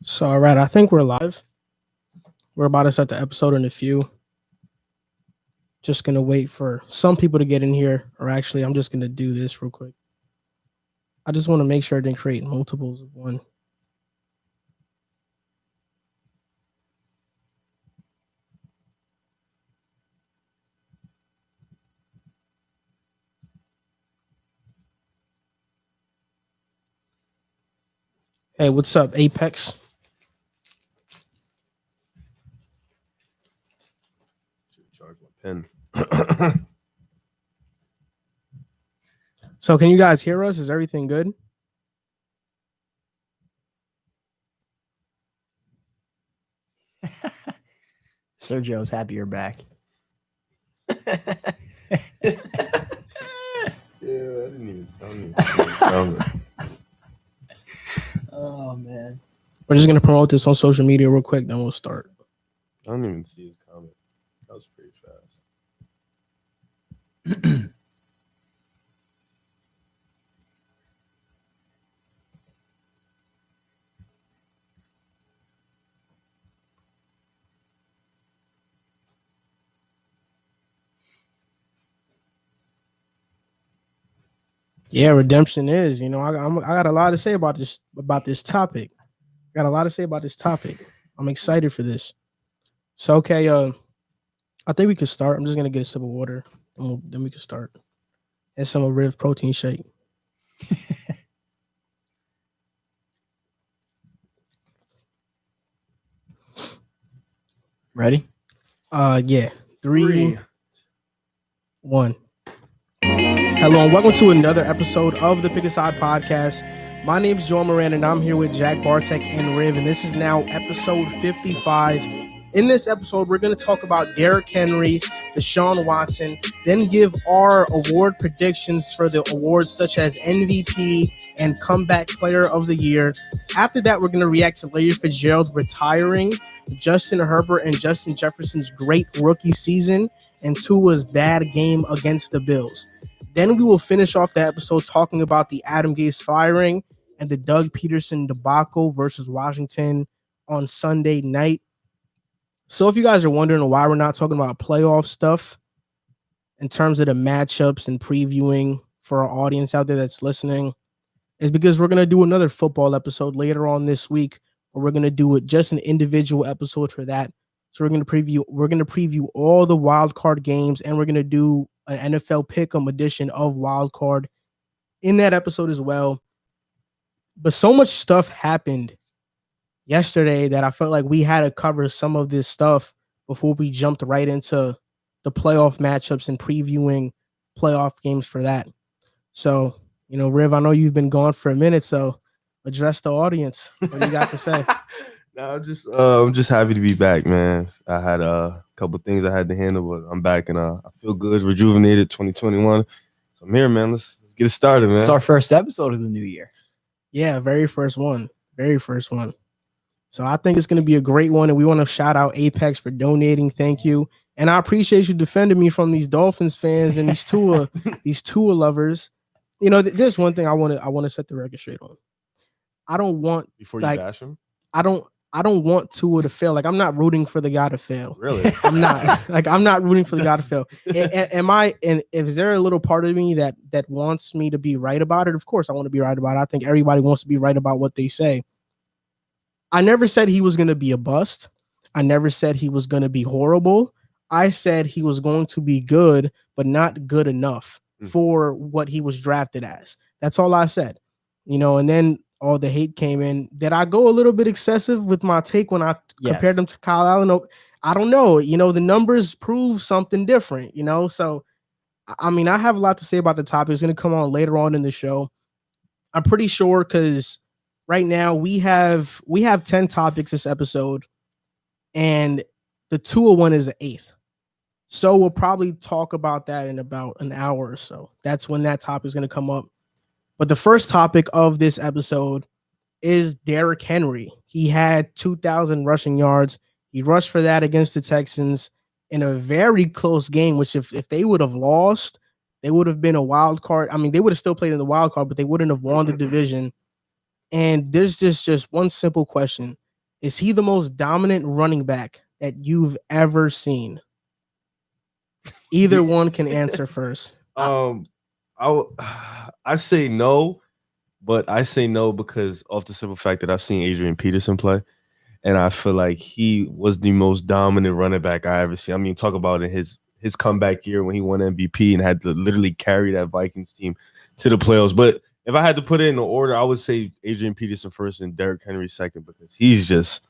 So, all right, I think we're live. We're about to start the episode in a few. Just going to wait for some people to get in here. Or actually, I'm just going to do this real quick. I just want to make sure I didn't create multiples of one. Hey, what's up, Apex? Charge my pen. So can you guys hear us? Is everything good? Sergio's happy you're back. Yeah, I didn't even tell me. Oh, man. We're just going to promote this on social media real quick, then we'll start. I don't even see his comment. That was pretty fast. Yeah, redemption is. I got a lot to say about this topic. I'm excited for this. So okay, I think we could start. I'm just gonna get a sip of water, and then we can start. And some of Riv protein shake. Ready? Yeah. 3, 1. Hello and welcome to another episode of the Pick a Side podcast. My name is Joe Moran and I'm here with Jack, Barteck, and Riv, and this is now episode 55. In this episode, we're going to talk about Derrick Henry, Deshaun Watson, then give our award predictions for the awards such as MVP and Comeback Player of the Year. After that, we're going to react to Larry Fitzgerald retiring, Justin Herbert and Justin Jefferson's great rookie season, and Tua's bad game against the Bills. Then we will finish off the episode talking about the Adam Gase firing and the Doug Pederson debacle versus Washington on Sunday night. So if you guys are wondering why we're not talking about playoff stuff in terms of the matchups and previewing for our audience out there that's listening, is because we're going to do another football episode later on this week, or we're going to do it just an individual episode for that. So we're going to preview all the wild card games, and we're going to do an NFL Pick'em edition of Wild Card in that episode as well. But so much stuff happened yesterday that I felt like we had to cover some of this stuff before we jumped right into the playoff matchups and previewing playoff games for that. So, Riv, I know you've been gone for a minute, so address the audience. What do you got to say? No, I'm just happy to be back, man. I had a couple things I had to handle, but I'm back and I feel good, rejuvenated. 2021. So I'm here, man. Let's get it started, man. It's our first episode of the new year. Yeah, very first one. So I think it's going to be a great one, and we want to shout out Apex for donating. Thank you, and I appreciate you defending me from these Dolphins fans and these Tua lovers. There's one thing I want to set the record straight on. I don't want before you bash him. I don't want Tua to fail. Like, I'm not rooting for the guy to fail. Really? I'm not rooting for the guy to fail. And is there a little part of me that wants me to be right about it? Of course I want to be right about it. I think everybody wants to be right about what they say. I never said he was going to be a bust. I never said he was going to be horrible. I said he was going to be good, but not good enough for what he was drafted as. That's all I said. And then all the hate came in. Did I go a little bit excessive with my take when I compared them to Kyle Allen? I don't know. The numbers prove something different, So, I mean, I have a lot to say about the topic. It's going to come on later on in the show. I'm pretty sure because right now we have 10 topics this episode, and the Tua one is the 8th. So we'll probably talk about that in about an hour or so. That's when that topic is going to come up. But the first topic of this episode is Derrick Henry. He had 2,000 rushing yards. He rushed for that against the Texans. in a very close game, which if they would have lost, they would have been a wild card. I mean, they would have still played in the wild card, but they wouldn't have won the division. And there's just one simple question. Is he the most dominant running back that you've ever seen? Either one can answer first. I say no, but I say no because of the simple fact that I've seen Adrian Peterson play, and I feel like he was the most dominant running back I ever seen. I mean, talk about in his comeback year when he won MVP and had to literally carry that Vikings team to the playoffs. But if I had to put it in order, I would say Adrian Peterson first and Derrick Henry second, because he's just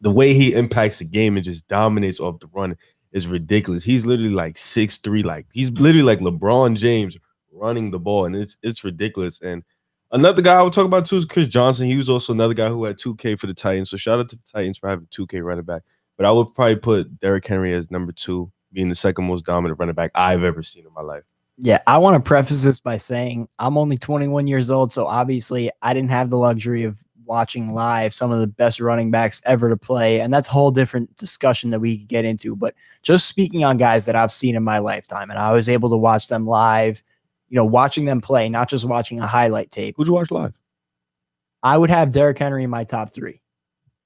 the way he impacts the game and just dominates off the run is ridiculous. He's literally like 6'3", like he's literally like LeBron James running the ball, and it's ridiculous. And another guy I would talk about too is Chris Johnson. He was also another guy who had 2K for the Titans. So shout out to the Titans for having 2K running back. But I would probably put Derrick Henry as number 2, being the second most dominant running back I've ever seen in my life. Yeah, I want to preface this by saying I'm only 21 years old, so obviously I didn't have the luxury of watching live some of the best running backs ever to play, and that's a whole different discussion that we could get into. But just speaking on guys that I've seen in my lifetime, and I was able to watch them live, watching them play, not just watching a highlight tape. Who'd you watch live? I would have Derrick Henry in my top 3.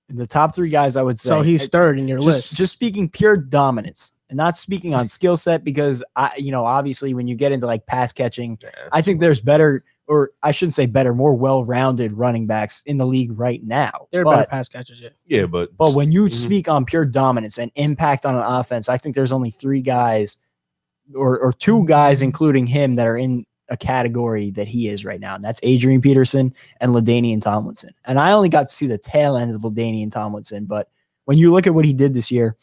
The top 3 guys I would say. So he's third in your list. Just speaking pure dominance and not speaking on skill set, because obviously when you get into like pass catching, I think there's better, or I shouldn't say better, more well-rounded running backs in the league right now. They're better pass catchers, yeah. Yeah, but when you speak on pure dominance and impact on an offense, I think there's only 3 guys or 2 guys, including him, that are in a category that he is right now, and that's Adrian Peterson and LaDainian Tomlinson. And I only got to see the tail end of LaDainian Tomlinson, but when you look at what he did this year,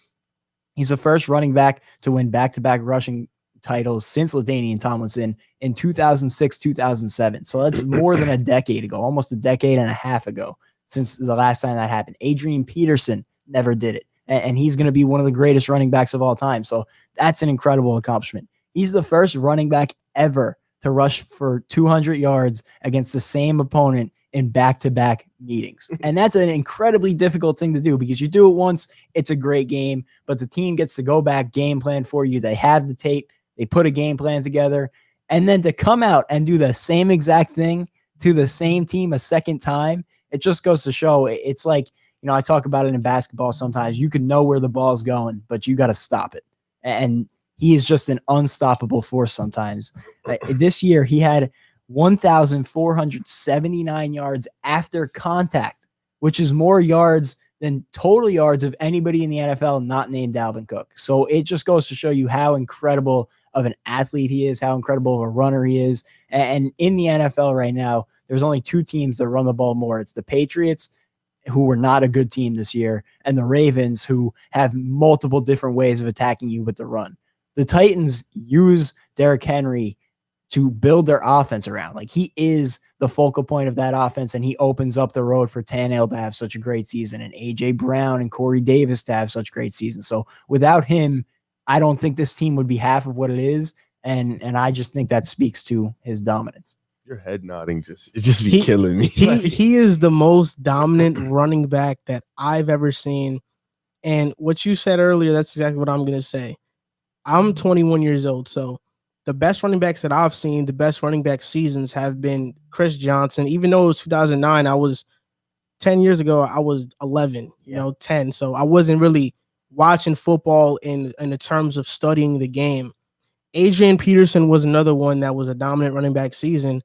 he's the first running back to win back-to-back rushing titles since LaDainian Tomlinson in 2006, 2007. So that's more than a decade ago, almost a decade and a half ago since the last time that happened. Adrian Peterson never did it, and he's going to be one of the greatest running backs of all time. So that's an incredible accomplishment. He's the first running back ever to rush for 200 yards against the same opponent in back-to-back meetings. And that's an incredibly difficult thing to do, because you do it once, it's a great game, but the team gets to go back, game plan for you. They have the tape, they put a game plan together, and then to come out and do the same exact thing to the same team a second time, it just goes to show. It's like, I talk about it in basketball sometimes. You can know where the ball's going, but you got to stop it. And he is just an unstoppable force sometimes. This year, he had 1,479 yards after contact, which is more yards than total yards of anybody in the NFL not named Dalvin Cook. So it just goes to show you how incredible of an athlete he is, how incredible of a runner he is. And in the NFL right now, there's only 2 teams that run the ball more. It's the Patriots, who were not a good team this year, and the Ravens, who have multiple different ways of attacking you with the run. The Titans use Derrick Henry to build their offense around. Like, he is the focal point of that offense, and he opens up the road for Tannehill to have such a great season, and A.J. Brown and Corey Davis to have such great seasons. So without him, I don't think this team would be half of what it is, and I just think that speaks to his dominance. Your head nodding just be killing me. He is the most dominant running back that I've ever seen. And what you said earlier, that's exactly what I'm going to say. I'm 21 years old, so the best running backs that I've seen, the best running back seasons have been Chris Johnson. Even though it was 2009, 10 years ago, I was 11, 10. So I wasn't really watching football in the terms of studying the game. Adrian Peterson was another one that was a dominant running back season.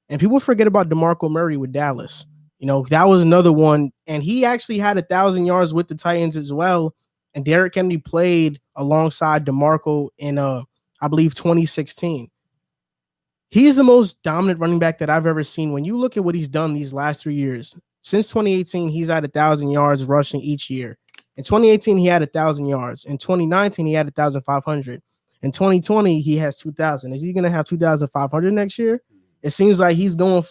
And people forget about DeMarco Murray with Dallas. That was another one. And he actually had 1,000 yards with the Titans as well. And Derrick Henry played alongside DeMarco in, I believe, 2016. He's the most dominant running back that I've ever seen. When you look at what he's done these last 3 years, since 2018, he's had 1,000 yards rushing each year. In 2018, he had 1,000 yards. In 2019, he had 1,500. In 2020, he has 2,000. Is he going to have 2,500 next year? It seems like he's going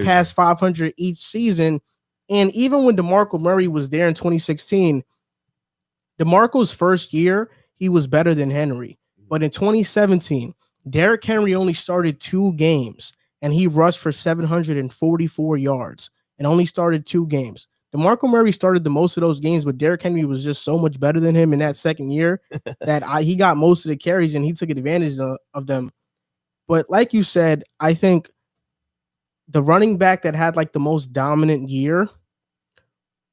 past 500 each season. And even when DeMarco Murray was there in 2016, DeMarco's first year, he was better than Henry. But in 2017, Derrick Henry only started 2 games, and he rushed for 744 yards and only started 2 games. DeMarco Murray started the most of those games, but Derrick Henry was just so much better than him in that second year that he got most of the carries and he took advantage of them. But like you said, I think the running back that had like the most dominant year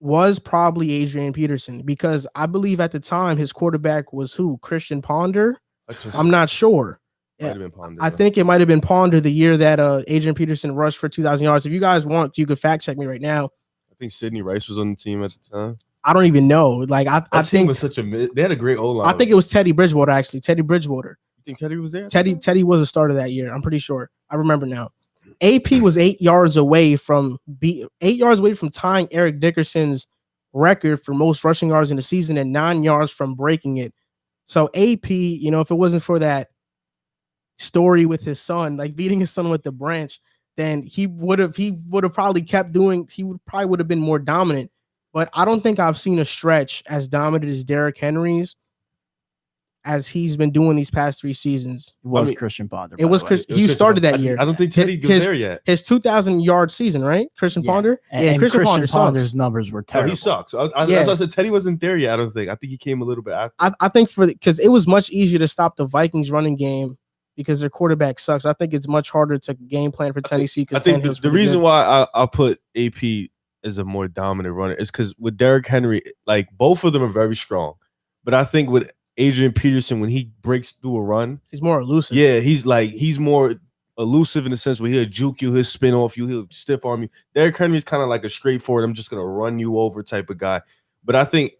was probably Adrian Peterson, because I believe at the time his quarterback was who? Christian Ponder? I'm not sure. I think it might have been Ponder the year that Adrian Peterson rushed for 2,000 yards. If you guys want, you could fact check me right now. I think Sidney Rice was on the team at the time. I don't even know. Like I think was such a they had a great O-line. I think it was Teddy Bridgewater, actually. Teddy Bridgewater. You think Teddy was there? Teddy was a starter that year. I'm pretty sure. I remember now. AP was 8 yards away from tying Eric Dickerson's record for most rushing yards in the season and 9 yards from breaking it. So AP, if it wasn't for that story with his son, like beating his son with the branch, then he would have probably kept doing. He would have been more dominant. But I don't think I've seen a stretch as dominant as Derrick Henry's as he's been doing these past 3 seasons. It was Christian Ponder. It was Chris. He started that year. I don't think Teddy was there yet. His 2,000 yard season, right? Christian Ponder. And Christian Ponder's numbers were terrible. No, he sucks. I said Teddy wasn't there yet. I don't think. I think he came a little bit after. I think because it was much easier to stop the Vikings running game because their quarterback sucks. I think it's much harder to game plan for Tennessee. I think the reason why I put AP as a more dominant runner is because with Derrick Henry, like both of them are very strong, but I think with Adrian Peterson, when he breaks through a run, he's more elusive. Yeah, he's more elusive in the sense where he'll juke you, he'll spin off you, he'll stiff arm you. Derrick Henry's kind of like a straightforward, I'm just gonna run you over type of guy. But I think,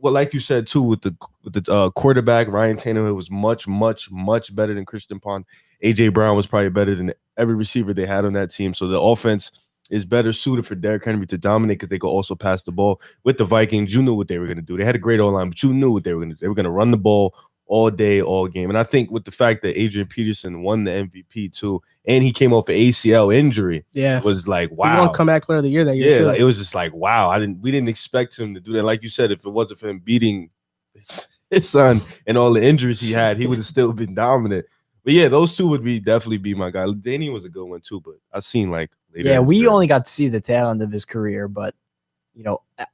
like you said too, with the quarterback, Ryan Tannehill was much, much, much better than Christian Pond. AJ Brown was probably better than every receiver they had on that team. So the offense is better suited for Derrick Henry to dominate because they could also pass the ball. With the Vikings, you knew what they were going to do. They had a great O-line, but you knew what they were going to do. They were going to run the ball all day, all game. And I think with the fact that Adrian Peterson won the MVP too, and he came off an ACL injury, was like, wow. He won comeback player of the year that year too. Like, it was just like, wow. We didn't expect him to do that. Like you said, if it wasn't for him beating his son and all the injuries he had, he would have still been dominant. But yeah, those two would definitely be my guy. Danny was a good one too, but I've seen like later. Yeah, we only got to see the tail end of his career, but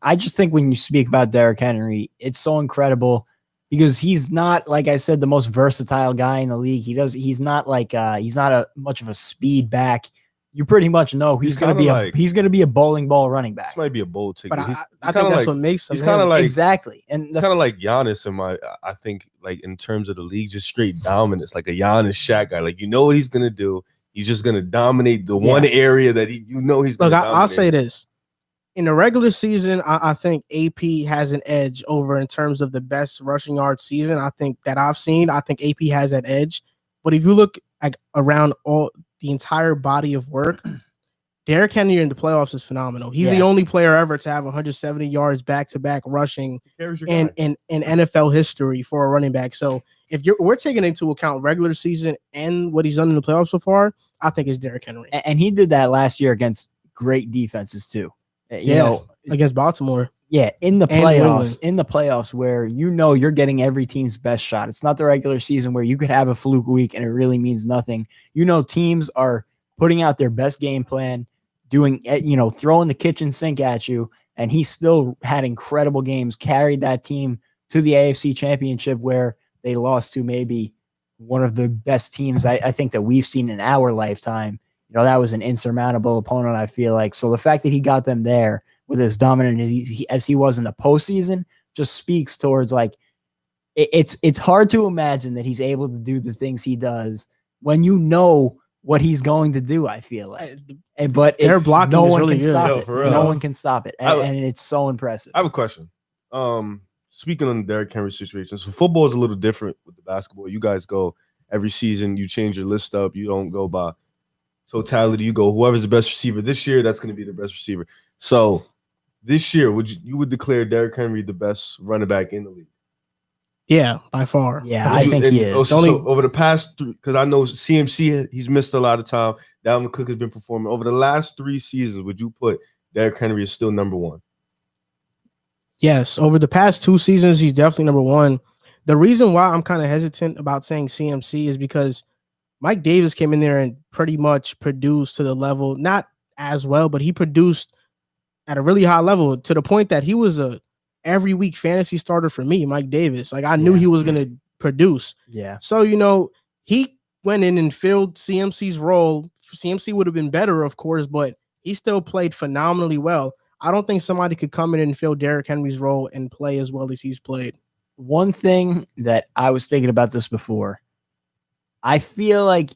I just think when you speak about Derrick Henry, it's so incredible because he's not, like I said, the most versatile guy in the league. He's not much of a speed back. You pretty much know he's going to be a bowling ball running back. This might be a bold ticket. But I think that's what makes him. He's kind of like exactly, and kind of like Giannis I think like in terms of the league, just straight dominance, like a Giannis Shaq guy. Like what he's gonna do. He's just gonna dominate the one area that he's gonna dominate. I'll say this. In the regular season, I think AP has an edge over in terms of the best rushing yard season. I think that I've seen. I think AP has that edge. But if you look like around the entire body of work, Derrick Henry in the playoffs is phenomenal. He's the only player ever to have 170 yards back-to-back rushing in NFL history for a running back. So if we're taking into account regular season and what he's done in the playoffs so far, I think it's Derrick Henry. And he did that last year against great defenses too. Against Baltimore. Yeah, in the playoffs where you're getting every team's best shot. It's not the regular season where you could have a fluke week and it really means nothing. Teams are putting out their best game plan, doing throwing the kitchen sink at you, and he still had incredible games, carried that team to the AFC Championship where they lost to maybe one of the best teams I think that we've seen in our lifetime. That was an insurmountable opponent, I feel like. So the fact that he got them there with as dominant as he was in the postseason just speaks towards like it's hard to imagine that he's able to do the things he does when what he's going to do. I feel like, but their blocking no is one really can good. stop it. No one can stop it, and it's so impressive. I have a question. Speaking on the Derrick Henry situation, so football is a little different with the basketball. You guys go every season, you change your list up. You don't go by totality. You go whoever's the best receiver this year, that's going to be the best receiver. So this year, would you declare Derrick Henry the best running back in the league? Yeah, by far. Yeah, I think he is. So over the past because I know CMC, he's missed a lot of time. Dalvin Cook has been performing. Over the last 3 seasons, would you put Derrick Henry is still number one? Yes, over the past 2 seasons, he's definitely number one. The reason why I'm kind of hesitant about saying CMC is because Mike Davis came in there and pretty much produced to the level, not as well, but he produced at a really high level to the point that he was a every week fantasy starter for me, Mike Davis. Like I knew he was going to produce. Yeah. So, he went in and filled CMC's role. CMC would have been better, of course, but he still played phenomenally well. I don't think somebody could come in and fill Derrick Henry's role and play as well as he's played. One thing that I was thinking about this before, I feel like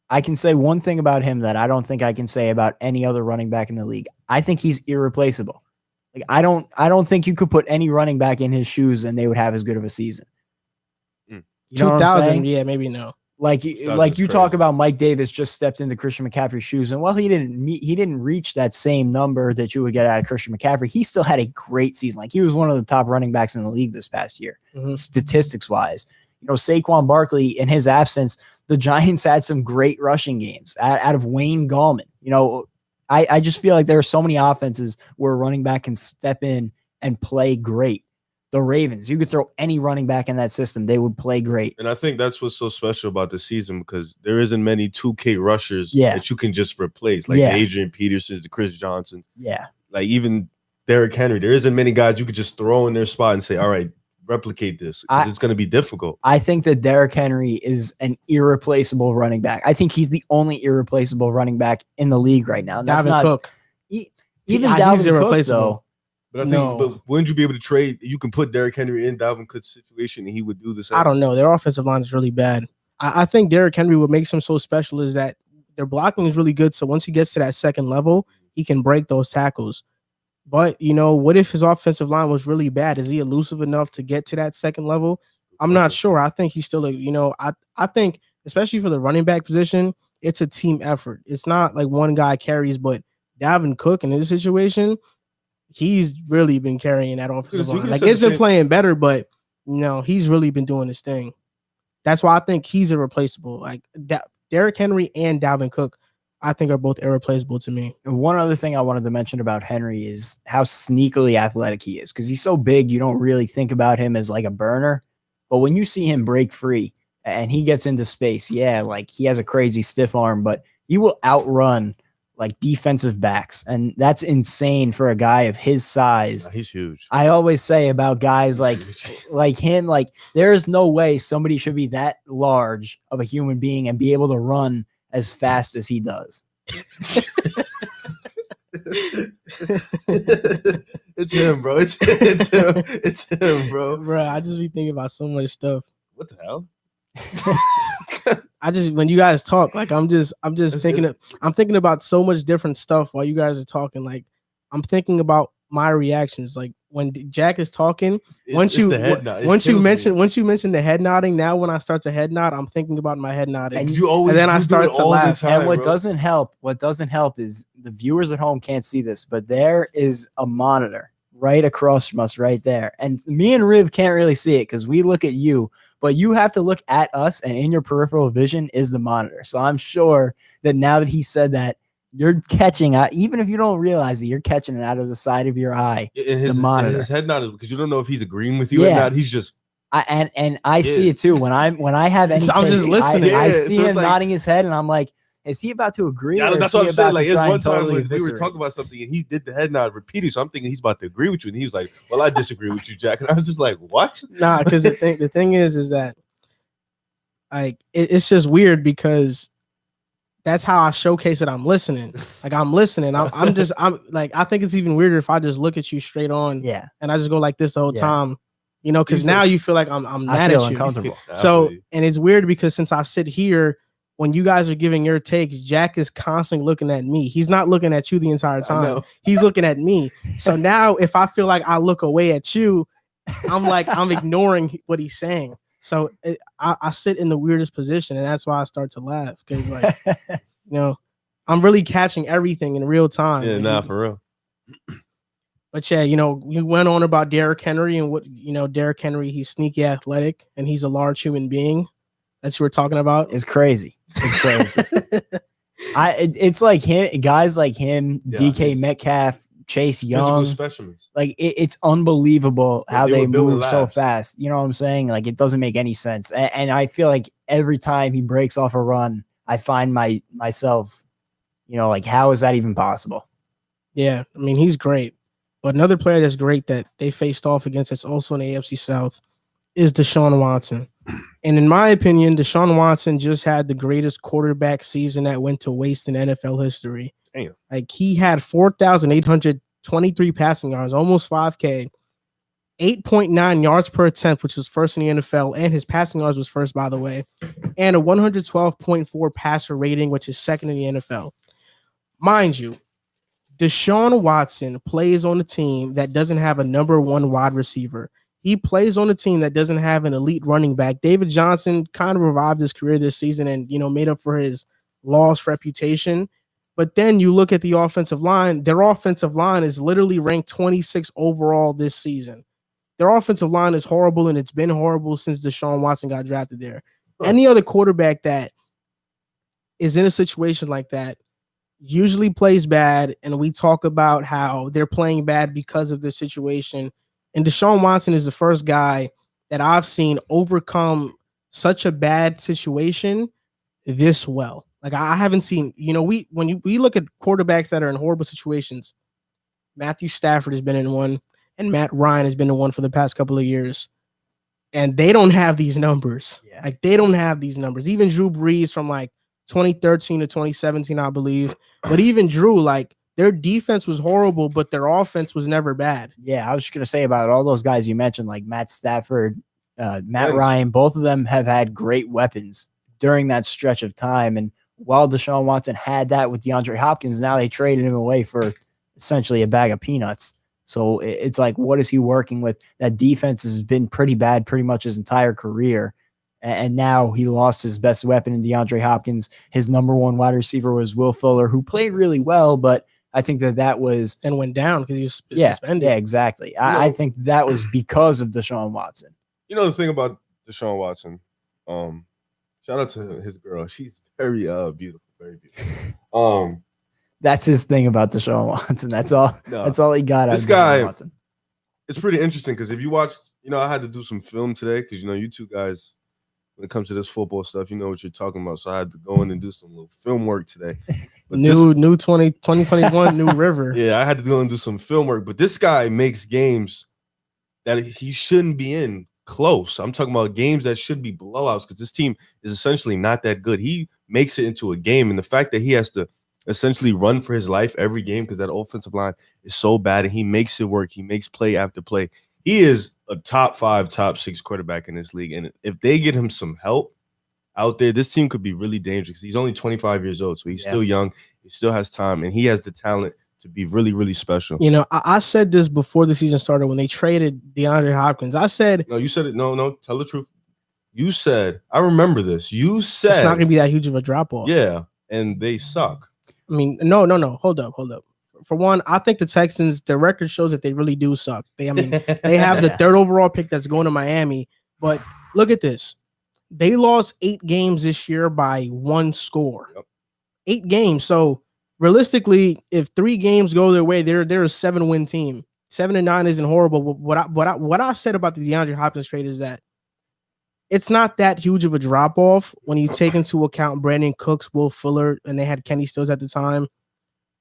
I can say one thing about him that I don't think I can say about any other running back in the league. I think he's irreplaceable. Like I don't think you could put any running back in his shoes and they would have as good of a season. You know 2000, yeah, maybe no. Like you talk about Mike Davis just stepped into Christian McCaffrey's shoes, and while he didn't reach that same number that you would get out of Christian McCaffrey, he still had a great season. Like he was one of the top running backs in the league this past year, statistics wise. Saquon Barkley, in his absence, the Giants had some great rushing games out of Wayne Gallman. I just feel like there are so many offenses where a running back can step in and play great. The Ravens, you could throw any running back in that system, they would play great. And I think that's what's so special about the season because there isn't many 2K rushers that you can just replace, like the Adrian Petersons, the Chris Johnson. Yeah. Like even Derrick Henry. There isn't many guys you could just throw in their spot and say, all right, replicate this. It's going to be difficult. I think that Derrick Henry is an irreplaceable running back. I think he's the only irreplaceable running back in the league right now. And that's Dalvin Cook. Even Dalvin Cook, though. But I think, but wouldn't you be able to trade? You can put Derrick Henry in Dalvin Cook's situation, and he would do the same. I don't know. Their offensive line is really bad. I think Derrick Henry, what makes him so special is that their blocking is really good. So once he gets to that second level, he can break those tackles. But what if his offensive line was really bad? Is he elusive enough to get to that second level? I'm not sure. I think he's still I think especially for the running back position, it's a team effort. It's not like one guy carries, but Dalvin Cook in this situation, he's really been carrying that offensive line. Like it's been playing better, but he's really been doing his thing. That's why I think he's irreplaceable. Like Derrick Henry and Dalvin Cook, I think are both irreplaceable to me. And one other thing I wanted to mention about Henry is how sneakily athletic he is. Because he's so big, you don't really think about him as like a burner. But when you see him break free and he gets into space, like he has a crazy stiff arm, but he will outrun like defensive backs. And that's insane for a guy of his size. He's huge. I always say about guys like him, like there is no way somebody should be that large of a human being and be able to run as fast as he does. It's him, bro. It's him, bro. Bro, I just be thinking about so much stuff. What the hell? When you guys talk, like I'm thinking about so much different stuff while you guys are talking. Like I'm thinking about my reactions. Like when Jack is talking, once you mention the head nodding, now when I start to head nod, I'm thinking about my head nodding. And then I start to laugh. And what doesn't help is the viewers at home can't see this, but there is a monitor right across from us right there. And me and Riv can't really see it because we look at you, but you have to look at us, and in your peripheral vision is the monitor. So I'm sure that now that he said that, you're catching, even if you don't realize it, you're catching it out of the side of your eye. The monitor. His head nod is because you don't know if he's agreeing with you or not. He's just. I see it too. When I have any, I'm just listening. I see him nodding his head, and I'm like, is he about to agree? Yeah, or that's is what he I'm saying. about Like to it's try one and time totally when we were eviscerate? talking about something, and he did the head nod repeatedly. So I'm thinking he's about to agree with you, and he was like, "Well, I disagree with you, Jack." And I was just like, "What?" Nah, because the thing is that like it's just weird because that's how I showcase that I'm listening. Like I'm listening. I'm like, I think it's even weirder if I just look at you straight on. Yeah. And I just go like this the whole time, because now you feel like I'm mad at you. Uncomfortable. So, and it's weird because since I sit here, when you guys are giving your takes, Jack is constantly looking at me. He's not looking at you the entire time. He's looking at me. So now if I feel like I look away at you, I'm ignoring what he's saying. So I sit in the weirdest position, and that's why I start to laugh because, like, I'm really catching everything in real time. Yeah, for real. But yeah, we went on about Derrick Henry and what Derrick Henry. He's sneaky athletic, and he's a large human being. That's what we're talking about. It's crazy. It's crazy. It's like him, guys like him, DK Metcalf, Chase Young, like it's unbelievable how they move so fast. You know what I'm saying? Like it doesn't make any sense. And I feel like every time he breaks off a run, I find myself, like how is that even possible? Yeah, I mean, he's great. But another player that's great that they faced off against that's also in the AFC South is Deshaun Watson. And in my opinion, Deshaun Watson just had the greatest quarterback season that went to waste in NFL history. Damn. Like, he had 4,823 passing yards, almost 5K, 8.9 yards per attempt, which was first in the NFL, and his passing yards was first, by the way, and a 112.4 passer rating, which is second in the NFL. Mind you, Deshaun Watson plays on a team that doesn't have a number one wide receiver. He plays on a team that doesn't have an elite running back. David Johnson kind of revived his career this season and, made up for his lost reputation. But then you look at the offensive line. Their offensive line is literally ranked 26 overall this season. Their offensive line is horrible, and it's been horrible since Deshaun Watson got drafted there. Any other quarterback that is in a situation like that usually plays bad, and we talk about how they're playing bad because of the situation. And Deshaun Watson is the first guy that I've seen overcome such a bad situation this well. Like, I haven't seen, when we look at quarterbacks that are in horrible situations, Matthew Stafford has been in one, and Matt Ryan has been in one for the past couple of years. And they don't have these numbers. Yeah. Like, they don't have these numbers. Even Drew Brees from like 2013 to 2017, I believe. But even Drew, like, their defense was horrible, but their offense was never bad. Yeah, I was just going to say about all those guys you mentioned, like Matt Stafford, Matt Ryan, both of them have had great weapons during that stretch of time. And while Deshaun Watson had that with DeAndre Hopkins, now they traded him away for essentially a bag of peanuts. So it's like, what is he working with? That defense has been pretty bad pretty much his entire career. And now he lost his best weapon in DeAndre Hopkins. His number one wide receiver was Will Fuller, who played really well, but I think that was... And went down because he was suspended. Yeah, exactly. I think that was because of Deshaun Watson. The thing about Deshaun Watson, shout out to his girl. She's very beautiful, very beautiful. That's his thing about Deshaun Watson. That's all. No, that's all he got out of Deshaun Watson. It's pretty interesting because if you watch, I had to do some film today because you two guys, when it comes to this football stuff, you know what you're talking about. So I had to go in and do some little film work today. But new 2021 new river. Yeah, I had to go and do some film work. But this guy makes games that he shouldn't be in close. I'm talking about games that should be blowouts because this team is essentially not that good. He makes it into a game, and the fact that he has to essentially run for his life every game because that offensive line is so bad, and he makes it work. He makes play after play. He is a top 5, top 6 quarterback in this league. And if they get him some help out there, this team could be really dangerous. He's only 25 years old, so he's still young. He still has time, and he has the talent to be really, really special. I said this before the season started when they traded DeAndre Hopkins. I said... No, you said it. No, tell the truth. You said, I remember this. You said... It's not going to be that huge of a drop-off. Yeah, and they suck. I mean, no. Hold up. For one, I think the Texans, their record shows that they really do suck. They have the 3rd overall pick that's going to Miami. But look at this. They lost 8 games this year by 1 score. Yep. 8 games. So realistically, if 3 games go their way, they're a 7-win team. 7-9 isn't horrible. But what I said about the DeAndre Hopkins trade is that it's not that huge of a drop-off when you take into account Brandon Cooks, Will Fuller, and they had Kenny Stills at the time,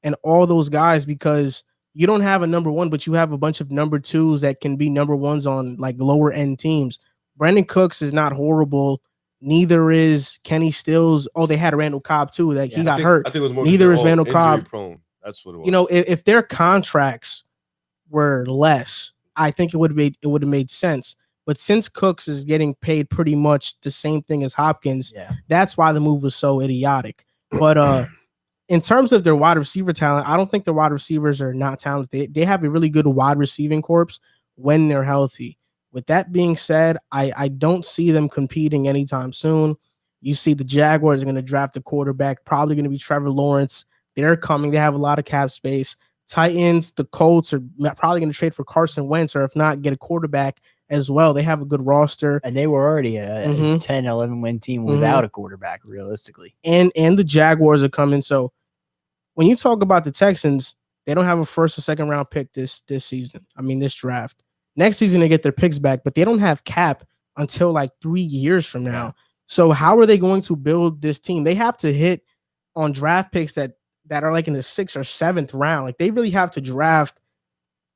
and all those guys, because you don't have a number 1, but you have a bunch of number 2s that can be number 1s on like lower-end teams. Brandon Cooks is not horrible. Neither is Kenny Stills. Oh, they had Randall Cobb too. He got hurt. I think it was more Neither is Randall Cobb. Prone. That's what it was. If their contracts were less, I think it would have made sense. But since Cooks is getting paid pretty much the same thing as Hopkins, that's why the move was so idiotic. But in terms of their wide receiver talent, I don't think their wide receivers are not talented. They have a really good wide receiving corps when they're healthy. With that being said, I don't see them competing anytime soon. You see the Jaguars are going to draft a quarterback, probably going to be Trevor Lawrence. They're coming. They have a lot of cap space. Titans, the Colts are probably going to trade for Carson Wentz, or if not, get a quarterback as well. They have a good roster. And they were already a 10, 11 win team without a quarterback, realistically. And the Jaguars are coming. So when you talk about the Texans, they don't have a 1st or 2nd round pick this season. This draft. Next season, they get their picks back, but they don't have cap until like 3 years from now. So how are they going to build this team? They have to hit on draft picks that that are like in the 6th or 7th round. Like they really have to draft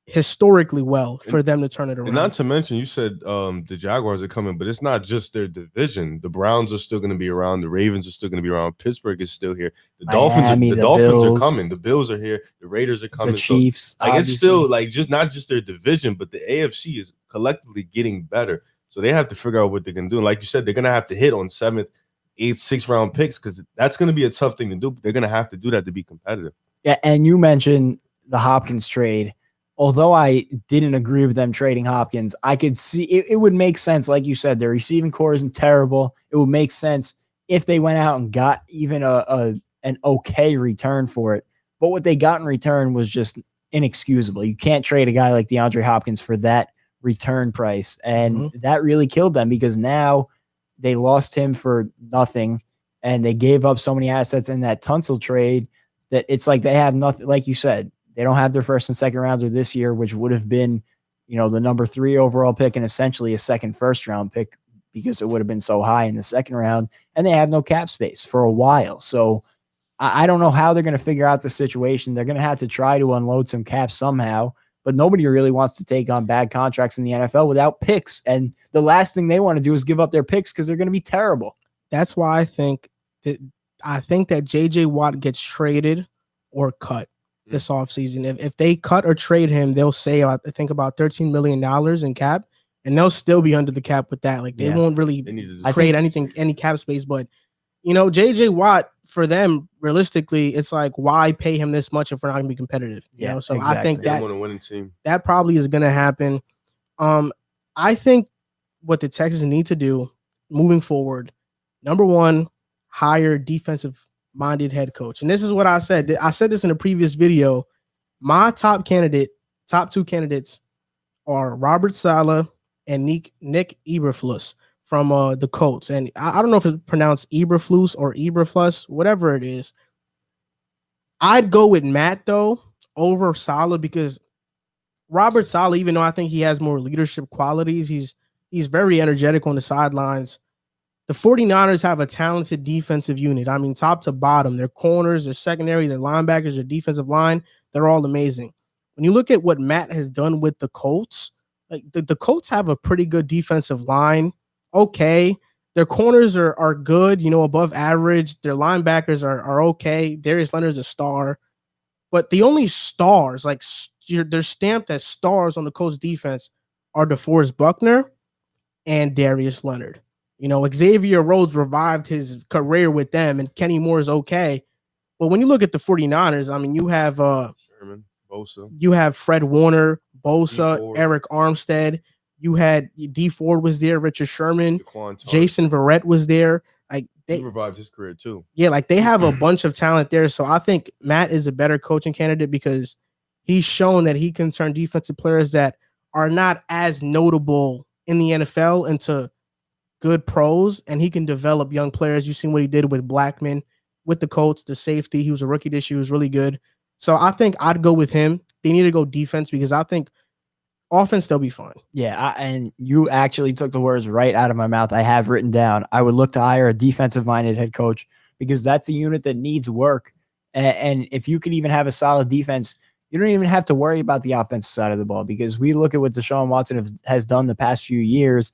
historically well for them to turn it around. And not to mention, you said the Jaguars are coming, but it's not just their division. The Browns are still going to be around. The Ravens are still going to be around. Pittsburgh is still here. The Dolphins are coming. The Bills are here. The Raiders are coming. The Chiefs. So, like it's still like just not just their division, but the AFC is collectively getting better. So they have to figure out what they're going to do. And like you said, they're going to have to hit on 7th, 8th, 6th round picks because that's going to be a tough thing to do. But they're going to have to do that to be competitive. Yeah, and you mentioned the Hopkins trade. Although I didn't agree with them trading Hopkins, I could see it would make sense. Like you said, their receiving core isn't terrible. It would make sense if they went out and got even an okay return for it. But what they got in return was just inexcusable. You can't trade a guy like DeAndre Hopkins for that return price. And that really killed them because now they lost him for nothing and they gave up so many assets in that Tunsil trade that it's like they have nothing. Like you said, they don't have their 1st and 2nd rounder this year, which would have been, the number 3 overall pick and essentially a 2nd first round pick because it would have been so high in the 2nd round. And they have no cap space for a while. So I don't know how they're going to figure out the situation. They're going to have to try to unload some cap somehow, but nobody really wants to take on bad contracts in the NFL without picks. And the last thing they want to do is give up their picks because they're going to be terrible. That's why I think that JJ Watt gets traded or cut this offseason. If they cut or trade him, they'll say I think about $13 million in cap, and they'll still be under the cap with that. Like they won't really create any cap space. But JJ Watt for them, realistically, it's like why pay him this much if we're not going to be competitive? So exactly. I think that want a winning team. That probably is going to happen. I think what the Texans need to do moving forward, number one, hire defensive-minded head coach. And this is what I said. I said this in a previous video. My top 2 candidates are Robert Saleh and Nick Eberflus from the Colts. And I don't know if it's pronounced Eberflus or Eberflus, whatever it is. I'd go with Matt, though, over Saleh because Robert Saleh, even though I think he has more leadership qualities, he's very energetic on the sidelines. The 49ers have a talented defensive unit. I mean, top to bottom, their corners, their secondary, their linebackers, their defensive line, they're all amazing. When you look at what Matt has done with the Colts, like the Colts have a pretty good defensive line. Okay. Their corners are good, above average. Their linebackers are okay. Darius Leonard's a star. But the only stars, like they're stamped as stars on the Colts defense, are DeForest Buckner and Darius Leonard. Xavier Rhodes revived his career with them, and Kenny Moore is okay. But when you look at the 49ers, I mean, you have Sherman, Bosa. You have Fred Warner, Bosa, Eric Armstead. You had D Ford was there, Richard Sherman, Jason Verrett was there. Like he revived his career too. Yeah, like they have a bunch of talent there. So I think Matt is a better coaching candidate because he's shown that he can turn defensive players that are not as notable in the NFL into good pros, and he can develop young players. You've seen what he did with Blackman, with the Colts, the safety. He was a rookie this year. He was really good. So I think I'd go with him. They need to go defense because I think offense, they'll be fine. Yeah, and you actually took the words right out of my mouth. I have written down, I would look to hire a defensive-minded head coach because that's a unit that needs work. And if you could even have a solid defense, you don't even have to worry about the offensive side of the ball because we look at what Deshaun Watson has done the past few years.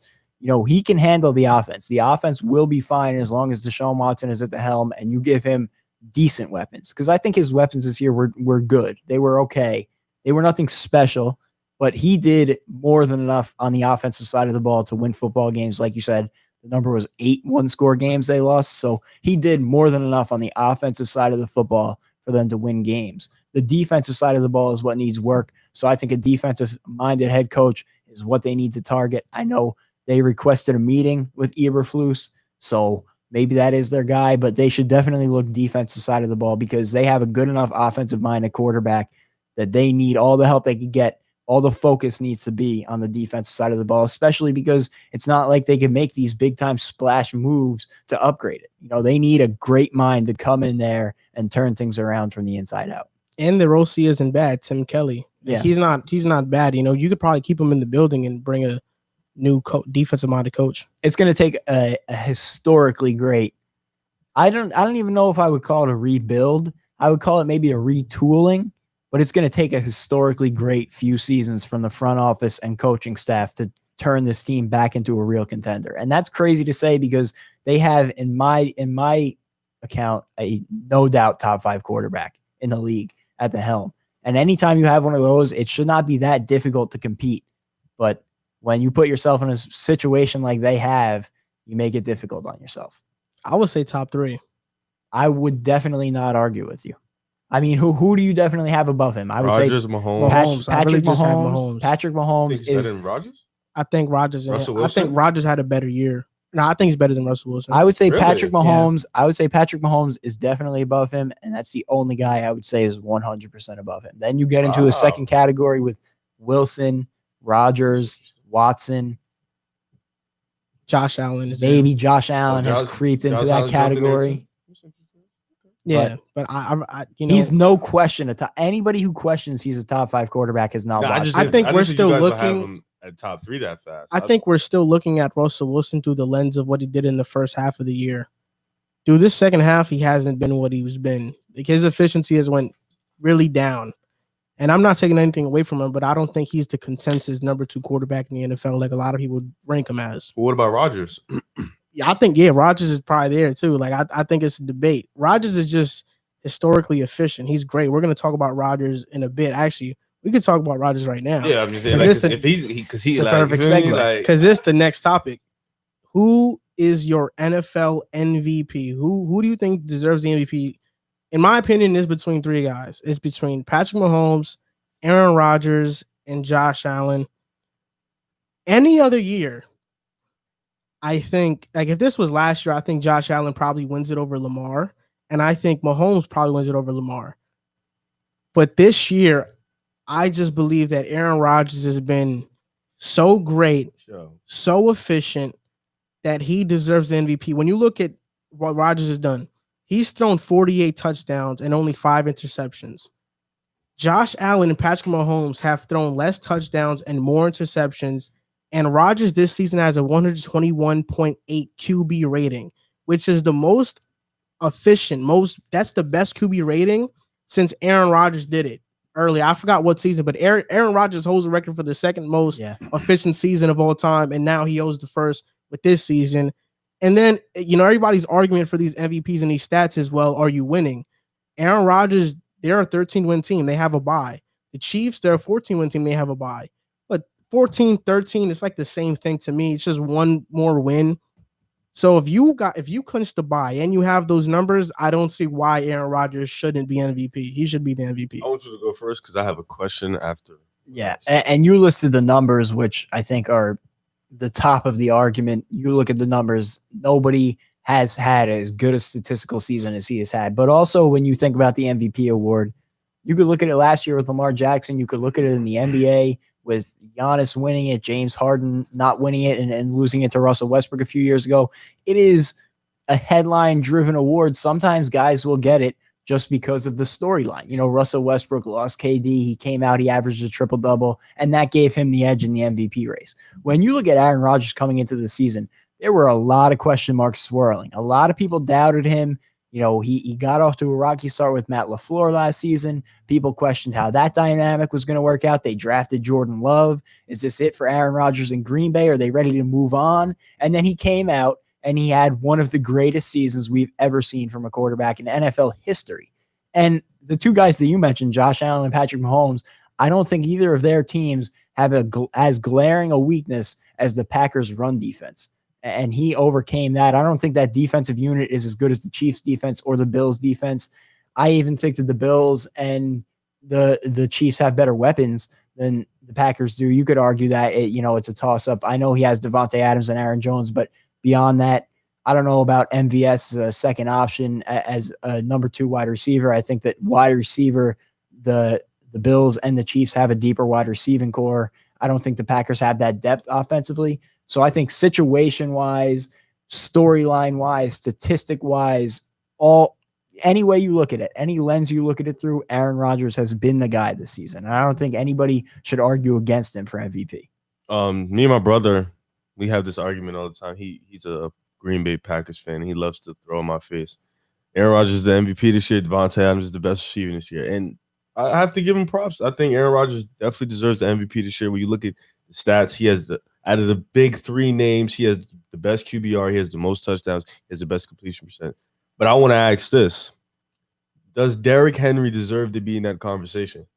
He can handle the offense. The offense will be fine as long as Deshaun Watson is at the helm and you give him decent weapons. Because I think his weapons this year were good. They were okay. They were nothing special, but he did more than enough on the offensive side of the ball to win football games. Like you said, the number was 8 one-score games they lost. So he did more than enough on the offensive side of the football for them to win games. The defensive side of the ball is what needs work. So I think a defensive-minded head coach is what they need to target. I know they requested a meeting with Eberflus, so maybe that is their guy, but they should definitely look defensive side of the ball because they have a good enough offensive-minded quarterback that they need all the help they could get. All the focus needs to be on the defensive side of the ball, especially because it's not like they can make these big-time splash moves to upgrade it. They need a great mind to come in there and turn things around from the inside out. And their OC isn't bad, Tim Kelly. Yeah. He's not bad. You could probably keep him in the building and bring a new defensive-minded coach. It's going to take a historically great. I don't even know if I would call it a rebuild. I would call it maybe a retooling, but it's going to take a historically great few seasons from the front office and coaching staff to turn this team back into a real contender. And that's crazy to say because they have, in my account, a no doubt top 5 quarterback in the league at the helm. And anytime you have one of those, it should not be that difficult to compete. But when you put yourself in a situation like they have, you make it difficult on yourself. I would say top 3. I would definitely not argue with you. I mean, who do you definitely have above him? I would Rodgers, say Mahomes. Patrick just had Mahomes. Patrick Mahomes Better is. than Rodgers? I think Rodgers. Russell I think Wilson? Rodgers had a better year. No, I think he's better than Russell Wilson. I would say Really? Patrick Mahomes. I would say Patrick Mahomes is definitely above him, and that's the only guy I would say is 100% above him. Then you get into a second category with Wilson, Rodgers, Watson. Josh Allen is Maybe Josh Allen has Josh- creeped into Josh that Allen jumped in there category. too? Yeah, but I He's no question a top. Anybody who questions he's a top 5 quarterback has not Nah, watched. I think we're didn't still you guys would have looking- him at top 3 that fast. I think we're still looking at Russell Wilson through the lens of what he did in the first half of the year. Dude, this second half, he hasn't been what he's been. Like, his efficiency has went really down. And I'm not taking anything away from him, but I don't think he's the consensus number 2 quarterback in the NFL like a lot of people rank him as. What about Rodgers? Yeah, I think, Rodgers is probably there too. Like, I think it's a debate. Rodgers is just historically efficient. He's great. We're going to talk about Rodgers in a bit. Actually, we could talk about Rodgers right now. Yeah, I'm just saying, Is like, this if he's it's a like, perfect you feel me? segue. Like, Because this is the next topic. Who is your NFL MVP? Who do you think deserves the MVP? In my opinion, it's between 3 guys. It's between Patrick Mahomes, Aaron Rodgers, and Josh Allen. Any other year, I think, like if this was last year, I think Josh Allen probably wins it over Lamar. And I think Mahomes probably wins it over Lamar. But this year, I just believe that Aaron Rodgers has been so great, so efficient, that he deserves the MVP. When you look at what Rodgers has done, he's thrown 48 touchdowns and only 5 interceptions. Josh Allen and Patrick Mahomes have thrown less touchdowns and more interceptions. And Rodgers this season has a 121.8 QB rating, which is the most efficient, that's the best QB rating since Aaron Rodgers did it early. I forgot what season, but Aaron Rodgers holds the record for the second most efficient season of all time. And now he holds the first with this season. And then, everybody's argument for these MVPs and these stats is, well, are you winning? Aaron Rodgers, they're a 13-win team. They have a bye. The Chiefs, they're a 14-win team. They have a bye. But 14, 13, it's like the same thing to me. It's just one more win. So if you clinch the bye and you have those numbers, I don't see why Aaron Rodgers shouldn't be MVP. He should be the MVP. I want you to go first because I have a question after. Yeah, and you listed the numbers, which I think are the top of the argument. You look at the numbers, nobody has had as good a statistical season as he has had. But also when you think about the MVP award, you could look at it last year with Lamar Jackson. You could look at it in the NBA with Giannis winning it, James Harden not winning it, and losing it to Russell Westbrook a few years ago. It is a headline-driven award. Sometimes guys will get it just because of the storyline. Russell Westbrook lost KD. He came out, he averaged a triple-double, and that gave him the edge in the MVP race. When you look at Aaron Rodgers coming into the season, there were a lot of question marks swirling. A lot of people doubted him. He got off to a rocky start with Matt LaFleur last season. People questioned how that dynamic was going to work out. They drafted Jordan Love. Is this it for Aaron Rodgers in Green Bay? Are they ready to move on? And then he came out and he had one of the greatest seasons we've ever seen from a quarterback in NFL history. And the 2 guys that you mentioned, Josh Allen and Patrick Mahomes, I don't think either of their teams have as glaring a weakness as the Packers' run defense. And he overcame that. I don't think that defensive unit is as good as the Chiefs defense or the Bills defense. I even think that the Bills and the Chiefs have better weapons than the Packers do. You could argue that it's a toss up. I know he has Devontae Adams and Aaron Jones, but beyond that, I don't know about MVS as a second option as a number 2 wide receiver. I think that wide receiver, the Bills and the Chiefs have a deeper wide receiving core. I don't think the Packers have that depth offensively. So I think situation-wise, storyline-wise, statistic-wise, any way you look at it, any lens you look at it through, Aaron Rodgers has been the guy this season. And I don't think anybody should argue against him for MVP. Me and my brother, we have this argument all the time. He's a Green Bay Packers fan. He loves to throw in my face. Aaron Rodgers is the MVP this year. Devontae Adams is the best receiver this year. And I have to give him props. I think Aaron Rodgers definitely deserves the MVP this year. When you look at the stats, he has out of the big three names, he has the best QBR. He has the most touchdowns. He has the best completion percent. But I want to ask this. Does Derrick Henry deserve to be in that conversation?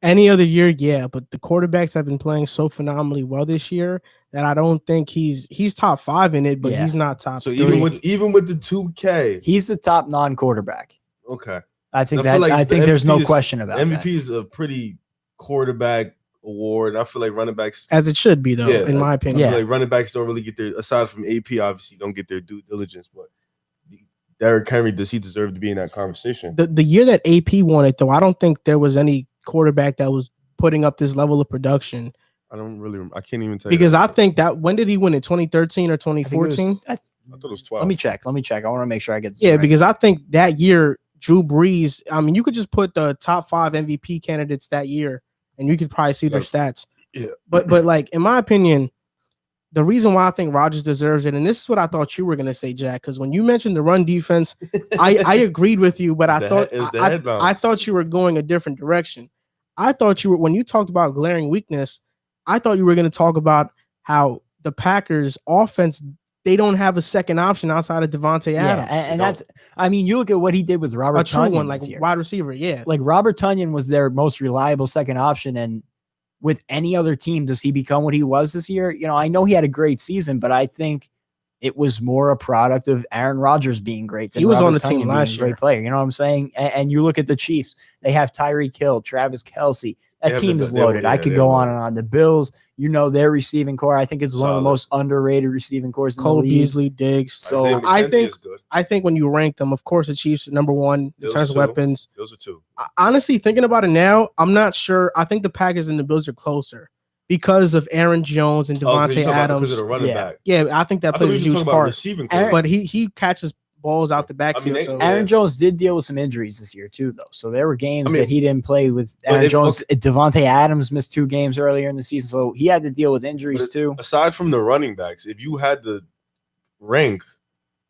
Any other year, yeah, but the quarterbacks have been playing so phenomenally well this year that I don't think he's top 5 in it, but he's not top 3. So even with the 2K, he's the top non-quarterback. Okay, I think there's no question about MVP that. MVP is a pretty quarterback award. I feel like running backs, as it should be though, in my opinion. I feel like running backs don't really get their, aside from AP, obviously don't get their due diligence, but Derrick Henry, does he deserve to be in that conversation? The year that AP won it, though, I don't think there was any quarterback that was putting up this level of production. I can't even tell you. Because I think that, when did he win it? 2013 or 2014? I thought it was 12. Let me check. I want to make sure I get this. Yeah, right. because I think that year, Drew Brees, I mean, you could just put the top 5 MVP candidates that year and you could probably see their stats. Yeah. But like, in my opinion, the reason why I think Rodgers deserves it, and this is what I thought you were going to say, Jack, because when you mentioned the run defense, I agreed with you, but I thought you were going a different direction. I thought you were, when you talked about glaring weakness, I thought you were going to talk about how the Packers offense, they don't have a second option outside of Devontae Adams. And that's, I mean, you look at what he did with Robert Tonyan, one, like wide receiver. Yeah. Like Robert Tonyan was their most reliable second option. And with any other team, does he become what he was this year? You know, I know he had a great season, but I think it was more a product of Aaron Rodgers being great. Than he was Robert on the Tonyan team last year. Great player. You know what I'm saying? And you look at the Chiefs, they have Tyreek Hill, Travis Kelce. That team is loaded. I could go on and on. The Bills, you know, their receiving core, I think is one of the most underrated receiving cores in the league. Beasley, Diggs. So I think when you rank them, of course, the Chiefs are number 1 in terms of weapons. Those are 2. Honestly, thinking about it now, I'm not sure. I think the Packers and the Bills are closer because of Aaron Jones and Devontae Adams. Because of the running back. Yeah, I think that plays a huge part. But he catches balls out the backfield. Aaron Jones did deal with some injuries this year too, though. So there were games that he didn't play with Aaron Jones. Devontae Adams missed 2 games earlier in the season, so he had to deal with injuries too. Aside from the running backs, if you had to rank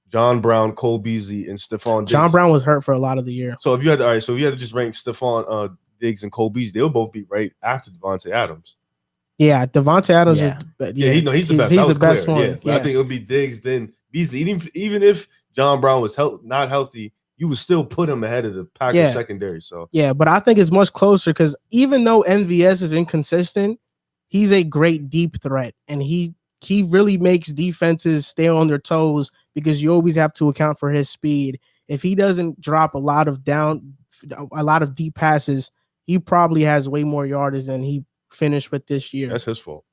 John Brown, Cole Beasley, and Stephon Diggs. John Brown was hurt for a lot of the year. So if you had to just rank Stephon Diggs and Cole Beasley, they'll both be right after Devontae Adams. Yeah, Devontae Adams is he's the best. He's the best one. Yeah. Yeah. I think it'll be Diggs, then Beasley. Even if John Brown was not healthy, you would still put him ahead of the Packers secondary. So but I think it's much closer because even though MVS is inconsistent, he's a great deep threat, and he really makes defenses stay on their toes because you always have to account for his speed. If he doesn't drop a lot of deep passes, he probably has way more yardage than he finished with this year. That's his fault.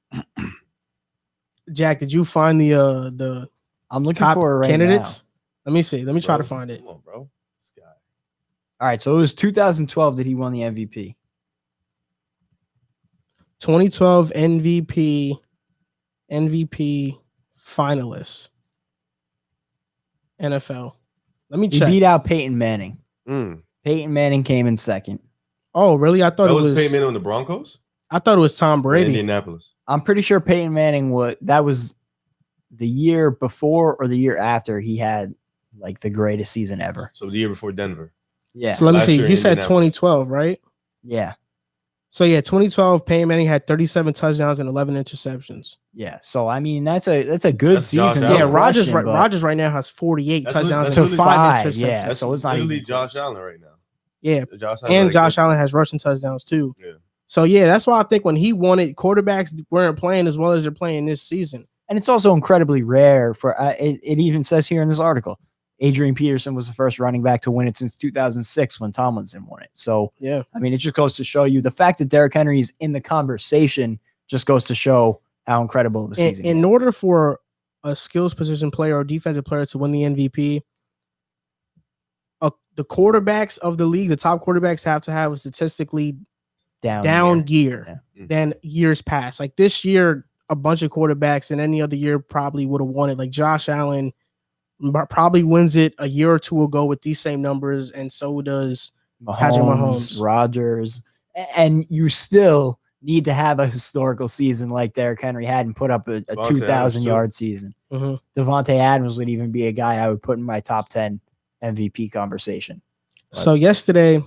Jack, did you find the I'm looking top for candidates? Now. Let me see. Let me try to find it. Come on, bro. This guy. All right, so it was 2012 that he won the MVP. 2012 MVP finalists. NFL. Let me check. He beat out Peyton Manning. Mm. Peyton Manning came in second. Oh, really? I thought that it was Peyton Manning on the Broncos? I thought it was Tom Brady. Indianapolis. I'm pretty sure Peyton Manning was the year before or the year after he had like the greatest season ever. So the year before Denver. Yeah. So let me see. You said 2012, right? Yeah. So 2012, Peyton Manning had 37 touchdowns and 11 interceptions. Yeah. So I mean, that's a good season. Yeah, Rodgers right now has 48 touchdowns and 5 interceptions. Yeah. So it's not even Josh Allen right now. Yeah. Josh Allen has rushing touchdowns too. Yeah. So that's why I think when he won it, quarterbacks weren't playing as well as they're playing this season. And it's also incredibly rare for it even says here in this article, Adrian Peterson was the first running back to win it since 2006 when Tomlinson won it. So, I mean, it just goes to show you the fact that Derrick Henry is in the conversation just goes to show how incredible the season is. In order for a skills position player or defensive player to win the MVP, the quarterbacks of the league, the top quarterbacks have to have a statistically down gear than years past. Like this year, a bunch of quarterbacks in any other year probably would have won it. Like Josh Allen probably wins it a year or two ago with these same numbers, and so does Patrick Mahomes, Rodgers, and you still need to have a historical season like Derrick Henry had and put up a 2,000-yard season. Mm-hmm. Devontae Adams would even be a guy I would put in my top 10 MVP conversation. So yesterday,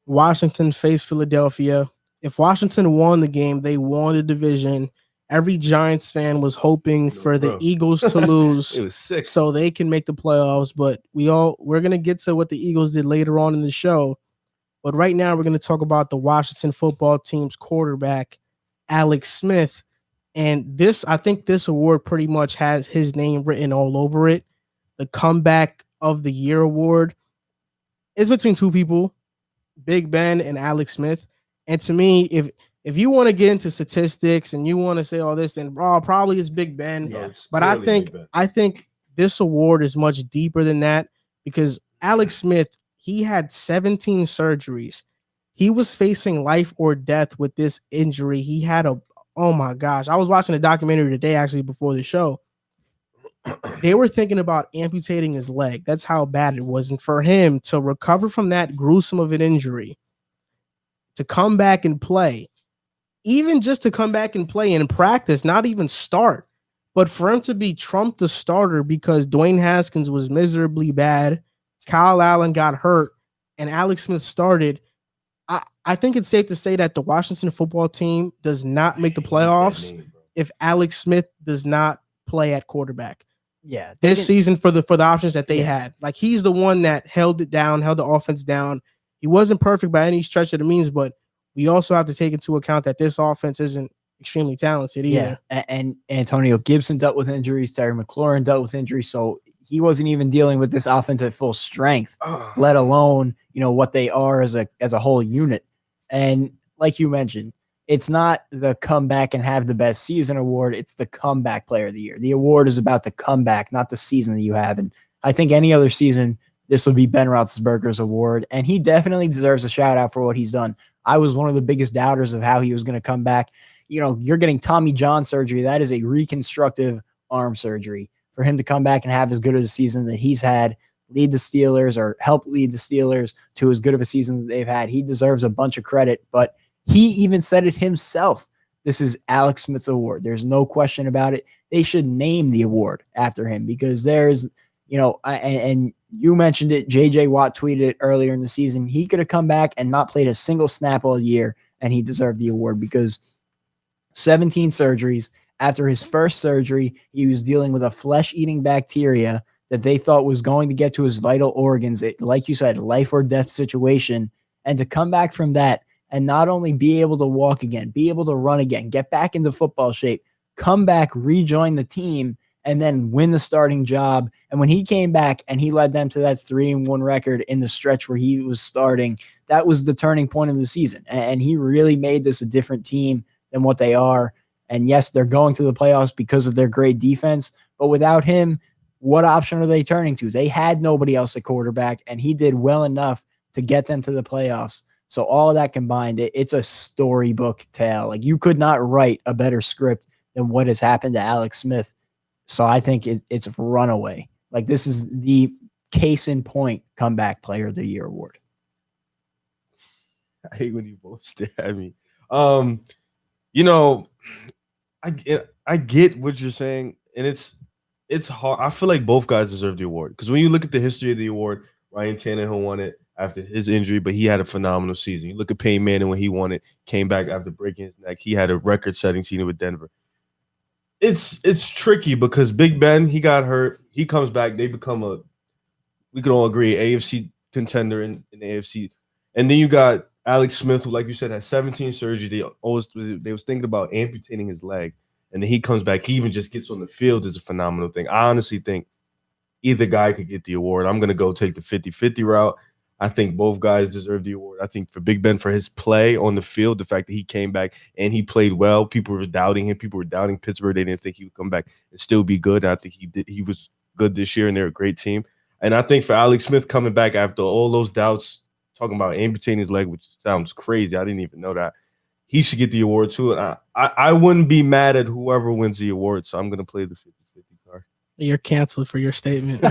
Washington faced Philadelphia. If Washington won the game, they won the division. Every Giants fan was hoping for the Eagles to lose It was sick. so they can make the playoffs. But we're going to get to what the Eagles did later on in the show. But right now, we're going to talk about the Washington football team's quarterback, Alex Smith. And I think this award pretty much has his name written all over it. The Comeback of the Year award is between two people, Big Ben and Alex Smith. And to me, if you want to get into statistics and you want to say all this, then probably it's Big Ben. Yeah. But I think this award is much deeper than that because Alex Smith, he had 17 surgeries. He was facing life or death with this injury. He had oh my gosh. I was watching a documentary today, actually, before the show. They were thinking about amputating his leg. That's how bad it was. And for him to recover from that gruesome of an injury, to come back and play, even just to come back and play and practice, not even start, but for him to be Trump the starter because Dwayne Haskins was miserably bad, Kyle Allen got hurt, and Alex Smith started, I think it's safe to say that the Washington football team does not make the playoffs if Alex Smith does not play at quarterback. Yeah, this season for the options that they had. Like, he's the one that held it down, held the offense down. He wasn't perfect by any stretch of the means, but we also have to take into account that this offense isn't extremely talented either. Yeah, and Antonio Gibson dealt with injuries. Terry McLaurin dealt with injuries, so he wasn't even dealing with this offense at full strength, let alone what they are as a whole unit. And like you mentioned, it's not the comeback and have the best season award. It's the comeback player of the year. The award is about the comeback, not the season that you have. And I think any other season, this would be Ben Roethlisberger's award. And he definitely deserves a shout out for what he's done. I was one of the biggest doubters of how he was going to come back. You're getting Tommy John surgery. That is a reconstructive arm surgery. For him to come back and have as good of a season that he's had, lead the Steelers or help lead the Steelers to as good of a season that they've had, he deserves a bunch of credit. But he even said it himself. This is Alex Smith's award. There's no question about it. They should name the award after him because there's, and you mentioned it, JJ Watt tweeted it earlier in the season. He could have come back and not played a single snap all year, and he deserved the award because 17 surgeries. After his first surgery, he was dealing with a flesh-eating bacteria that they thought was going to get to his vital organs. Like you said, life or death situation. And to come back from that and not only be able to walk again, be able to run again, get back into football shape, come back, rejoin the team, and then win the starting job. And when he came back and he led them to that 3-1 record in the stretch where he was starting, that was the turning point of the season. And he really made this a different team than what they are. And yes, they're going to the playoffs because of their great defense, but without him, what option are they turning to? They had nobody else at quarterback, and he did well enough to get them to the playoffs. So all of that combined, it's a storybook tale. Like, you could not write a better script than what has happened to Alex Smith. So I think it's a runaway. Like, this is the case in point comeback player of the year award. I hate when you both stare at me. I get what you're saying, and it's hard. I feel like both guys deserve the award because when you look at the history of the award, Ryan Tannehill won it after his injury, but he had a phenomenal season. You look at Peyton Manning when he won it, came back after breaking his neck. He had a record-setting season with Denver. It's tricky because Big Ben, he got hurt. He comes back. They become we can all agree, AFC contender in the AFC. And then you got Alex Smith, who, like you said, had 17 surgeries. They was thinking about amputating his leg. And then he comes back. He even just gets on the field is a phenomenal thing. I honestly think either guy could get the award. I'm going to go take the 50-50 route. I think both guys deserve the award. I think for Big Ben, for his play on the field, the fact that he came back and he played well, people were doubting him. People were doubting Pittsburgh. They didn't think he would come back and still be good. I think he did. He was good this year, and they're a great team. And I think for Alex Smith coming back after all those doubts, talking about amputating his leg, which sounds crazy. I didn't even know that. He should get the award too. And I wouldn't be mad at whoever wins the award, so I'm going to play the 50-50 card. You're canceled for your statement.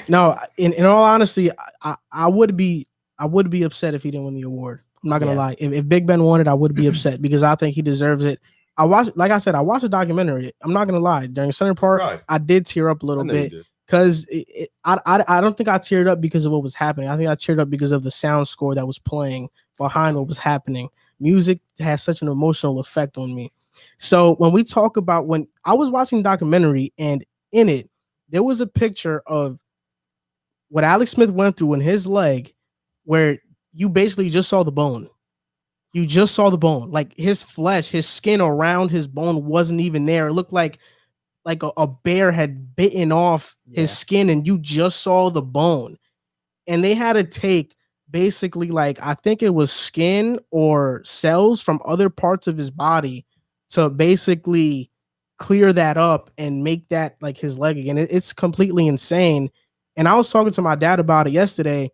No, in all honesty, I would be upset if he didn't win the award. I'm not gonna lie. If Big Ben won it, I would be upset because I think he deserves it. I watched a documentary. I'm not gonna lie. During Center Park, I did tear up a little bit because I don't think I teared up because of what was happening. I think I teared up because of the sound score that was playing behind what was happening. Music has such an emotional effect on me. So when we talk about when I was watching the documentary and in it, there was a picture of what Alex Smith went through in his leg where you basically just saw the bone. You just saw the bone. Like his flesh, his skin around his bone wasn't even there. It looked like a bear had bitten off his skin and you just saw the bone. And they had to take basically like, I think it was skin or cells from other parts of his body to basically clear that up and make that like his leg again. It's completely insane. And I was talking to my dad about it yesterday.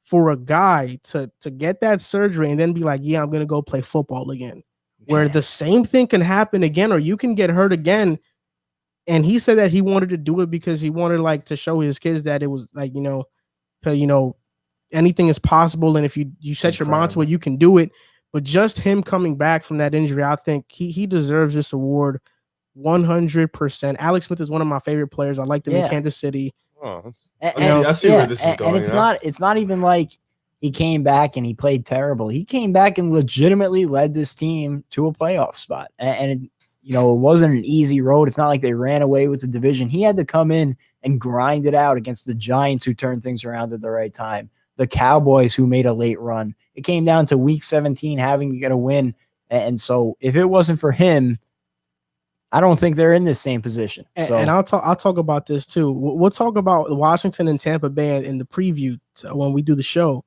For a guy to get that surgery and then be like, yeah, I'm going to go play football again, where the same thing can happen again, or you can get hurt again. And he said that he wanted to do it because he wanted like to show his kids that it was like, anything is possible. And if you set your mind to it, you can do it. But just him coming back from that injury, I think he deserves this award 100%. Alex Smith is one of my favorite players. I liked him in Kansas City. Oh. I see where this is going. And it's not even like he came back and he played terrible. He came back and legitimately led this team to a playoff spot. And it wasn't an easy road. It's not like they ran away with the division. He had to come in and grind it out against the Giants, who turned things around at the right time, the Cowboys, who made a late run. It came down to week 17 having to get a win. And so if it wasn't for him, I don't think they're in the same position. So, and I'll talk about this too. We'll talk about Washington and Tampa Bay in the preview when we do the show.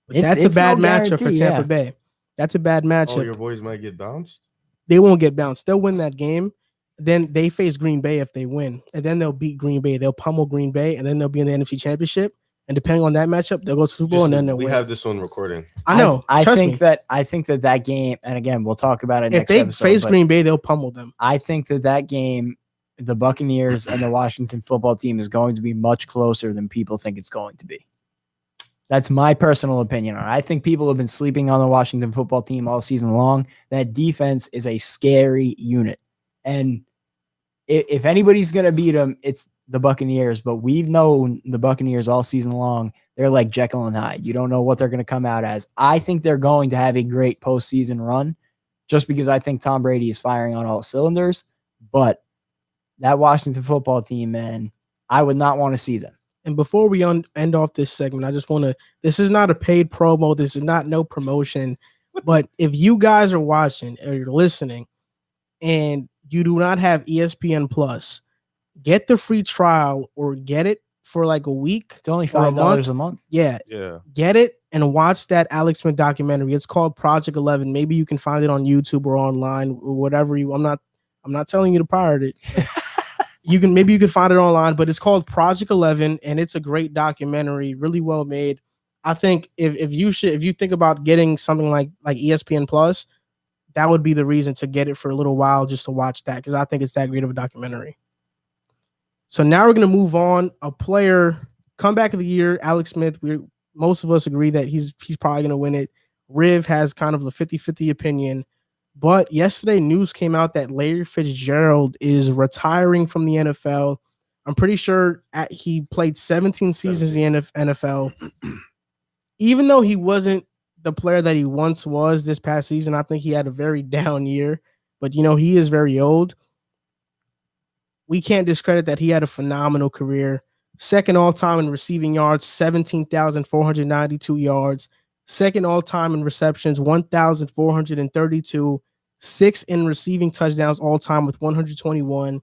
But that's a bad matchup for Tampa Bay. That's a bad matchup. Oh, your boys might get bounced? They won't get bounced. They'll win that game. Then they face Green Bay if they win. And then they'll beat Green Bay. They'll pummel Green Bay, and then they'll be in the NFC Championship. And depending on that matchup, they'll go to Super Bowl and then they'll win. We have this on recording. I know. I think that game, and again, we'll talk about it next episode. If they face Green Bay, they'll pummel them. I think that game, the Buccaneers and the Washington football team, is going to be much closer than people think it's going to be. That's my personal opinion. I think people have been sleeping on the Washington football team all season long. That defense is a scary unit. And if anybody's going to beat them, it's the Buccaneers, but we've known the Buccaneers all season long. They're like Jekyll and Hyde. You don't know what they're going to come out as. I think they're going to have a great postseason run just because I think Tom Brady is firing on all cylinders. But that Washington football team, man, I would not want to see them. And before we end off this segment, I just want to, this is not a paid promo. This is not no promotion. But if you guys are watching or you're listening and you do not have ESPN Plus, get the free trial or get it for like a week. It's only $5 a month. Yeah. Get it and watch that Alex Smith documentary. It's called Project 11. Maybe you can find it on YouTube or online or whatever I'm not telling you to pirate it. You can find it online, but it's called Project 11 and it's a great documentary, really well made. I think if you think about getting something like ESPN Plus, that would be the reason to get it for a little while just to watch that, because I think it's that great of a documentary. So now we're going to move on. A player, comeback of the year, Alex Smith. Most of us agree that he's probably going to win it. Riv has kind of a 50-50 opinion. But yesterday, news came out that Larry Fitzgerald is retiring from the NFL. I'm pretty sure he played 17 seasons in the NFL. Even though he wasn't the player that he once was this past season, I think he had a very down year. But, he is very old. We can't discredit that he had a phenomenal career. Second all-time in receiving yards, 17,492 yards. Second all-time in receptions, 1,432. Sixth in receiving touchdowns all-time with 121.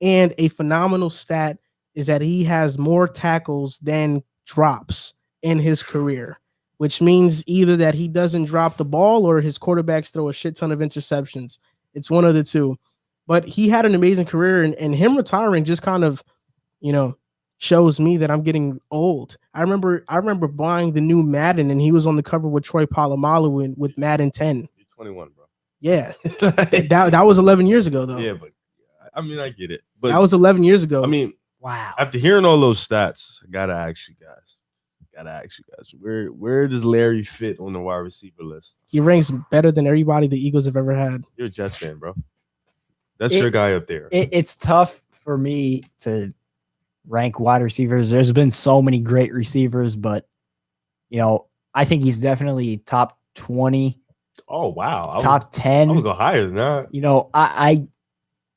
And a phenomenal stat is that he has more tackles than drops in his career, which means either that he doesn't drop the ball or his quarterbacks throw a shit ton of interceptions. It's one of the two. But he had an amazing career, and him retiring just kind of, shows me that I'm getting old. I remember buying the new Madden, and he was on the cover with Troy Polamalu with Madden 10. You're 21, bro. Yeah, that was 11 years ago, though. Yeah, but I get it. But that was 11 years ago. Wow. After hearing all those stats, I gotta ask you guys, where does Larry fit on the wide receiver list? He ranks better than everybody the Eagles have ever had. You're a Jets fan, bro. That's your guy up there. It's tough for me to rank wide receivers. There's been so many great receivers, but I think he's definitely top 20. Oh wow, top 10. I would go higher than that.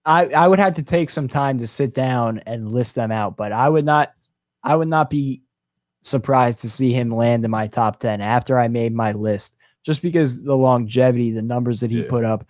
I would have to take some time to sit down and list them out, but I would not be surprised to see him land in my top 10 after I made my list, just because the longevity, the numbers that he put up.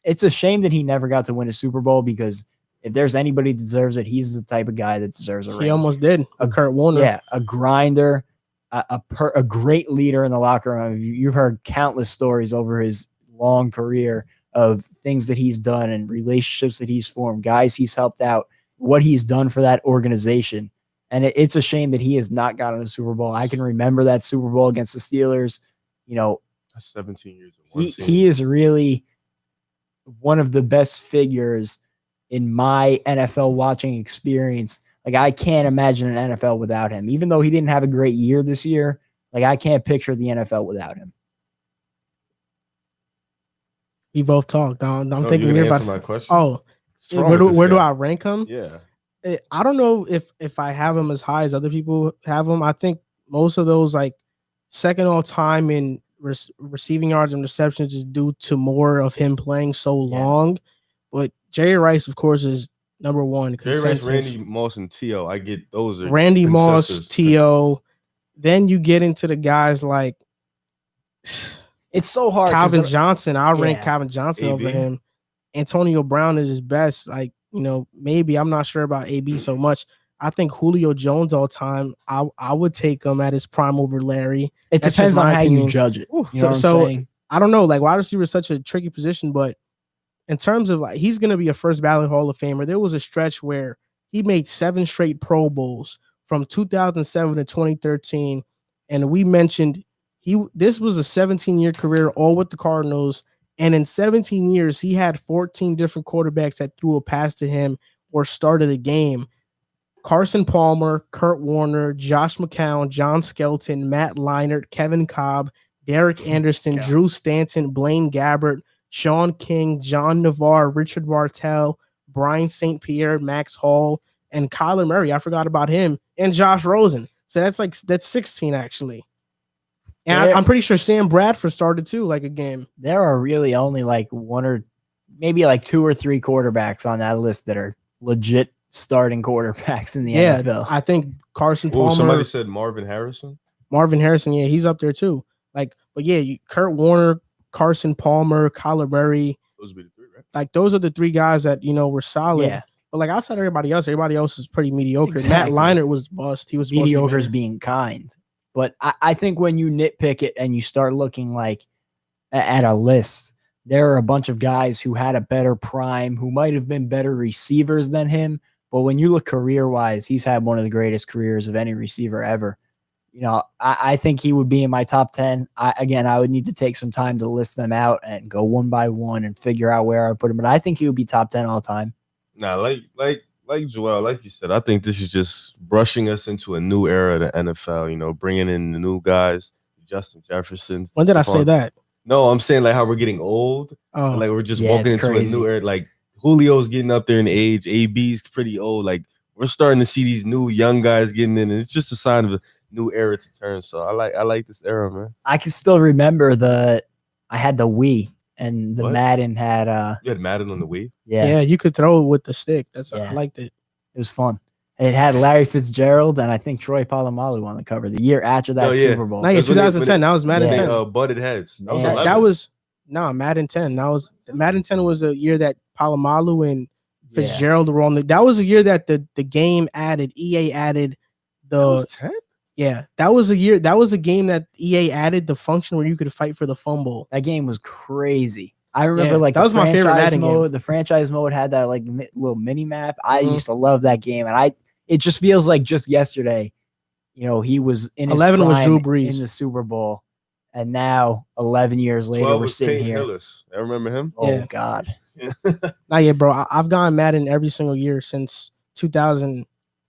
It's a shame that he never got to win a Super Bowl, because if there's anybody that deserves it, he's the type of guy that deserves a ring. He almost did. Kurt Warner. Yeah, a grinder, a great leader in the locker room. You've heard countless stories over his long career of things that he's done and relationships that he's formed, guys he's helped out, what he's done for that organization. And it's a shame that he has not gotten a Super Bowl. I can remember that Super Bowl against the Steelers. That's 17 years. He is really one of the best figures in my NFL watching experience. Like, I can't imagine an NFL without him. Even though he didn't have a great year this year, like, I can't picture the NFL without him. We both talked. I'm thinking you're about my question. Oh, where do I rank him? Yeah, I don't know if I have him as high as other people have him. I think most of those, like, second all time in receiving yards and receptions, is due to more of him playing so long. But Jerry Rice, of course, is number one. Jerry Rice, Randy Moss, and T.O. I get those. Are Randy consensus. Moss, T.O. Then you get into the guys like it's so hard. Calvin Johnson. I'll rank Calvin Johnson AB. over him. Antonio Brown is his best. Like, maybe I'm not sure about AB so much. I think Julio Jones all time, I would take him at his prime over Larry. It depends on how you judge it. So I don't know. Like, wide receiver is such a tricky position, but in terms of, like, he's going to be a first ballot Hall of Famer. There was a stretch where he made 7 straight Pro Bowls from 2007 to 2013. And we mentioned this was a 17-year career, all with the Cardinals. And in 17 years, he had 14 different quarterbacks that threw a pass to him or started a game. Carson Palmer, Kurt Warner, Josh McCown, John Skelton, Matt Leinart, Kevin Cobb, Derek Anderson, Drew Stanton, Blaine Gabbert, Sean King, John Navarre, Richard Bartell, Brian St. Pierre, Max Hall, and Kyler Murray. I forgot about him, and Josh Rosen. So that's 16 actually. And I'm pretty sure Sam Bradford started too, like a game. There are really only like one or maybe like 2 or 3 quarterbacks on that list that are legit starting quarterbacks in the NFL. I think Carson Palmer. Somebody said Marvin Harrison. Marvin Harrison, yeah, he's up there too. Like, but yeah, Kurt Warner, Carson Palmer, Kyler Murray. Those would be the 3, right? Like, those are the 3 guys that were solid. Yeah. But like outside everybody else is pretty mediocre. Exactly. Matt Leinart was bust. He was mediocre is being kind. But I think when you nitpick it and you start looking like at a list, there are a bunch of guys who had a better prime, who might have been better receivers than him. But when you look career-wise, he's had one of the greatest careers of any receiver ever. I think he would be in my top 10. I would need to take some time to list them out and go one by one and figure out where I put him. But I think he would be top 10 all time. Nah, like Joel, like you said, I think this is just brushing us into a new era of the NFL, bringing in the new guys, Justin Jefferson. When did I say that? No, I'm saying like how we're getting old. Oh. Like we're just walking into a new era. Like Julio's getting up there in age. AB's pretty old. Like we're starting to see these new young guys getting in, and it's just a sign of a new era to turn. So I like this era, man. I can still remember I had the Wii. And the Madden had you had Madden on the Wii? Yeah, you could throw it with the stick. I liked it. It was fun. It had Larry Fitzgerald and I think Troy Polamalu on the cover the year after that Super Bowl. No, 2010. That was Madden 10. They butted heads. That was Madden 10. Madden 10 was a year that Polamalu and Fitzgerald were on that was a year that the game added, EA added the. That was 10? Yeah, that was a year. That was a game that EA added the function where you could fight for the fumble. That game was crazy. I remember that was my favorite Madden game. The franchise mode had that like little mini map. I used to love that game, and it just feels like just yesterday. He was in his 11 prime was Drew Brees in the Super Bowl, and now 11 years later we're sitting here. Hillis. I remember him. Oh God. Not yet, bro. I've gone Madden every single year since 2009.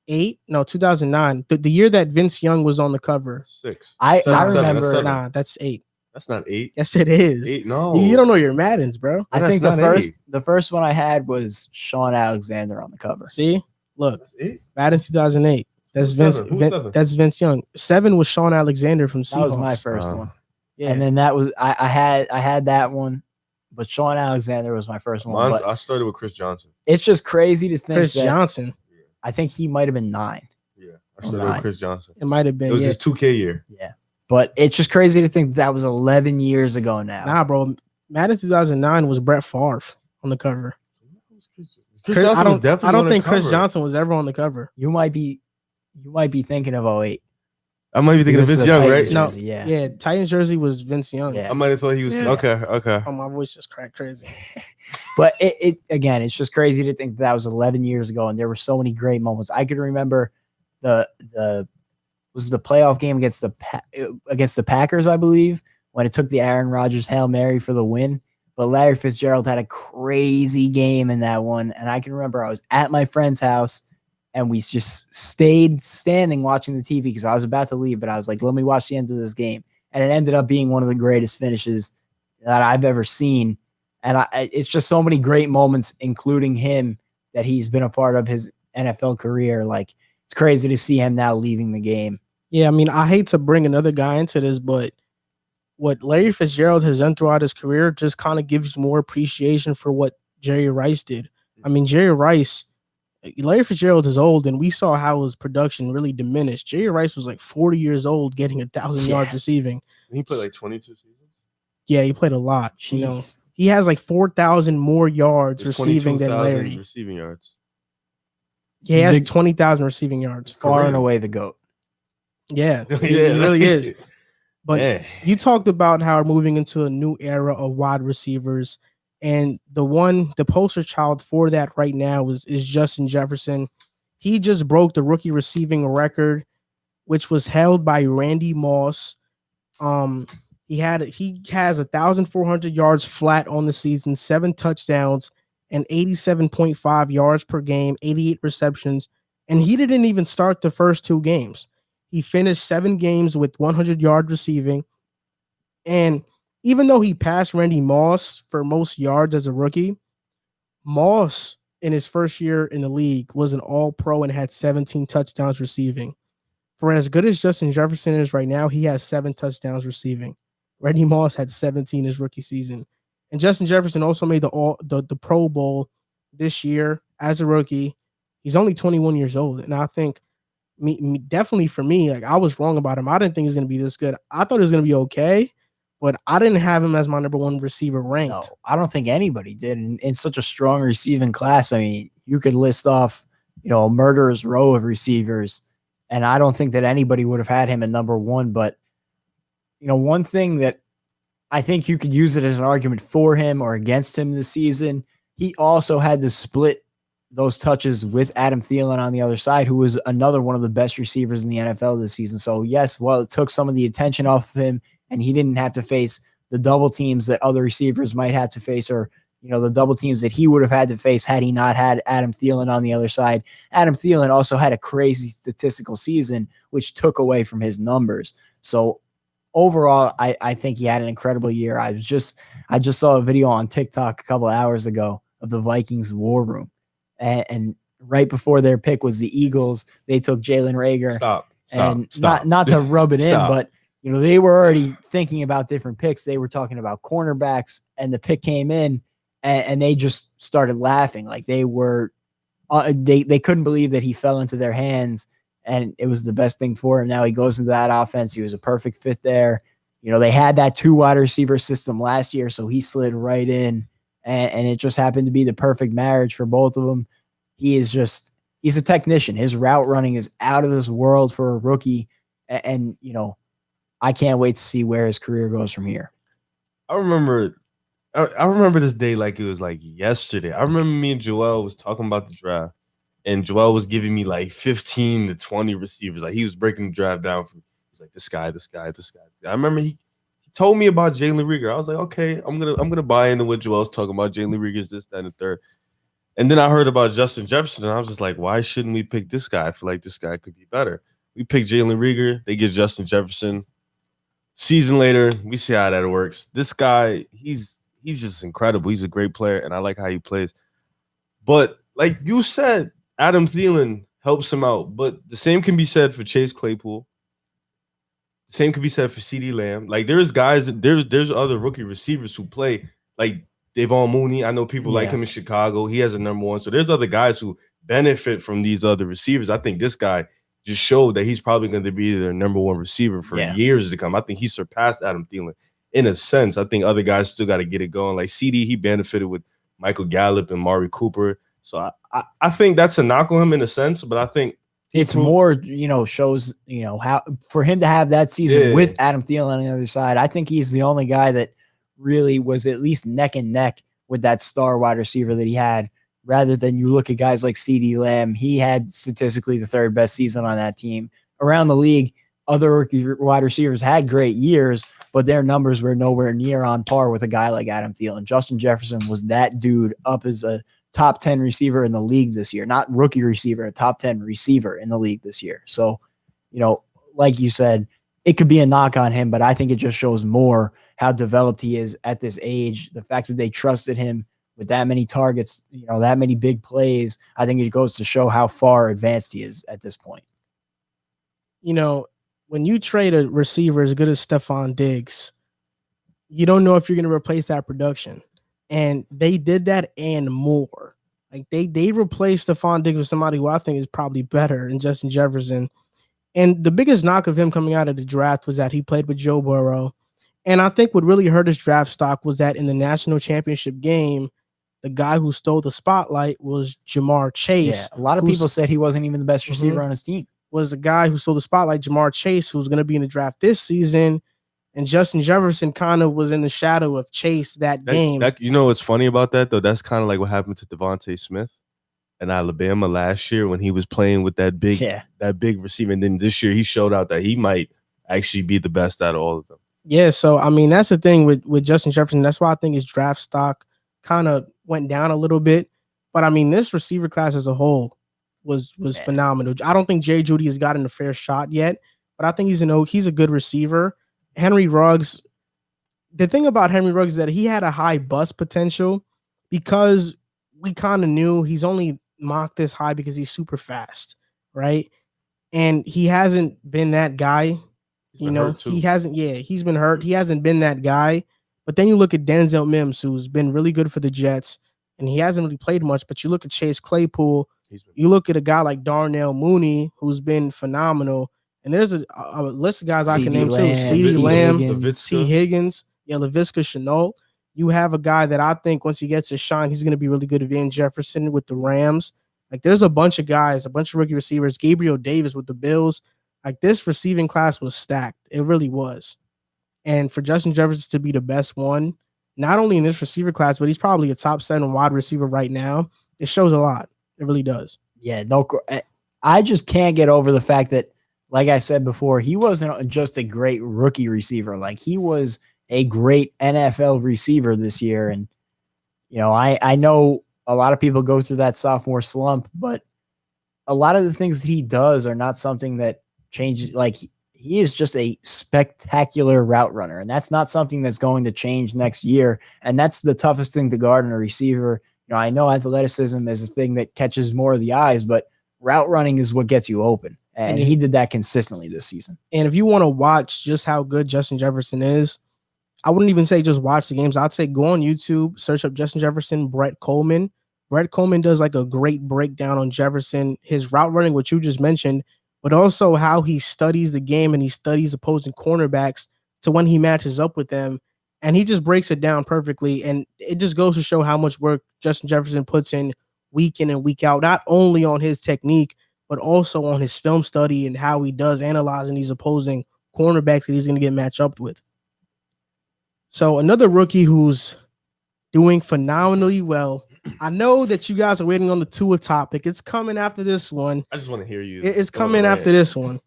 The year that Vince Young was on the cover. 6. I remember. That's 8. That's not 8. Yes, it is. 8. No, you don't know your Maddens, bro. I think the first one I had was Sean Alexander on the cover. See, Look, That's 8? Madden 2008. That's Who's Vince. seven? Who's seven? That's Vince Young. 7 was Sean Alexander from Seahawks. That was my first one. Yeah. And then that was I had that one, but Sean Alexander was my first one. But I started with Chris Johnson. it's just crazy to think Chris that Johnson. I think he might have been 9. Yeah, I started with Chris Johnson. It might have been. It was his 2K year. Yeah. But it's just crazy to think that was 11 years ago now. Nah, bro. Madden 2009 was Brett Favre on the cover. Chris Johnson was definitely I don't on the think Chris cover. Johnson was ever on the cover. You might be thinking of 08. I might be thinking of This is Vince a Young, right? Titans No, jersey, yeah. Yeah, Titans jersey was Vince Young. Yeah. I might have thought he was. Yeah. Okay. Oh, my voice just cracked crazy. But it again, it's just crazy to think that was 11 years ago, and there were so many great moments. I could remember the playoff game against the Packers, I believe, when it took the Aaron Rodgers Hail Mary for the win. But Larry Fitzgerald had a crazy game in that one, and I can remember I was at my friend's house, and we just stayed standing watching the TV because I was about to leave, but I was like, let me watch the end of this game. And it ended up being one of the greatest finishes that I've ever seen. And it's just so many great moments, including him, that he's been a part of his NFL career. Like, it's crazy to see him now leaving the game. Yeah, I mean, I hate to bring another guy into this, but what Larry Fitzgerald has done throughout his career just kind of gives more appreciation for what Jerry Rice did. I mean, Larry Fitzgerald is old, and we saw how his production really diminished. Jerry Rice was like 40 years old, getting 1,000 yards receiving. He played like 22 seasons. Yeah, he played a lot. Jeez. You know, he has like 4,000 more yards There's receiving than 22,000 Larry. receiving yards. Yeah, he has 20,000 receiving yards. Far and away the GOAT. Yeah, he really is. But Man. you talked about how we're moving into a new era of wide receivers, and the poster child for that right now is Justin Jefferson. He just broke the rookie receiving record, which was held by Randy Moss. He has 1,400 yards flat on the season, 7 touchdowns, and 87.5 yards per game, 88 receptions, and he didn't even start the first 2 games. He finished 7 games with 100 yard receiving. And even though he passed Randy Moss for most yards as a rookie, Moss in his first year in the league was an all-pro and had 17 touchdowns receiving. For as good as Justin Jefferson is right now, he has 7 touchdowns receiving. Randy Moss had 17 his rookie season. And Justin Jefferson also made the Pro Bowl this year as a rookie. He's only 21 years old. And I think definitely for me, like, I was wrong about him. I didn't think he was going to be this good. I thought he was going to be okay, but I didn't have him as my number 1 receiver ranked. No, I don't think anybody did in such a strong receiving class. I mean, you could list off, a murderer's row of receivers, and I don't think that anybody would have had him at number 1. But, one thing that I think you could use it as an argument for him or against him this season, he also had to split those touches with Adam Thielen on the other side, who was another one of the best receivers in the NFL this season. So yes, while it took some of the attention off of him and he didn't have to face the double teams that other receivers might have to face, or, the double teams that he would have had to face had he not had Adam Thielen on the other side. Adam Thielen also had a crazy statistical season, which took away from his numbers. So overall, I think he had an incredible year. I just saw a video on TikTok a couple of hours ago of the Vikings war room. And right before their pick was the Eagles. They took Jalen Reagor. Stop. Not to rub it in, Stop. but they were already thinking about different picks. They were talking about cornerbacks, and the pick came in, and they just started laughing. Like they were, they couldn't believe that he fell into their hands, and it was the best thing for him. Now he goes into that offense. He was a perfect fit there. They had that 2 wide receiver system last year, so he slid right in. And it just happened to be the perfect marriage for both of them. He's a technician. His route running is out of this world for a rookie. And I can't wait to see where his career goes from here. I remember this day like it was like yesterday. I remember me and Joel was talking about the draft, and Joel was giving me like 15 to 20 receivers. Like he was breaking the draft down for me. He's like, this guy. I remember he told me about Jalen Reagor. I was like, okay, I'm gonna buy into what Joel's talking about. Jalen Reagor's this, that, and the third. And then I heard about Justin Jefferson, and I was just like, why shouldn't we pick this guy? I feel like this guy could be better. We picked Jalen Reagor. They get Justin Jefferson. Season later, we see how that works. This guy, he's just incredible. He's a great player, and I like how he plays. But like you said, Adam Thielen helps him out, but the same can be said for Chase Claypool. The same can be said for CeeDee Lamb. Like there's other rookie receivers who play like Davon Mooney. I know people like him in Chicago. He has a number one. So there's other guys who benefit from these other receivers. I think this guy just showed that he's probably going to be their number one receiver for years to come. I think he surpassed Adam Thielen in a sense. I think other guys still got to get it going. Like CD, he benefited with Michael Gallup and Mari Cooper. So I think that's a knock on him in a sense, but I think it's more, shows, how for him to have that season with Adam Thielen on the other side. I think he's the only guy that really was at least neck and neck with that star wide receiver that he had, rather than you look at guys like CeeDee Lamb. He had statistically the third best season on that team. Around the league, other rookie wide receivers had great years, but their numbers were nowhere near on par with a guy like Adam Thielen. Justin Jefferson was that dude up as a top 10 receiver in the league this year, not rookie receiver, a top 10 receiver in the league this year. So, like you said, it could be a knock on him, but I think it just shows more how developed he is at this age. The fact that they trusted him with that many targets, that many big plays, I think it goes to show how far advanced he is at this point. When you trade a receiver as good as Stephon Diggs, you don't know if you're going to replace that production. And they did that and more. Like they replaced Stephon Diggs with somebody who I think is probably better than Justin Jefferson. And the biggest knock of him coming out of the draft was that he played with Joe Burrow. And I think what really hurt his draft stock was that in the national championship game, the guy who stole the spotlight was Jamar Chase. Yeah, a lot of people said he wasn't even the best receiver on his team. Was the guy who stole the spotlight, Jamar Chase, who's going to be in the draft this season. And Justin Jefferson kind of was in the shadow of Chase that game. What's funny about that, though? That's kind of like what happened to Devontae Smith in Alabama last year when he was playing with that big receiver. And then this year he showed out that he might actually be the best out of all of them. Yeah, so, that's the thing with Justin Jefferson. That's why I think his draft stock kind of went down a little bit. But, this receiver class as a whole was phenomenal. I don't think Jerry Jeudy has gotten a fair shot yet, but I think he's a good receiver. Henry Ruggs, the thing about Henry Ruggs is that he had a high bust potential because we kind of knew he's only mocked this high because he's super fast, right? And he hasn't been that guy. He's been hurt. He hasn't been that guy. But then you look at Denzel Mims, who's been really good for the Jets, and he hasn't really played much. But you look at Chase Claypool, you look at a guy like Darnell Mooney, who's been phenomenal. And there's a list of guys I can name too. CeeDee Lamb, T. Higgins, Laviska Shenault. You have a guy that I think once he gets his shine, he's going to be really good at Van Jefferson with the Rams. Like there's a bunch of guys, a bunch of rookie receivers. Gabriel Davis with the Bills. Like this receiving class was stacked. It really was. And for Justin Jefferson to be the best one, not only in this receiver class, but he's probably a top 7 wide receiver right now. It shows a lot. It really does. Yeah, I just can't get over the fact that, like I said before, he wasn't just a great rookie receiver. Like he was a great NFL receiver this year. And, I know a lot of people go through that sophomore slump, but a lot of the things that he does are not something that changes. Like he is just a spectacular route runner. And that's not something that's going to change next year. And that's the toughest thing to guard in a receiver. I know athleticism is a thing that catches more of the eyes, but route running is what gets you open. And he did that consistently this season. And if you want to watch just how good Justin Jefferson is, I wouldn't even say just watch the games. I'd say go on YouTube, search up Justin Jefferson, Brett Coleman. Brett Coleman does like a great breakdown on Jefferson, his route running, which you just mentioned, but also how he studies the game and he studies opposing cornerbacks to when he matches up with them. And he just breaks it down perfectly. And it just goes to show how much work Justin Jefferson puts in and week out, not only on his technique, but also on his film study and how he does analyzing these opposing cornerbacks that he's going to get matched up with. So another rookie who's doing phenomenally well. I know that you guys are waiting on the Tua topic. It's coming after this one. I just want to hear you. It's coming after this one.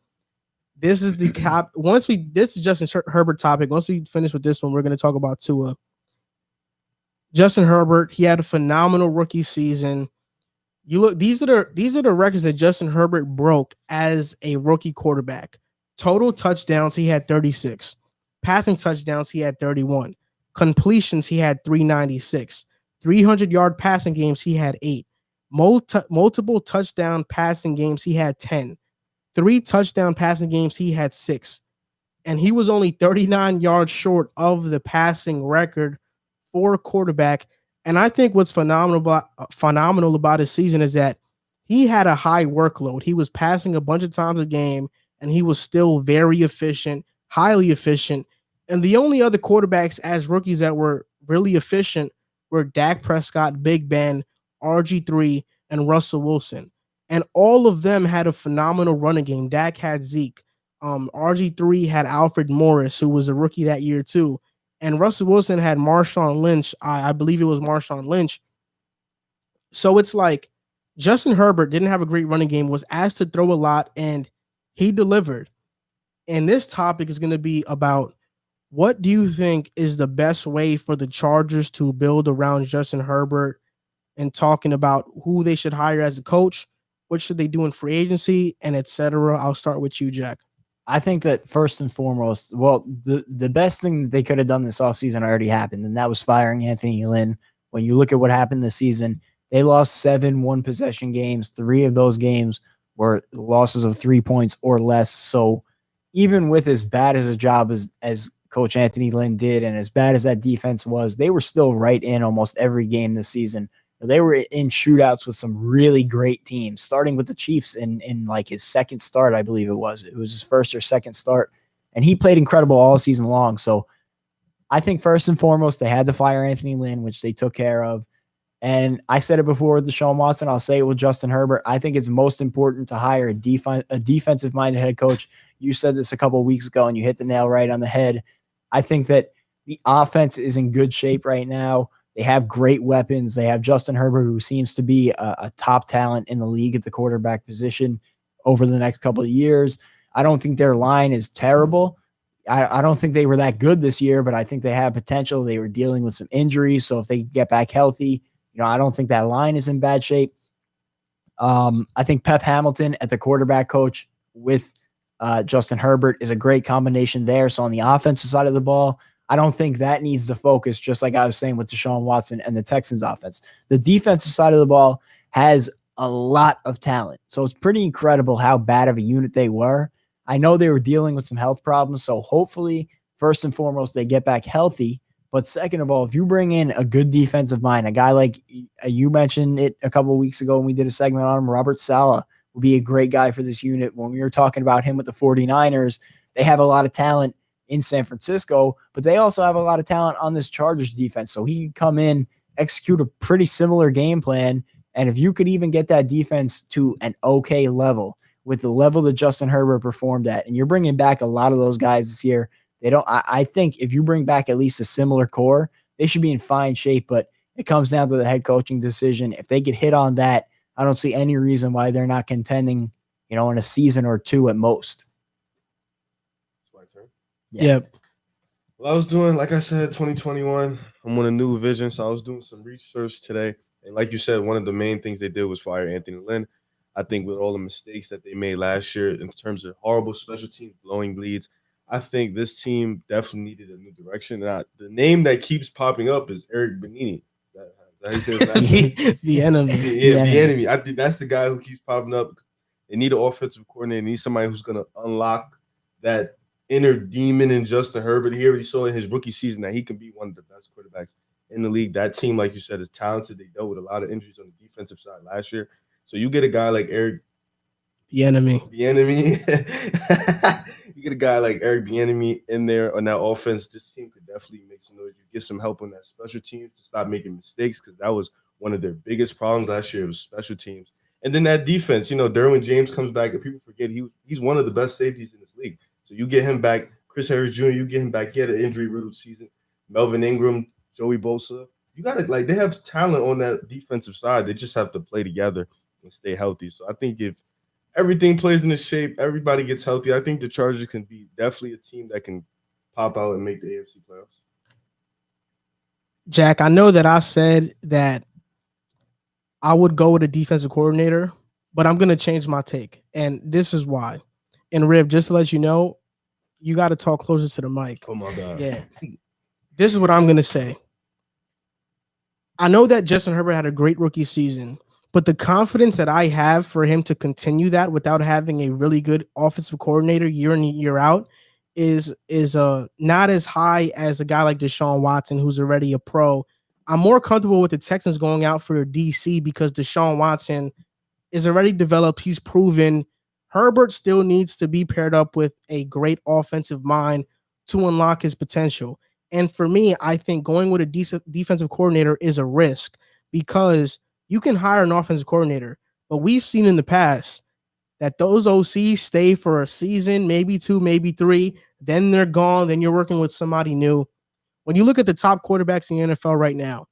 This is the cap. This is Justin Herbert topic. Once we finish with this one, we're going to talk about Tua. Justin Herbert, he had a phenomenal rookie season. You look, these are the records that Justin Herbert broke as a rookie quarterback. Total touchdowns, he had 36. Passing touchdowns, he had 31. Completions, he had 396. 300-yard passing games, he had 8. Multiple touchdown passing games, he had 10. 3 touchdown passing games, he had 6. And he was only 39 yards short of the passing record for a quarterback. And I think what's phenomenal about his season is that he had a high workload. He was passing a bunch of times a game, and he was still very efficient, highly efficient. And the only other quarterbacks as rookies that were really efficient were Dak Prescott, Big Ben, RG3, and Russell Wilson. And all of them had a phenomenal running game. Dak had Zeke. RG3 had Alfred Morris, who was a rookie that year too. And Russell Wilson had Marshawn Lynch. I believe it was Marshawn Lynch. So it's like Justin Herbert didn't have a great running game, was asked to throw a lot, and he delivered. And this topic is going to be about, what do you think is the best way for the Chargers to build around Justin Herbert, and talking about who they should hire as a coach, what should they do in free agency, and etc. I'll start with you, Jack. I think that first and foremost, well, the best thing that they could have done this offseason already happened, and that was firing Anthony Lynn. When you look at what happened this season, they lost 7 one-possession games. 3 of those games were losses of 3 points or less. So even with as bad as a job as Coach Anthony Lynn did, and as bad as that defense was, they were still right in almost every game this season. They were in shootouts with some really great teams, starting with the Chiefs in like his second start, I believe it was. It was his first or second start, and he played incredible all season long. So I think first and foremost, they had to fire Anthony Lynn, which they took care of. And I said it before with Deshaun Watson. I'll say it with Justin Herbert. I think it's most important to hire a defensive-minded head coach. You said this a couple of weeks ago, and you hit the nail right on the head. I think that the offense is in good shape right now. They have great weapons. They have Justin Herbert, who seems to be a top talent in the league at the quarterback position over the next couple of years. I don't think their line is terrible. I don't think they were that good this year, but I think they have potential. They were dealing with some injuries, so if they get back healthy, I don't think that line is in bad shape. I think Pep Hamilton at the quarterback coach with Justin Herbert is a great combination there. So on the offensive side of the ball, I don't think that needs the focus, just like I was saying with Deshaun Watson and the Texans offense. The defensive side of the ball has a lot of talent. So it's pretty incredible how bad of a unit they were. I know they were dealing with some health problems. So hopefully, first and foremost, they get back healthy. But second of all, if you bring in a good defensive mind, a guy like you mentioned it a couple of weeks ago when we did a segment on him, Robert Saleh would be a great guy for this unit. When we were talking about him with the 49ers, they have a lot of talent in San Francisco, but they also have a lot of talent on this Chargers defense. So he can come in, execute a pretty similar game plan. And if you could even get that defense to an okay level with the level that Justin Herbert performed at, and you're bringing back a lot of those guys this year, I think if you bring back at least a similar core, they should be in fine shape, but it comes down to the head coaching decision. If they get hit on that, I don't see any reason why they're not contending, in a season or two at most. Yeah. Yep. Well, I was doing, like I said, 2021. I'm on a new vision, so I was doing some research today. And like you said, one of the main things they did was fire Anthony Lynn. I think with all the mistakes that they made last year in terms of horrible special teams, blowing leads, I think this team definitely needed a new direction. The name that keeps popping up is Eric Bieniemy. The enemy. Yeah, the enemy. I think that's the guy who keeps popping up. They need an offensive coordinator. They need somebody who's going to unlock that inner demon in Justin Herbert. He already saw in his rookie season that he can be one of the best quarterbacks in the league. That team, like you said, is talented. They dealt with a lot of injuries on the defensive side last year. So you get a guy like Eric Bieniemy. You get a guy like Eric Bieniemy in there on that offense. This team could definitely make some noise. You get some help on that special teams to stop making mistakes, because that was one of their biggest problems last year was special teams. And then that defense, Derwin James comes back, and people forget he's one of the best safeties in this league. So you get him back. Chris Harris Jr., you get him back. He had an injury-riddled season. Melvin Ingram, Joey Bosa. You got to, they have talent on that defensive side. They just have to play together and stay healthy. So I think if everything plays in the shape, everybody gets healthy, I think the Chargers can be definitely a team that can pop out and make the AFC playoffs. Jack, I know that I said that I would go with a defensive coordinator, but I'm going to change my take. And this is why. And Rib, just to let you know, you got to talk closer to the mic. Oh, my God. Yeah. This is what I'm going to say. I know that Justin Herbert had a great rookie season, But the confidence that I have for him to continue that without having a really good offensive coordinator year in year out is not as high as a guy like Deshaun Watson, who's already a pro. I'm more comfortable with the Texans going out for DC because Deshaun Watson is already developed. He's proven. Herbert still needs to be paired up with a great offensive mind to unlock his potential. And for me, I think going with a decent defensive coordinator is a risk because you can hire an offensive coordinator, but we've seen in the past that those OCs stay for a season, maybe 2, maybe 3, then they're gone, then you're working with somebody new. When you look at the top quarterbacks in the NFL right now,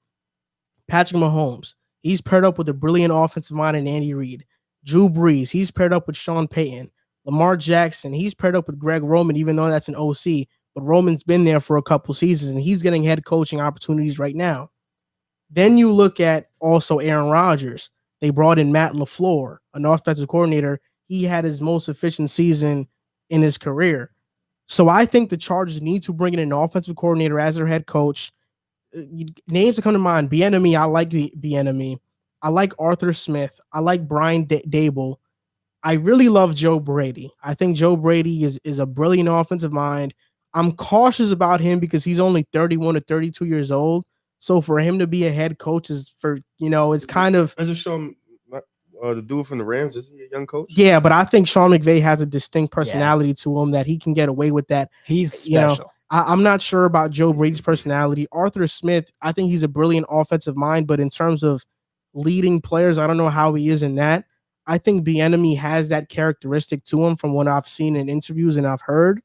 Patrick Mahomes, he's paired up with a brilliant offensive mind in Andy Reid. Drew Brees, he's paired up with Sean Payton. Lamar Jackson, he's paired up with Greg Roman, even though that's an OC. But Roman's been there for a couple seasons, and he's getting head coaching opportunities right now. Then you look at also Aaron Rodgers. They brought in Matt LaFleur, an offensive coordinator. He had his most efficient season in his career. So I think the Chargers need to bring in an offensive coordinator as their head coach. Names that come to mind, Bieniemy, I like Bieniemy. I like Arthur Smith. I like Brian Dable. I really love Joe Brady. I think Joe Brady is a brilliant offensive mind. I'm cautious about him because he's only 31 to 32 years old. So for him to be a head coach is it's kind of. I just show him the dude from the Rams. Is he a young coach? Yeah, but I think Sean McVay has a distinct personality to him that he can get away with that. He's special. I'm not sure about Joe Brady's personality. Arthur Smith, I think he's a brilliant offensive mind, but in terms of leading players, I don't know how he is in that. I think Bieniemy has that characteristic to him from what I've seen in interviews and I've heard.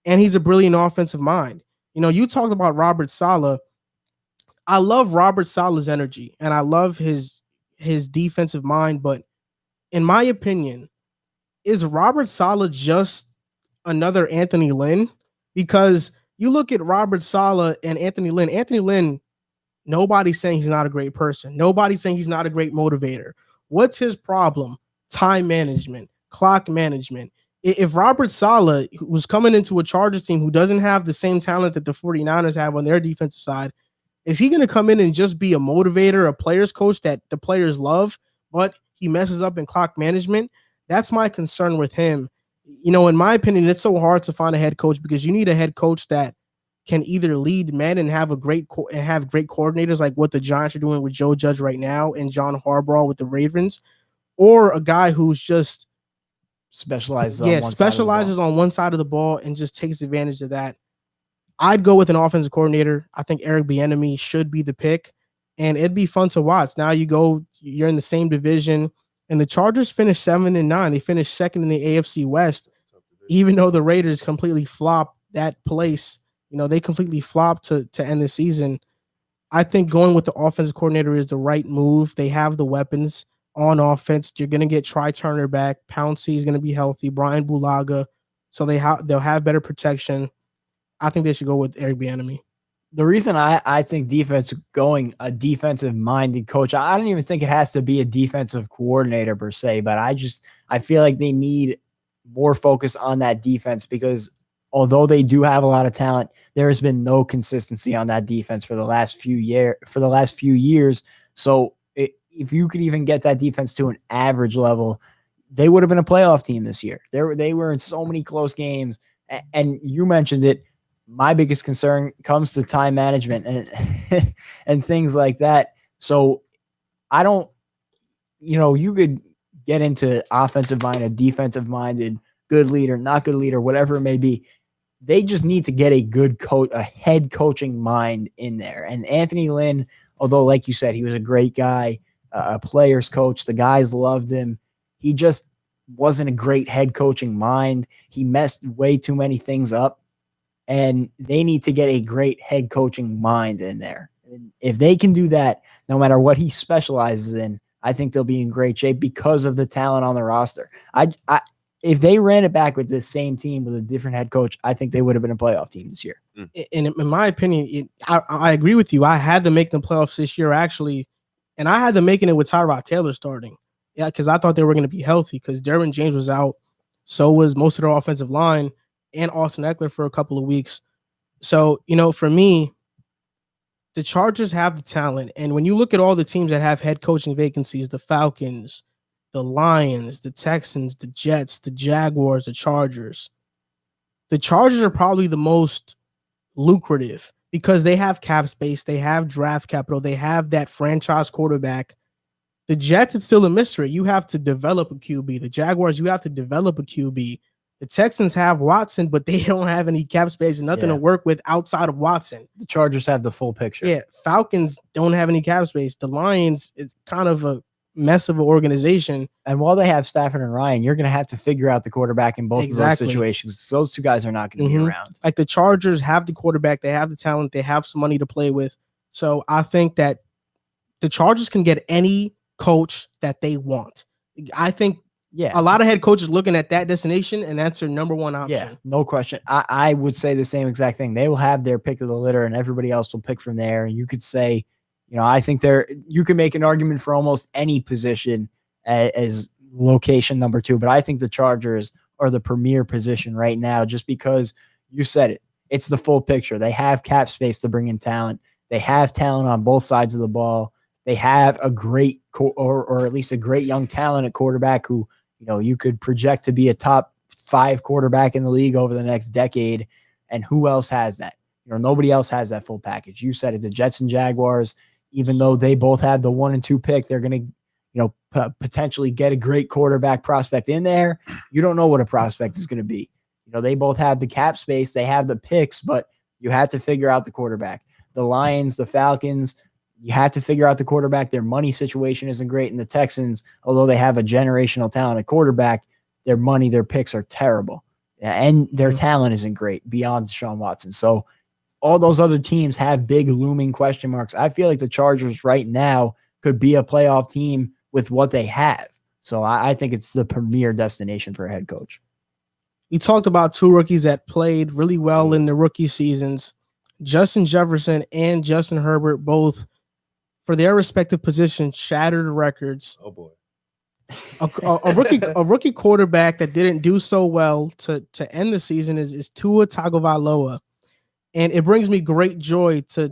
And he's a brilliant offensive mind. You talked about Robert Saleh. I love Robert Saleh's energy and I love his defensive mind, but in my opinion, is Robert Saleh just another Anthony Lynn? Because you look at Robert Saleh and Anthony Lynn. Anthony Lynn, nobody's saying he's not a great person. Nobody's saying he's not a great motivator. What's his problem? Time management, clock management. If Robert Saleh was coming into a Chargers team who doesn't have the same talent that the 49ers have on their defensive side, is he going to come in and just be a motivator, a player's coach that the players love, but he messes up in clock management? That's my concern with him. In my opinion, it's so hard to find a head coach because you need a head coach that can either lead men and have great coordinators like what the Giants are doing with Joe Judge right now and John Harbaugh with the Ravens, or a guy who's just specializes on one side of the ball and just takes advantage of that. I'd go with an offensive coordinator. I think Eric Bieniemy should be the pick, and it'd be fun to watch. Now you're in the same division, and the Chargers finished 7-9. They finished second in the AFC West, even though the Raiders completely flopped that place. They completely flopped to end the season. I think going with the offensive coordinator is the right move. They have the weapons on offense. You're going to get Try Turner back. Pouncey is going to be healthy. Brian Bulaga. So they'll have better protection. I think they should go with Eric Bieniemy. The reason I think defense going a defensive-minded coach, I don't even think it has to be a defensive coordinator per se, but I feel like they need more focus on that defense because although they do have a lot of talent, there has been no consistency on that defense for the last few years. So if you could even get that defense to an average level, they would have been a playoff team this year. They were in so many close games, and you mentioned it. My biggest concern comes to time management and things like that. So I don't, you could get into offensive minded, defensive minded, good leader, not good leader, whatever it may be. They just need to get a good coach, a head coaching mind in there. And Anthony Lynn, although like you said, he was a great guy, a player's coach, the guys loved him. He just wasn't a great head coaching mind. He messed way too many things up. And they need to get a great head coaching mind in there. And if they can do that, no matter what he specializes in, I think they'll be in great shape because of the talent on the roster. If they ran it back with the same team with a different head coach, I think they would have been a playoff team this year. And in my opinion, I agree with you. I had them making the playoffs this year, actually, and I had them making it with Tyrod Taylor starting. Yeah, because I thought they were going to be healthy because Derwin James was out. So was most of their offensive line. And Austin Eckler for a couple of weeks. So, for me, the Chargers have the talent. And when you look at all the teams that have head coaching vacancies, the Falcons, the Lions, the Texans, the Jets, the Jaguars, the Chargers are probably the most lucrative because they have cap space, they have draft capital, they have that franchise quarterback. The Jets, it's still a mystery. You have to develop a QB. The Jaguars, you have to develop a QB. The Texans have Watson, but they don't have any cap space and nothing to work with outside of Watson. The Chargers have the full picture. Yeah, Falcons don't have any cap space. The Lions is kind of a mess of an organization. And while they have Stafford and Ryan, you're going to have to figure out the quarterback in both of those situations. Those two guys are not going to be around. Like the Chargers have the quarterback. They have the talent. They have some money to play with. So I think that the Chargers can get any coach that they want. I think a lot of head coaches looking at that destination, and that's their number one option. Yeah, no question. I would say the same exact thing. They will have their pick of the litter, and everybody else will pick from there. And you could say, I think you can make an argument for almost any position as location number 2, but I think the Chargers are the premier position right now just because you said it. It's the full picture. They have cap space to bring in talent. They have talent on both sides of the ball. They have a great or at least a great young talent at quarterback who, you could project to be a top 5 quarterback in the league over the next decade. And who else has that? Nobody else has that full package. You said it, the Jets and Jaguars, even though they both have the 1 and 2 pick, they're going to, potentially get a great quarterback prospect in there. You don't know what a prospect is going to be. They both have the cap space, they have the picks, but you have to figure out the quarterback. The Lions, the Falcons, you have to figure out the quarterback. Their money situation isn't great. And the Texans, although they have a generational talent at quarterback, their money, their picks are terrible. And their talent isn't great beyond Deshaun Watson. So all those other teams have big looming question marks. I feel like the Chargers right now could be a playoff team with what they have. So I think it's the premier destination for a head coach. We talked about 2 rookies that played really well in the rookie seasons. Justin Jefferson and Justin Herbert both, for their respective positions, shattered records. Oh boy. A rookie quarterback that didn't do so well to end the season is Tua Tagovailoa. And it brings me great joy to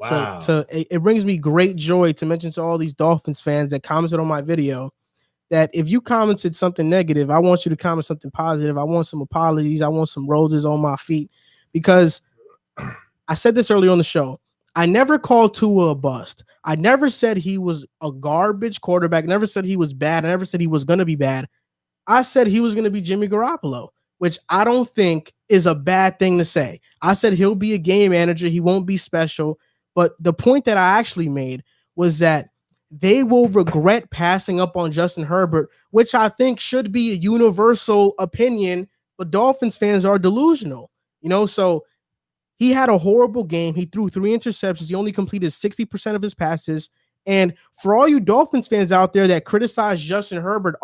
mention to all these Dolphins fans that commented on my video that if you commented something negative, I want you to comment something positive. I want some apologies. I want some roses on my feet, because I said this earlier on the show. I never called Tua a bust. I never said he was a garbage quarterback. Never said he was bad. I never said he was going to be bad. I said he was going to be Jimmy Garoppolo, which I don't think is a bad thing to say. I said he'll be a game manager. He won't be special. But the point that I actually made was that they will regret passing up on Justin Herbert, which I think should be a universal opinion, but Dolphins fans are delusional. So he had a horrible game. He threw 3 interceptions. He only completed 60% of his passes. And for all you Dolphins fans out there that criticize Justin Herbert,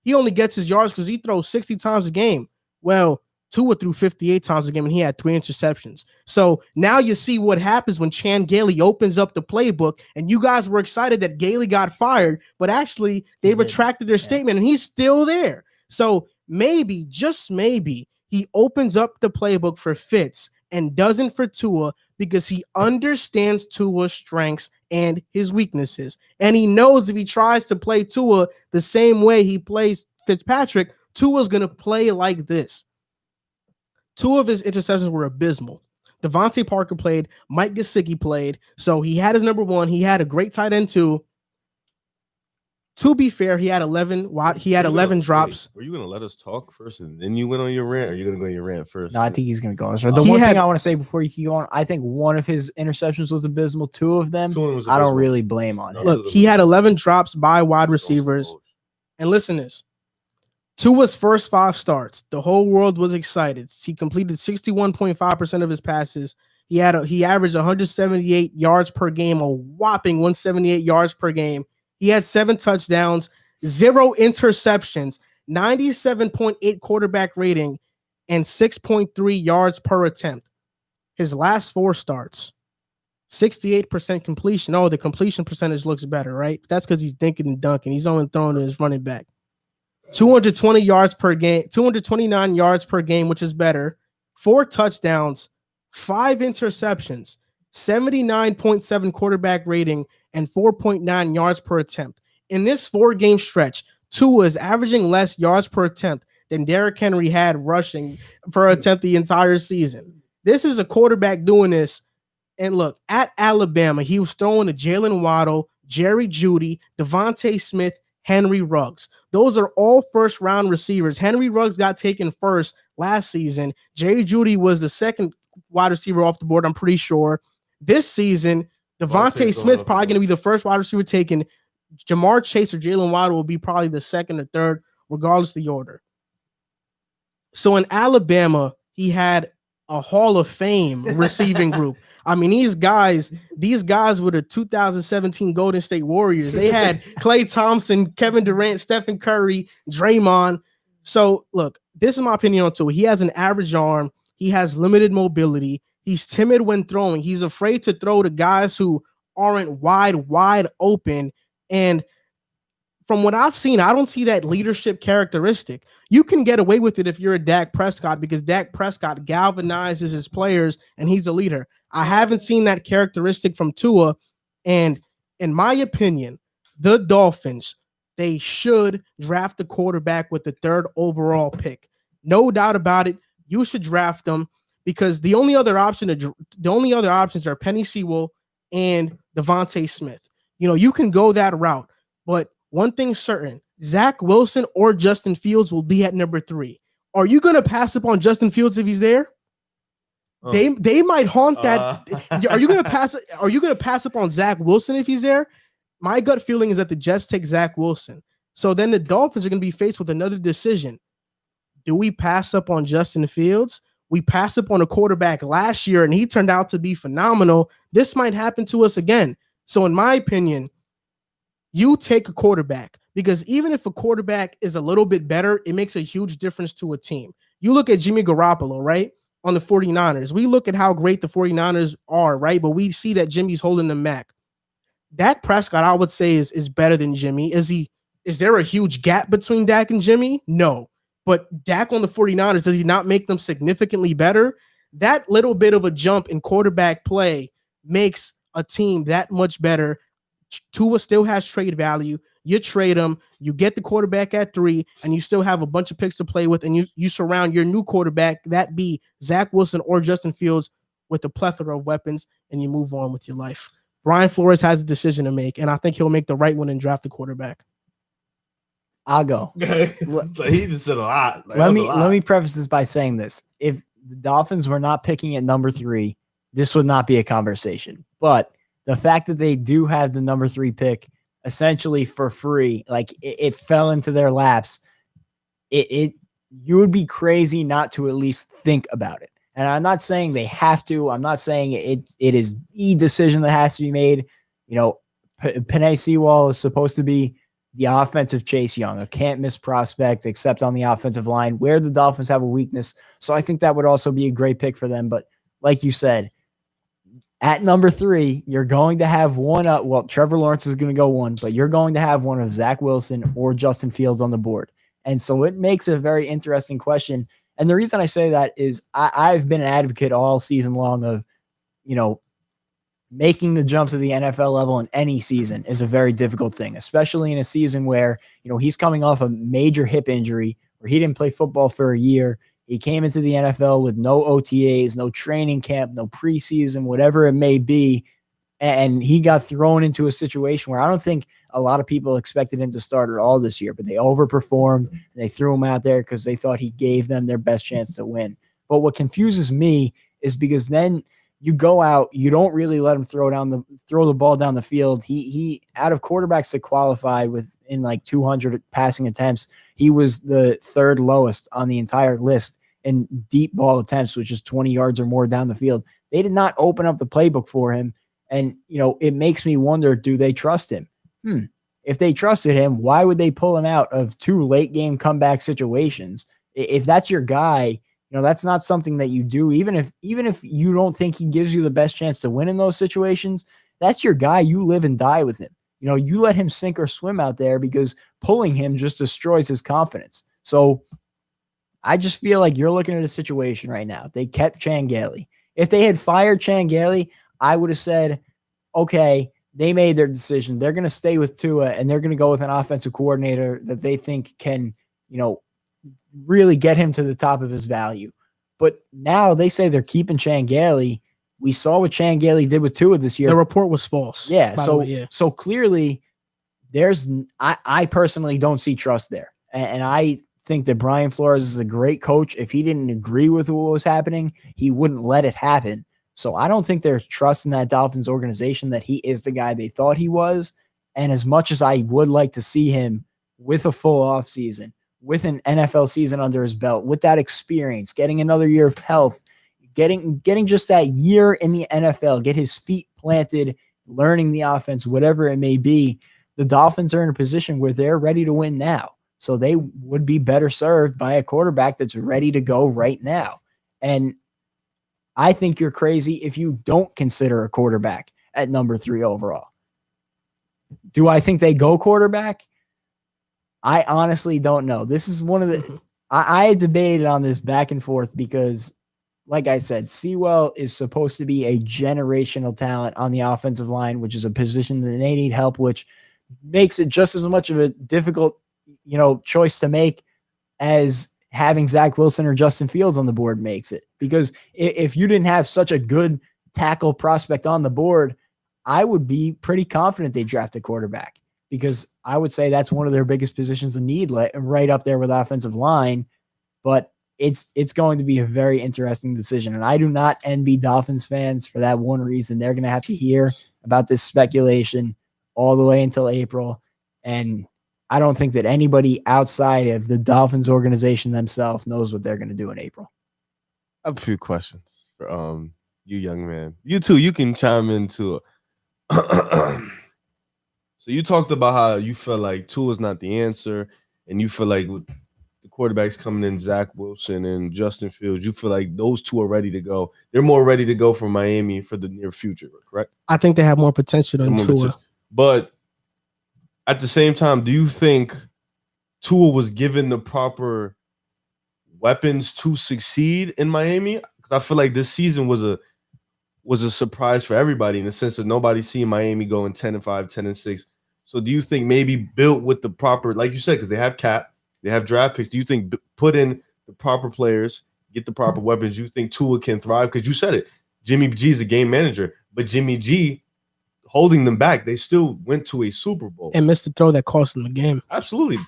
he only gets his yards because he throws 60 times a game. Well, Tua threw 58 times a game, and he had 3 interceptions. So now you see what happens when Chan Gailey opens up the playbook, and you guys were excited that Gailey got fired, but actually they retracted their statement, and he's still there. So maybe, just maybe, he opens up the playbook for Fitz and doesn't for Tua, because he understands Tua's strengths and his weaknesses. And he knows if he tries to play Tua the same way he plays Fitzpatrick, Tua's going to play like this. 2 of his interceptions were abysmal. Devontae Parker played. Mike Gesicki played. So he had his number 1. He had a great tight end too. To be fair, he had 11 drops. Were you going to let us talk first and then you went on your rant, or are you going to go on your rant first? No, I think he's going to go on. So the one thing I want to say before you keep going, I think one of his interceptions was abysmal. 2 of them, I don't really blame on it. Look, he had 11 drops by wide receivers. And listen to this. Tua's first 5 starts, the whole world was excited. He completed 61.5% of his passes. He averaged 178 yards per game, a whopping 178 yards per game. He had 7 touchdowns, 0 interceptions, 97.8 quarterback rating, and 6.3 yards per attempt. His last 4 starts, 68% completion. The completion percentage looks better, right? That's because he's dinking and dunking. He's only throwing to his running back. 220 yards per game, 229 yards per game, which is better. 4 touchdowns, 5 interceptions, 79.7 quarterback rating, and 4.9 yards per attempt. In this 4-game stretch, Tua is averaging less yards per attempt than Derrick Henry had rushing per attempt the entire season. This is a quarterback doing this. And look, at Alabama, he was throwing to Jalen Waddle, Jerry Jeudy, Devontae Smith, Henry Ruggs. Those are all first-round receivers. Henry Ruggs got taken first last season. Jerry Jeudy was the second wide receiver off the board, I'm pretty sure. This season, Devontae Smith's probably going to be the first wide receiver taken. Jamar Chase or Jalen Waddle will be probably the second or third, regardless of the order. So in Alabama, he had a Hall of Fame receiving group. I mean, these guys were the 2017 Golden State Warriors. They had Klay Thompson, Kevin Durant, Stephen Curry, Draymond. So look, this is my opinion on Tua. He has an average arm. He has limited mobility. He's timid when throwing. He's afraid to throw to guys who aren't wide open. And from what I've seen, I don't see that leadership characteristic. You can get away with it if you're a Dak Prescott because Dak Prescott galvanizes his players and he's a leader. I haven't seen that characteristic from Tua. And in my opinion, the Dolphins, they should draft the quarterback with the 3rd overall pick. No doubt about it. You should draft them because the only other options are Penny Sewell and Devontae Smith. You know, you can go that route, but one thing's certain, Zach Wilson or Justin Fields will be at number 3. Are you going to pass up on Justin Fields if he's there? They might haunt that. Are you going to pass up on Zach Wilson if he's there? My gut feeling is that the Jets take Zach Wilson. So then the Dolphins are going to be faced with another decision. Do we pass up on Justin Fields? We passed up on a quarterback last year and he turned out to be phenomenal. This might happen to us again. So in my opinion, you take a quarterback because even if a quarterback is a little bit better, it makes a huge difference to a team. You look at Jimmy Garoppolo, right? On the 49ers. We look at how great the 49ers are, right? But we see that Jimmy's holding them back. Dak Prescott, I would say, is better than Jimmy. Is there a huge gap between Dak and Jimmy? No. But Dak on the 49ers, does he not make them significantly better? That little bit of a jump in quarterback play makes a team that much better. Tua still has trade value. You trade him, you get the quarterback at 3, and you still have a bunch of picks to play with, and you surround your new quarterback, that be Zach Wilson or Justin Fields, with a plethora of weapons, and you move on with your life. Brian Flores has a decision to make, and I think he'll make the right one and draft the quarterback. I'll go. So he just said a lot. Let me preface this by saying this. If the Dolphins were not picking at number 3, this would not be a conversation. But the fact that they do have the number 3 pick essentially for free, like it fell into their laps, you would be crazy not to at least think about it. And I'm not saying they have to. I'm not saying it is the decision that has to be made. You know, Penei Sewell is supposed to be the offensive Chase Young, a can't-miss prospect except on the offensive line where the Dolphins have a weakness. So I think that would also be a great pick for them. But like you said, at number 3, you're going to have one up. Well, Trevor Lawrence is going to go 1, but you're going to have one of Zach Wilson or Justin Fields on the board. And so it makes a very interesting question. And the reason I say that is I've been an advocate all season long of, you know, making the jump to the NFL level in any season is a very difficult thing, especially in a season where, you know, he's coming off a major hip injury where he didn't play football for a year. He came into the NFL with no OTAs, no training camp, no preseason, whatever it may be. And he got thrown into a situation where I don't think a lot of people expected him to start at all this year, but they overperformed and they threw him out there because they thought he gave them their best chance to win. But what confuses me is because then you go out, you don't really let him throw the ball down the field. He out of quarterbacks that qualified within like 200 passing attempts, he was the 3rd lowest on the entire list in deep ball attempts, which is 20 yards or more down the field. They did not open up the playbook for him. And, you know, it makes me wonder, do they trust him? If they trusted him, why would they pull him out of 2 late game comeback situations? If that's your guy, you know, that's not something that you do. Even if you don't think he gives you the best chance to win in those situations, that's your guy. You live and die with him. You know, you let him sink or swim out there because pulling him just destroys his confidence. So I just feel like you're looking at a situation right now. They kept Chan Gailey. If they had fired Chan Gailey, I would have said, okay, they made their decision. They're going to stay with Tua, and they're going to go with an offensive coordinator that they think can, really get him to the top of his value. But now they say they're keeping Chan Gailey. We saw what Chan Gailey did with Tua this year. The report was false. Yeah. So clearly I personally don't see trust there. And I think that Brian Flores is a great coach. If he didn't agree with what was happening, he wouldn't let it happen. So I don't think there's trust in that Dolphins organization that he is the guy they thought he was. And as much as I would like to see him with a full offseason, with an NFL season under his belt, with that experience, getting another year of health, getting just that year in the NFL, get his feet planted, learning the offense, whatever it may be, the Dolphins are in a position where they're ready to win now. So they would be better served by a quarterback that's ready to go right now. And I think you're crazy if you don't consider a quarterback at number 3 overall. Do I think they go quarterback? I honestly don't know. This is one of the I debated on this back and forth because, like I said, Sewell is supposed to be a generational talent on the offensive line, which is a position that they need help, which makes it just as much of a difficult, choice to make as having Zach Wilson or Justin Fields on the board makes it. Because if you didn't have such a good tackle prospect on the board, I would be pretty confident they draft a quarterback, because I would say that's one of their biggest positions of need, right up there with offensive line. But it's going to be a very interesting decision. And I do not envy Dolphins fans for that one reason. They're going to have to hear about this speculation all the way until April. And I don't think that anybody outside of the Dolphins organization themselves knows what they're going to do in April. I have a few questions for you, young man. You too, you can chime into it. So you talked about how you feel like Tua is not the answer, and you feel like with the quarterbacks coming in, Zach Wilson and Justin Fields, you feel like those two are ready to go. They're more ready to go for Miami for the near future, correct? I think they have more potential than Tua. But at the same time, do you think Tua was given the proper weapons to succeed in Miami? Because I feel like this season was a surprise for everybody in the sense that nobody's seen Miami going 10-5, 10-6. So do you think maybe built with the proper, like you said, because they have cap, they have draft picks, do you think put in the proper players, get the proper weapons, you think Tua can thrive? Because you said it, Jimmy G is a game manager, but Jimmy G holding them back, they still went to a Super Bowl. And missed the throw that cost them the game. Absolutely.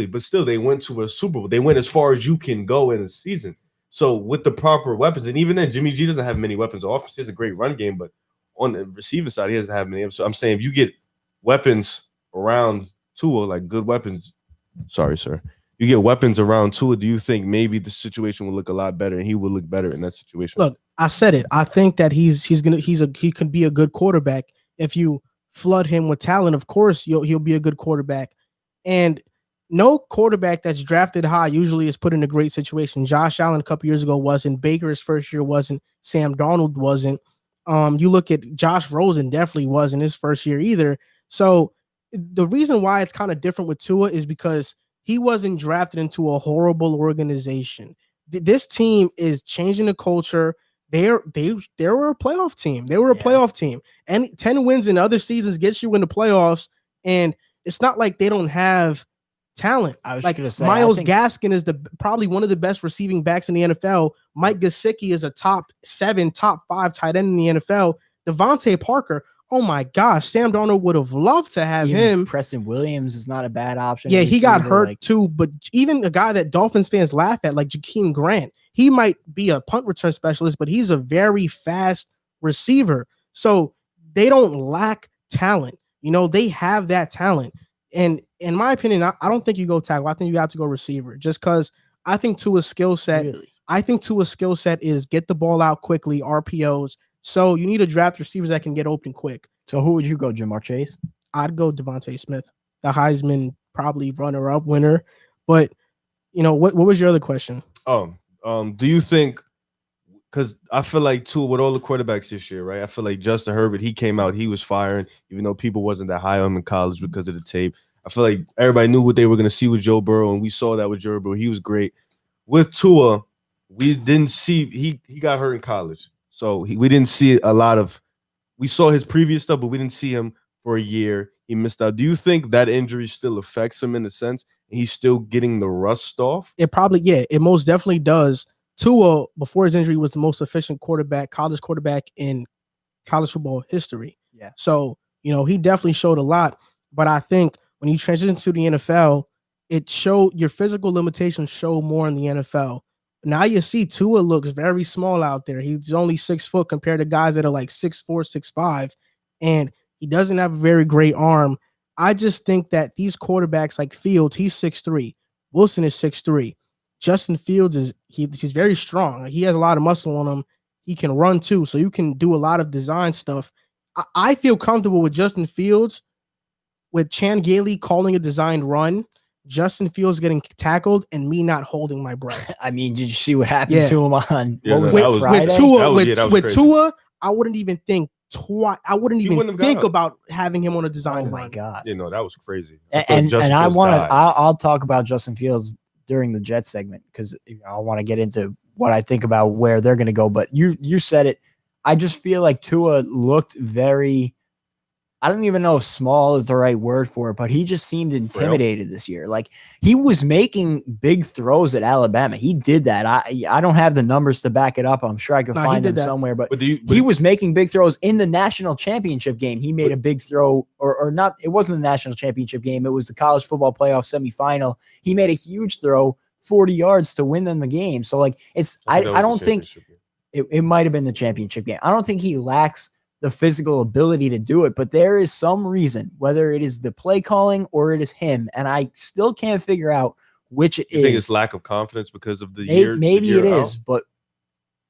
But still, they went to a Super Bowl. They went as far as you can go in a season. So with the proper weapons, and even then, Jimmy G doesn't have many weapons. Offense, he has a great run game, but on the receiving side, he doesn't have many. So I'm saying if you get weapons around Tua, like good weapons, sorry, sir, you get weapons around Tua, do you think maybe the situation will look a lot better and he will look better in that situation? Look, I said it. I think that he could be a good quarterback if you flood him with talent. Of course, he'll be a good quarterback. And no quarterback that's drafted high usually is put in a great situation. Josh Allen a couple years ago wasn't. Baker his first year wasn't. Sam Darnold wasn't. You look at Josh Rosen, definitely wasn't his first year either. So the reason why it's kind of different with Tua is because he wasn't drafted into a horrible organization. This team is changing the culture. They were a playoff team. They were a playoff team. And 10 wins in other seasons gets you in the playoffs. And it's not like they don't have talent. I was like going to say, Myles Gaskin is probably one of the best receiving backs in the NFL. Mike Gesicki is a top 7, top 5 tight end in the NFL. Devontae Parker, oh my gosh, Sam Darnold would have loved to have him. Preston Williams is not a bad option. Yeah, he got hurt too, but even a guy that Dolphins fans laugh at, like Jakeem Grant, he might be a punt return specialist, but he's a very fast receiver. So they don't lack talent. They have that talent. And in my opinion, I don't think you go tackle. I think you have to go receiver, just because I think Tua's skill set. Really? I think Tua's skill set is get the ball out quickly, RPOs. So you need to draft receivers that can get open quick. So who would you go, Jamar Chase? I'd go Devontae Smith, the Heisman probably runner-up winner. But what was your other question? Do you think? Because I feel like Tua with all the quarterbacks this year, right? I feel like Justin Herbert, he came out, he was firing, even though people wasn't that high on him in college because of the tape. I feel like everybody knew what they were going to see with Joe Burrow, and we saw that with Joe Burrow. He was great. With Tua, we didn't see he got hurt in college, so we didn't see a lot of we saw his previous stuff, but we didn't see him for a year. He missed out. Do you think that injury still affects him in a sense? He's still getting the rust off? It probably, it most definitely does. Tua, before his injury, was the most efficient college quarterback in college football history. Yeah. So, he definitely showed a lot. But I think when you transition to the NFL, it showed your physical limitations show more in the NFL. Now you see Tua looks very small out there. He's only 6 foot compared to guys that are like 6'4", 6'5", and he doesn't have a very great arm. I just think that these quarterbacks like Fields, he's 6'3". Wilson is 6'3". Justin Fields he's very strong. He has a lot of muscle on him. He can run too, so you can do a lot of design stuff. I feel comfortable with Justin Fields, with Chan Gailey calling a designed run, Justin Fields getting tackled, and me not holding my breath. I mean, did you see what happened to him on Friday? With Tua, I wouldn't even think twice. I wouldn't even think about having him on a design run. Oh my God. That was crazy. And I'll talk about Justin Fields during the Jets segment, because I want to get into what I think about where they're going to go. But you said it. I just feel like Tua looked very, I don't even know if small is the right word for it, but he just seemed intimidated this year. Like, he was making big throws at Alabama. He did that. I don't have the numbers to back it up. I'm sure I could find them somewhere, but he was making big throws in the national championship game. He made a big throw, or not. It wasn't the national championship game. It was the college football playoff semifinal. He made a huge throw, 40 yards to win them the game. So like, I don't think it might have been the championship game. I don't think he lacks the physical ability to do it, but there is some reason, whether it is the play calling or it is him, and I still can't figure out which it is. You think it's lack of confidence because of the year? Maybe it is, but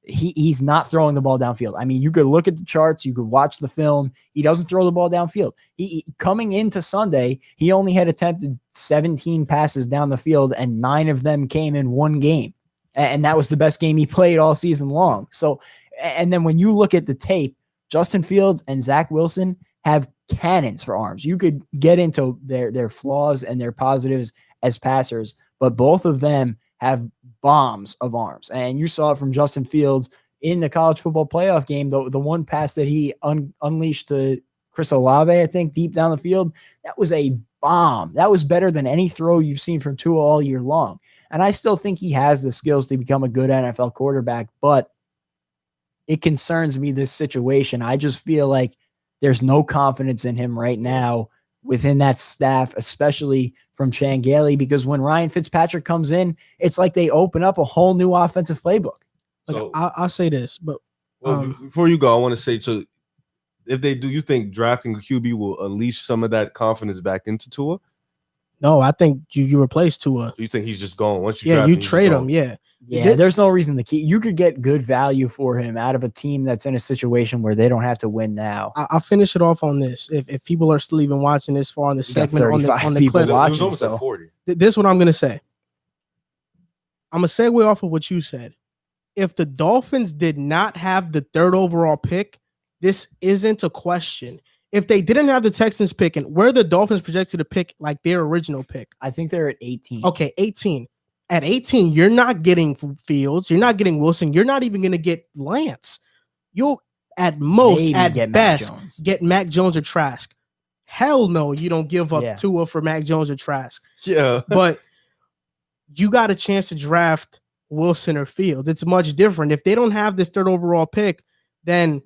he's not throwing the ball downfield. I mean, you could look at the charts, you could watch the film. He doesn't throw the ball downfield. He coming into Sunday, he only had attempted 17 passes down the field, and 9 of them came in one game. And that was the best game he played all season long. So, and then when you look at the tape, Justin Fields and Zach Wilson have cannons for arms. You could get into their flaws and their positives as passers, but both of them have bombs of arms. And you saw it from Justin Fields in the college football playoff game, the one pass that he unleashed to Chris Olave, I think, deep down the field. That was a bomb. That was better than any throw you've seen from Tua all year long. And I still think he has the skills to become a good NFL quarterback, but it concerns me, this situation. I just feel like there's no confidence in him right now within that staff, especially from Chan Gailey, because when Ryan Fitzpatrick comes in, it's like they open up a whole new offensive playbook. Like, so, I'll say this, but before you go, I want to say, so if they do, you think drafting a QB will unleash some of that confidence back into Tua? No, I think you replace Tua. So you think he's just gone once you draft you trade him, there's no reason to keep. You could get good value for him out of a team that's in a situation where they don't have to win now. I'll finish it off on this. If people are still even watching this far on the segment on the clip, watching, so this is what I'm going to say. I'm going to segue off of what you said. If the Dolphins did not have the 3rd overall pick, this isn't a question. If they didn't have the Texans pick, and where the Dolphins projected to pick like their original pick, I think they're at 18. Okay, 18. At 18, you're not getting Fields. You're not getting Wilson. You're not even going to get Lance. You'll, at most, maybe at best, get Mac Jones or Trask. Hell no, you don't give up Tua for Mac Jones or Trask. Yeah. But you got a chance to draft Wilson or Fields. It's much different. If they don't have this 3rd overall pick, then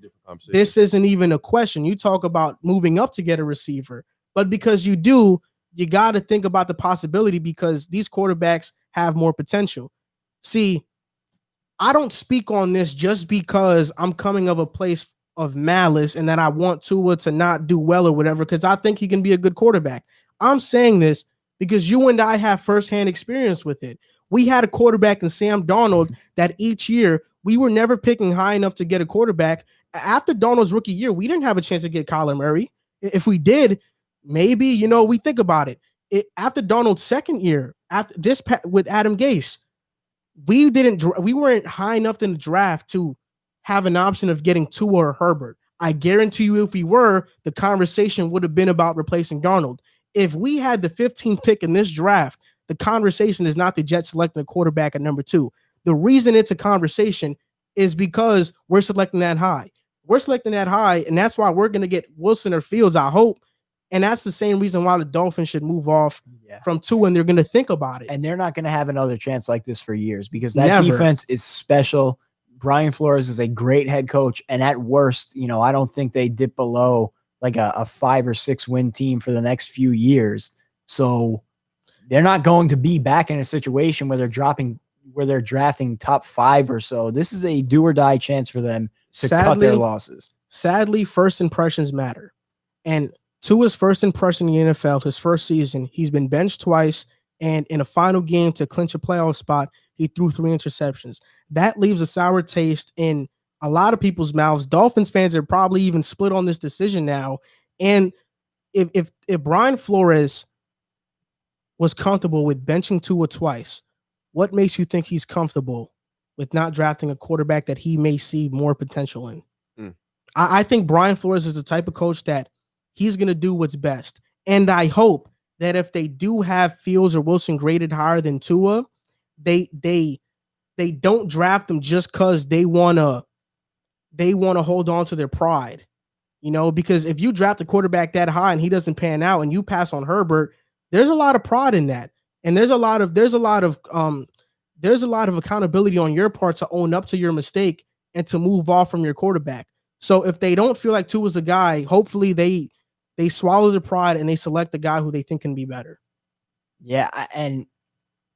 this isn't even a question. You talk about moving up to get a receiver. But because you do, you got to think about the possibility, because these quarterbacks have more potential. See, I don't speak on this just because I'm coming of a place of malice and that I want Tua to not do well or whatever, because I think he can be a good quarterback. I'm saying this because you and I have firsthand experience with it. We had a quarterback in Sam Darnold that each year we were never picking high enough to get a quarterback. After Darnold's rookie year, we didn't have a chance to get Kyler Murray. If we did, maybe, we think about it. After Darnold's second year, after this with Adam Gase, we weren't high enough in the draft to have an option of getting Tua or Herbert. I guarantee you, if we were, the conversation would have been about replacing Darnold. If we had the 15th pick in this draft, the conversation is not the Jets selecting a quarterback at number 2. The reason it's a conversation is because we're selecting that high. We're selecting that high, and that's why we're going to get Wilson or Fields, I hope. And that's the same reason why the Dolphins should move off from Tua, and they're going to think about it. And they're not going to have another chance like this for years because that defense is special. Brian Flores is a great head coach, and at worst, I don't think they dip below like a 5 or 6 win team for the next few years. So they're not going to be back in a situation where they're drafting top 5 or so. This is a do or die chance for them to cut their losses. Sadly, first impressions matter. And Tua's first impression in the NFL, his first season, he's been benched twice, and in a final game to clinch a playoff spot, he threw 3 interceptions. That leaves a sour taste in a lot of people's mouths. Dolphins fans are probably even split on this decision now. And if Brian Flores was comfortable with benching Tua twice, what makes you think he's comfortable with not drafting a quarterback that he may see more potential in? I think Brian Flores is the type of coach that he's going to do what's best. And I hope that if they do have Fields or Wilson graded higher than Tua, they don't draft them just because they want to hold on to their pride. Because if you draft a quarterback that high and he doesn't pan out and you pass on Herbert, there's a lot of pride in that. And there's a lot of accountability on your part to own up to your mistake and to move off from your quarterback. So if they don't feel like Tua's a guy, hopefully they swallow their pride and they select the guy who they think can be better. Yeah, and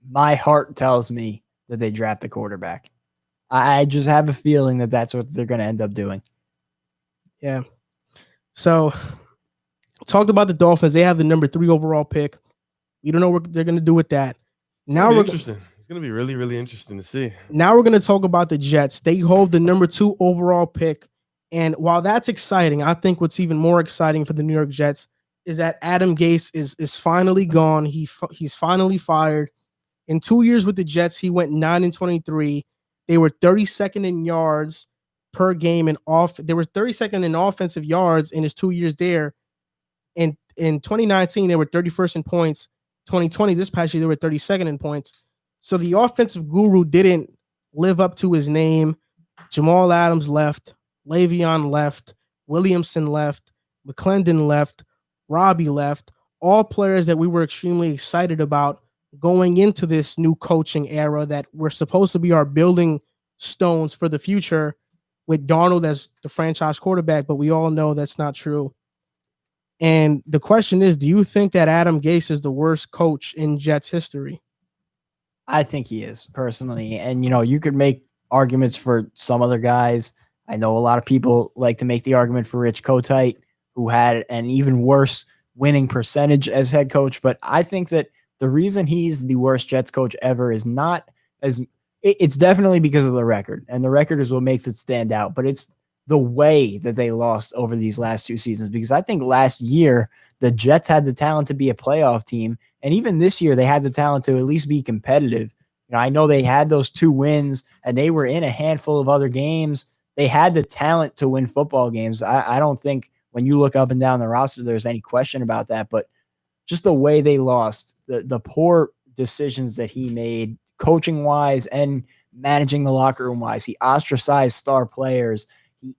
my heart tells me that they draft the quarterback. I just have a feeling that that's what they're going to end up doing. Yeah. So talked about the Dolphins. They have the number 3 overall pick. We don't know what they're going to do with that. Now we're interesting. It's going to be really, really interesting to see. Now we're going to talk about the Jets. They hold the number 2 overall pick. And while that's exciting, I think what's even more exciting for the New York Jets is that Adam Gase is finally gone. He's finally fired. In 2 years with the Jets, he went 9-23. They were 32nd in yards per game and they were 32nd in offensive yards in his 2 years there. And in 2019, they were 31st in points. 2020, this past year, they were 32nd in points. So the offensive guru didn't live up to his name. Jamal Adams left. Le'Veon left. Williamson left. McClendon left. Robbie left. All players that we were extremely excited about going into this new coaching era that were supposed to be our building stones for the future, with Darnold as the franchise quarterback, but we all know that's not true. And the question is, do you think that Adam Gase is the worst coach in Jets history? I think he is, personally. And, you could make arguments for some other guys. I know a lot of people like to make the argument for Rich Kotite, who had an even worse winning percentage as head coach. But I think that the reason he's the worst Jets coach ever is not it's definitely because of the record, and the record is what makes it stand out, but it's the way that they lost over these last 2 seasons, because I think last year the Jets had the talent to be a playoff team, and even this year they had the talent to at least be competitive. I know they had those 2 wins, and they were in a handful of other games. They had the talent to win football games. I don't think when you look up and down the roster, there's any question about that, but just the way they lost, the poor decisions that he made, coaching wise and managing the locker room wise. He ostracized star players. He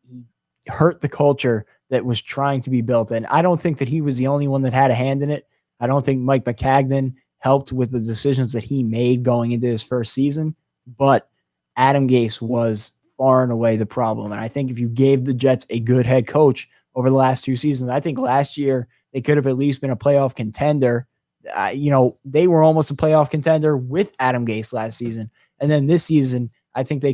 hurt the culture that was trying to be built. And I don't think that he was the only one that had a hand in it. I don't think Mike McCagnon helped with the decisions that he made going into his first season, but Adam Gase was far and away the problem. And I think if you gave the Jets a good head coach over the last 2 seasons, I think last year they could have at least been a playoff contender. They were almost a playoff contender with Adam Gase last season. And then this season, I think they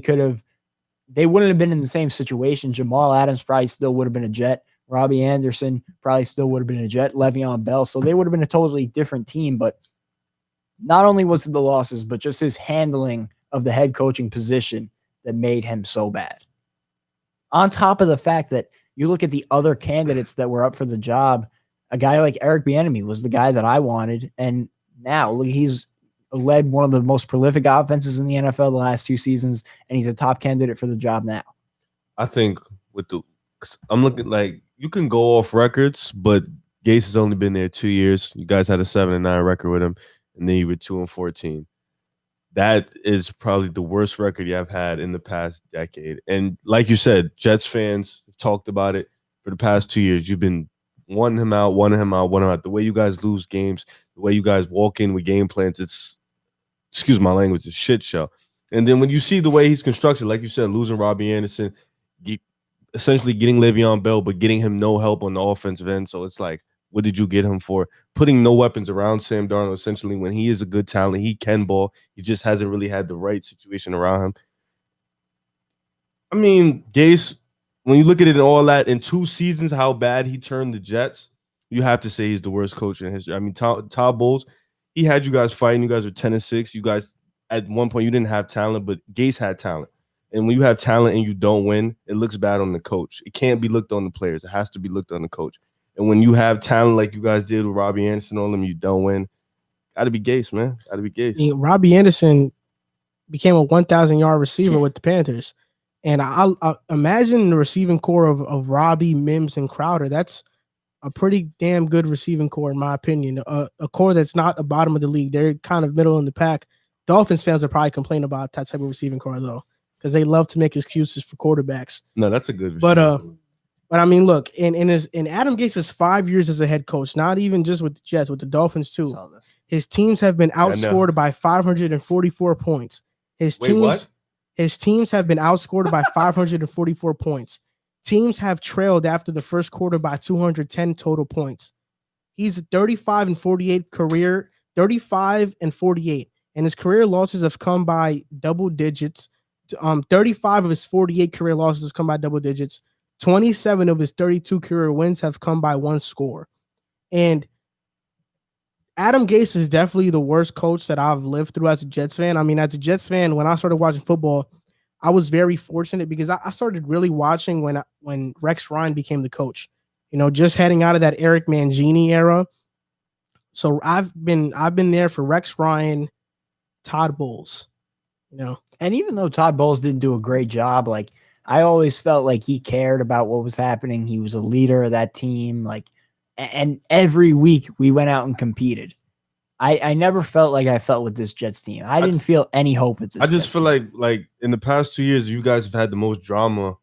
wouldn't have been in the same situation. Jamal Adams probably still would have been a Jet. Robbie Anderson probably still would have been a Jet. Le'Veon Bell. So they would have been a totally different team. But not only was it the losses, but just his handling of the head coaching position that made him so bad. On top of the fact that you look at the other candidates that were up for the job, a guy like Eric Bieniemy was the guy that I wanted. And now look, he's led one of the most prolific offenses in the NFL the last 2 seasons, and he's a top candidate for the job now. I think I'm looking like you can go off records, but Gase has only been there 2 years. You guys had a 7-9 record with him, and then you were 2-14. That is probably the worst record you have had in the past decade. And like you said, Jets fans have talked about it for the past 2 years. You've been wanting him out. The way you guys lose games, the way you guys walk in with game plans, it's, excuse my language, a shit show. And then when you see the way he's constructed, like you said, losing Robbie Anderson, essentially getting Le'Veon Bell, but getting him no help on the offensive end. So it's like, what did you get him for? Putting no weapons around Sam Darnold, essentially, when he is a good talent. He can ball. He just hasn't really had the right situation around him. I mean, Gase, when you look at it and all that, in 2 seasons, how bad he turned the Jets, you have to say he's the worst coach in history. I mean, Todd Bowles, he had you guys fighting. You guys were 10-6. You guys, at one point, you didn't have talent, but Gase had talent. And when you have talent and you don't win, it looks bad on the coach. It can't be looked on the players. It has to be looked on the coach. And when you have talent like you guys did with Robbie Anderson on them, you don't win. Got to be Gase, man. Got to be Gase. I mean, Robbie Anderson became a 1,000-yard receiver with the Panthers. And I imagine the receiving core of Robbie, Mims, and Crowder. That's a pretty damn good receiving core, in my opinion. A core that's not the bottom of the league. They're kind of middle in the pack. Dolphins fans are probably complaining about that type of receiving core, though, because they love to make excuses for quarterbacks. No, that's a good receiving. But I mean, look, in Adam Gase's 5 years as a head coach, not even just with the Jets, with the Dolphins too, his teams have been outscored by 544 points. His teams have been outscored by 544 points. Teams have trailed after the first quarter by 210 total points. He's 35-48 career, 35-48, and his career losses have come by double digits. 35 of his 48 career losses have come by double digits. 27 of his 32 career wins have come by 1 score. And Adam Gase is definitely the worst coach that I've lived through as a Jets fan. I mean, as a Jets fan, when I started watching football, I was very fortunate because I started really watching when Rex Ryan became the coach. You know, just heading out of that Eric Mangini era. So I've been there for Rex Ryan, Todd Bowles, you know. And even though Todd Bowles didn't do a great job, like, I always felt like he cared about what was happening. He was a leader of that team. Like, and every week we went out and competed. I never felt like I felt with this Jets team. I didn't feel any hope with this. I just feel like in the past 2 years, you guys have had the most drama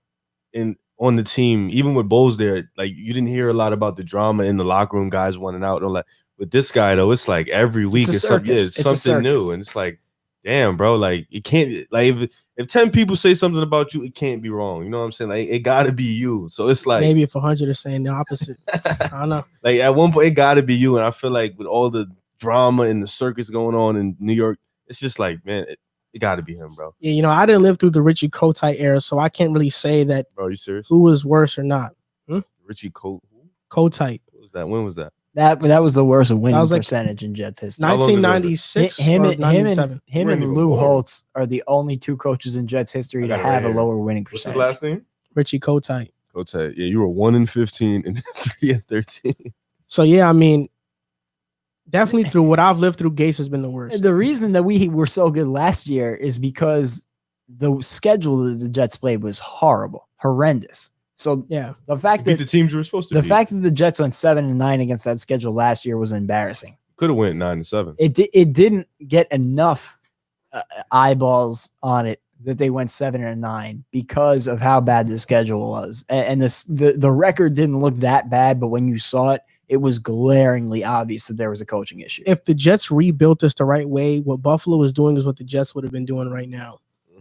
on the team. Even with Bowles there, like, you didn't hear a lot about the drama in the locker room, guys wanting out and all that. With this guy though, it's like every week it's something new, and it's like, damn, bro, like, it can't, like, if 10 people say something about you, it can't be wrong. You know what I'm saying? Like, it gotta be you. So it's like, maybe if 100 are saying the opposite. I don't know. Like, at one point, it gotta be you. And I feel like with all the drama and the circus going on in New York, it's just like, man, it gotta be him, bro. Yeah, you know, I didn't live through the Richie Kotite era, so I can't really say that. Bro, are you serious? Who was worse or not? Richie Kotite. What was that? When was that? That was the worst winning percentage in Jets history. 1996 him or 97. Him and Lou Holtz are the only 2 coaches in Jets history to have a lower winning percentage. What's his last name? Richie Kotite. Kotite. Yeah, you were 1-15 and 3-13. So yeah, I mean, definitely through what I've lived through, Gase has been the worst. The reason that we were so good last year is because the schedule that the Jets played was horrendous. So yeah, the fact that the teams you were supposed to the fact that the Jets went 7-9 against that schedule last year was embarrassing. Could have went 9-7. It didn't get enough eyeballs on it that they went 7-9 because of how bad the schedule was, and the record didn't look that bad, but when you saw it, it was glaringly obvious that there was a coaching issue. If the Jets rebuilt this the right way, what Buffalo was doing is what the Jets would have been doing right now.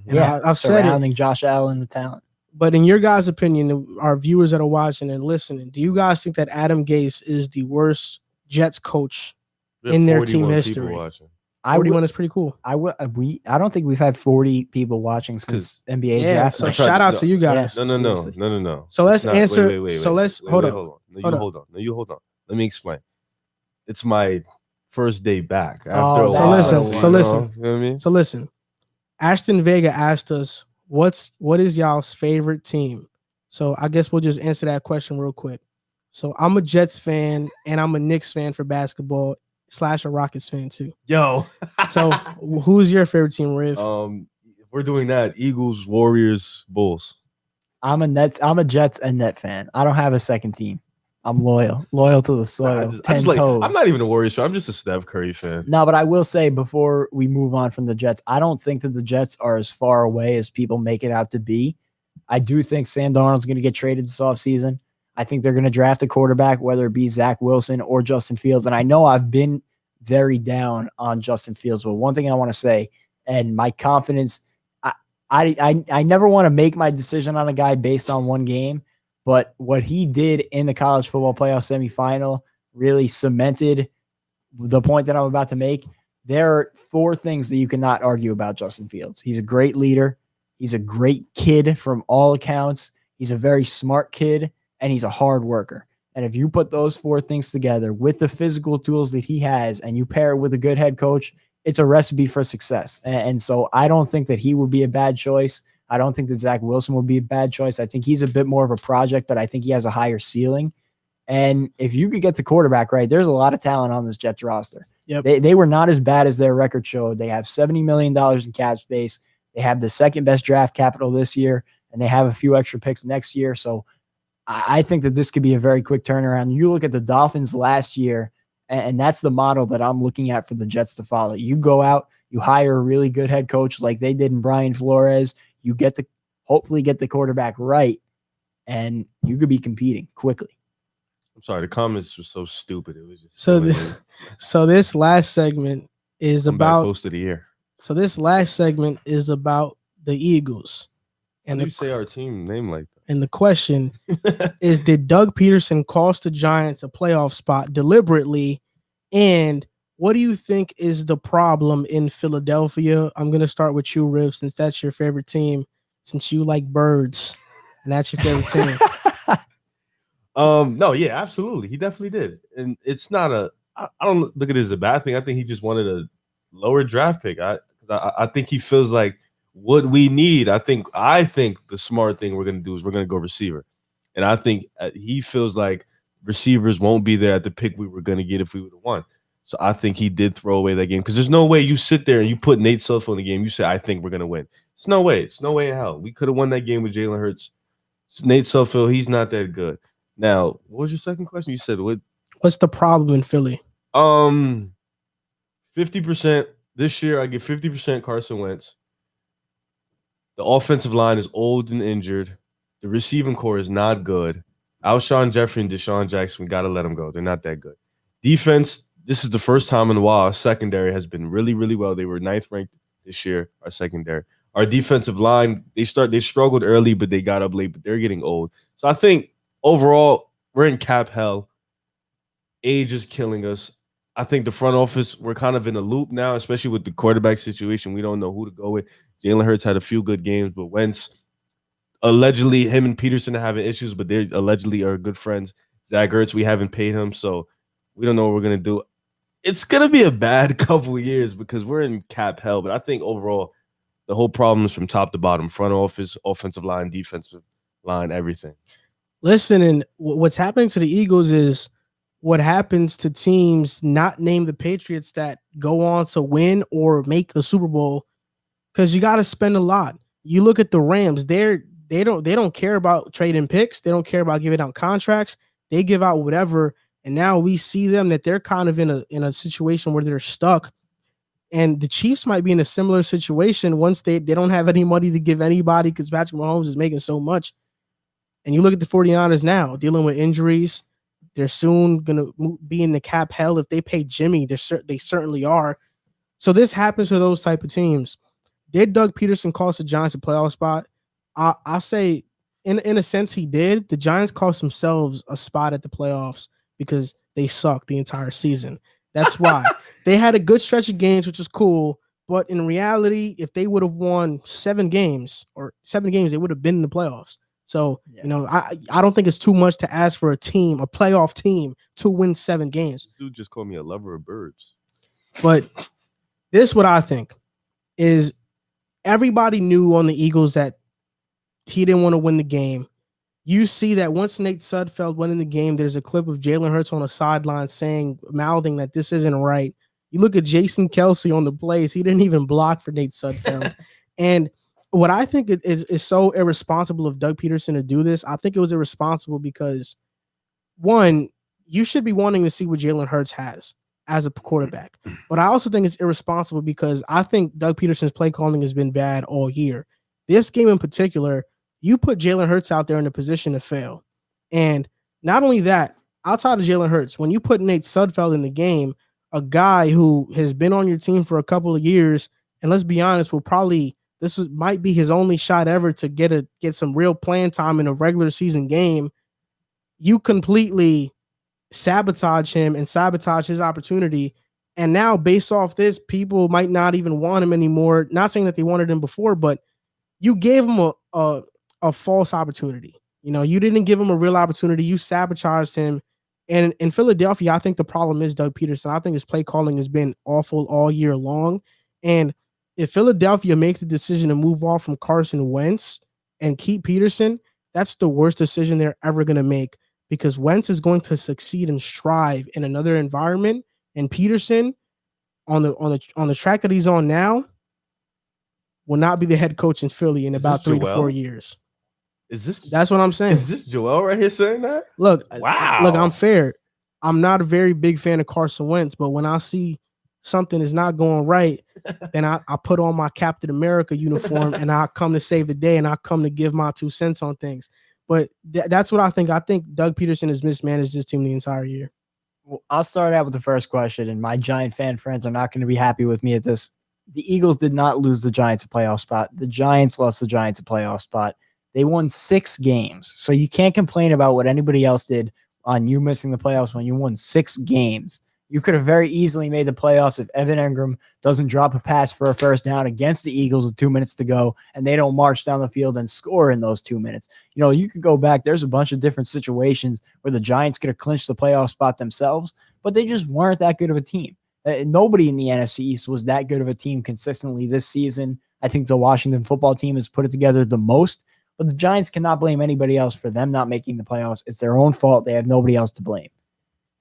And yeah, I've said it. Surrounding Josh Allen with talent. But in your guys' opinion, our viewers that are watching and listening, do you guys think that Adam Gase is the worst Jets coach in their team history? 41 is pretty cool. I don't think we've had 40 people watching since NBA draft. So shout out to you guys. No. So let's answer. Wait, so let's hold on. Hold on. Let me explain. It's my first day back. So listen. You know what I mean? So listen. Ashton Vega asked us, what is y'all's favorite team? So I guess we'll just answer that question real quick. So I'm a Jets fan and I'm a Knicks fan for basketball / a Rockets fan too. Yo. So who's your favorite team, Riv? If we're doing that, Eagles, Warriors, Bulls. I'm a Jets and Net fan. I don't have a second team. I'm loyal to the soil. 10 toes. I'm not even a Warriors fan. I'm just a Steph Curry fan. No, but I will say before we move on from the Jets, I don't think that the Jets are as far away as people make it out to be. I do think Sam Darnold's going to get traded this offseason. I think they're going to draft a quarterback, whether it be Zach Wilson or Justin Fields. And I know I've been very down on Justin Fields, but one thing I want to say, and my confidence, I never want to make my decision on a guy based on one game, but what he did in the college football playoff semifinal really cemented the point that I'm about to make. There are 4 things that you cannot argue about Justin Fields. He's a great leader. He's a great kid from all accounts. He's a very smart kid, and he's a hard worker. And if you put those 4 things together with the physical tools that he has and you pair it with a good head coach, it's a recipe for success. And so I don't think that he would be a bad choice. I don't think that Zach Wilson would be a bad choice. I think he's a bit more of a project, but I think he has a higher ceiling. And if you could get the quarterback right, there's a lot of talent on this Jets roster. Yep. They were not as bad as their record showed. They have $70 million in cap space. They have the second best draft capital this year, and they have a few extra picks next year. So I think that this could be a very quick turnaround. You look at the Dolphins last year, and that's the model that I'm looking at for the Jets to follow. You go out, you hire a really good head coach like they did in Brian Flores. You hopefully get the quarterback right, and you could be competing quickly. I'm sorry, the comments were so stupid. It was just so this last segment is about close to the year. So this last segment is about the Eagles. And you say our team name like that? And the question is, did Doug Pederson cost the Giants a playoff spot deliberately? And what do you think is the problem in Philadelphia? I'm going to start with you, Riv, since that's your favorite team, since you like birds, and that's your favorite team. No, yeah, absolutely. He definitely did. And it's not I don't look at it as a bad thing. I think he just wanted a lower draft pick. I think he feels like what we need. I think the smart thing we're going to do is we're going to go receiver. And I think he feels like receivers won't be there at the pick we were going to get if we would have won. So I think he did throw away that game because there's no way you sit there and you put Nate Sudfeld in the game. You say, I think we're going to win. It's no way. It's no way in hell. We could have won that game with Jalen Hurts. Nate Sudfeld, he's not that good. Now, what was your second question? You said what's the problem in Philly? 50%. This year, I get 50% Carson Wentz. The offensive line is old and injured. The receiving core is not good. Alshon Jeffrey and Deshaun Jackson, we got to let them go. They're not that good. Defense, this is the first time in a while our secondary has been really, really well. They were 9th ranked this year, our secondary. Our defensive line, they struggled early, but they got up late, but they're getting old. So I think overall, we're in cap hell. Age is killing us. I think the front office, we're kind of in a loop now, especially with the quarterback situation. We don't know who to go with. Jalen Hurts had a few good games, but Wentz, allegedly, him and Peterson are having issues, but they allegedly are good friends. Zach Ertz, we haven't paid him, so we don't know what we're going to do. It's going to be a bad couple of years because we're in cap hell, but I think overall, the whole problem is from top to bottom, front office, offensive line, defensive line, everything. Listen, and what's happening to the Eagles is what happens to teams not named the Patriots that go on to win or make the Super Bowl because you got to spend a lot. You look at the Rams, they don't care about trading picks. They don't care about giving out contracts. They give out whatever. And now we see them that they're kind of in a situation where they're stuck. And the Chiefs might be in a similar situation once they don't have any money to give anybody because Patrick Mahomes is making so much. And you look at the 49ers now dealing with injuries. They're soon going to be in the cap hell. If they pay Jimmy, they certainly are. So this happens to those type of teams. Did Doug Pederson cost the Giants a playoff spot? I'll say in a sense he did. The Giants cost themselves a spot at the playoffs because they sucked the entire season. That's why. They had a good stretch of games, which is cool. But in reality, if they would have won 7 games, they would have been in the playoffs. So, I don't think it's too much to ask for a playoff team, to win 7 games. This dude just called me a lover of birds. But this what I think is everybody knew on the Eagles that he didn't want to win the game. You see that once Nate Sudfeld went in the game, there's a clip of Jalen Hurts on the sideline mouthing that this isn't right. You look at Jason Kelsey on the plays. He didn't even block for Nate Sudfeld. And what I think is so irresponsible of Doug Pederson to do this, I think it was irresponsible because, one, you should be wanting to see what Jalen Hurts has as a quarterback. But I also think it's irresponsible because I think Doug Pederson's play calling has been bad all year. This game in particular, you put Jalen Hurts out there in a position to fail. And not only that, outside of Jalen Hurts, when you put Nate Sudfeld in the game, a guy who has been on your team for a couple of years, and let's be honest, might be his only shot ever to get some real playing time in a regular season game. You completely sabotage him and sabotage his opportunity. And now, based off this, people might not even want him anymore. Not saying that they wanted him before, but you gave him a false opportunity. You didn't give him a real opportunity. You sabotaged him. And in Philadelphia, I think the problem is Doug Pederson. I think his play calling has been awful all year long. And if Philadelphia makes the decision to move off from Carson Wentz and keep Pederson, that's the worst decision they're ever going to make, because Wentz is going to succeed and strive in another environment. And Pederson, on the track that he's on now, will not be the head coach in Philly in about 3 to 4 years. That's what I'm saying. Is this Joel right here saying that? Look, wow. Look, I'm fair. I'm not a very big fan of Carson Wentz, but when I see something is not going right, then I put on my Captain America uniform and I come to save the day, and I come to give my 2 cents on things. But that's what I think. I think Doug Pederson has mismanaged his team the entire year. Well, I'll start out with the first question, and my Giant fan friends are not going to be happy with me at this. The Eagles did not lose the Giants a playoff spot. The Giants lost the Giants a playoff spot. They won 6 games. So you can't complain about what anybody else did on you missing the playoffs when you won 6 games. You could have very easily made the playoffs if Evan Engram doesn't drop a pass for a first down against the Eagles with 2 minutes to go, and they don't march down the field and score in those 2 minutes. You could go back. There's a bunch of different situations where the Giants could have clinched the playoff spot themselves, but they just weren't that good of a team. Nobody in the NFC East was that good of a team consistently this season. I think the Washington football team has put it together the most, but the Giants cannot blame anybody else for them not making the playoffs. It's their own fault. They have nobody else to blame.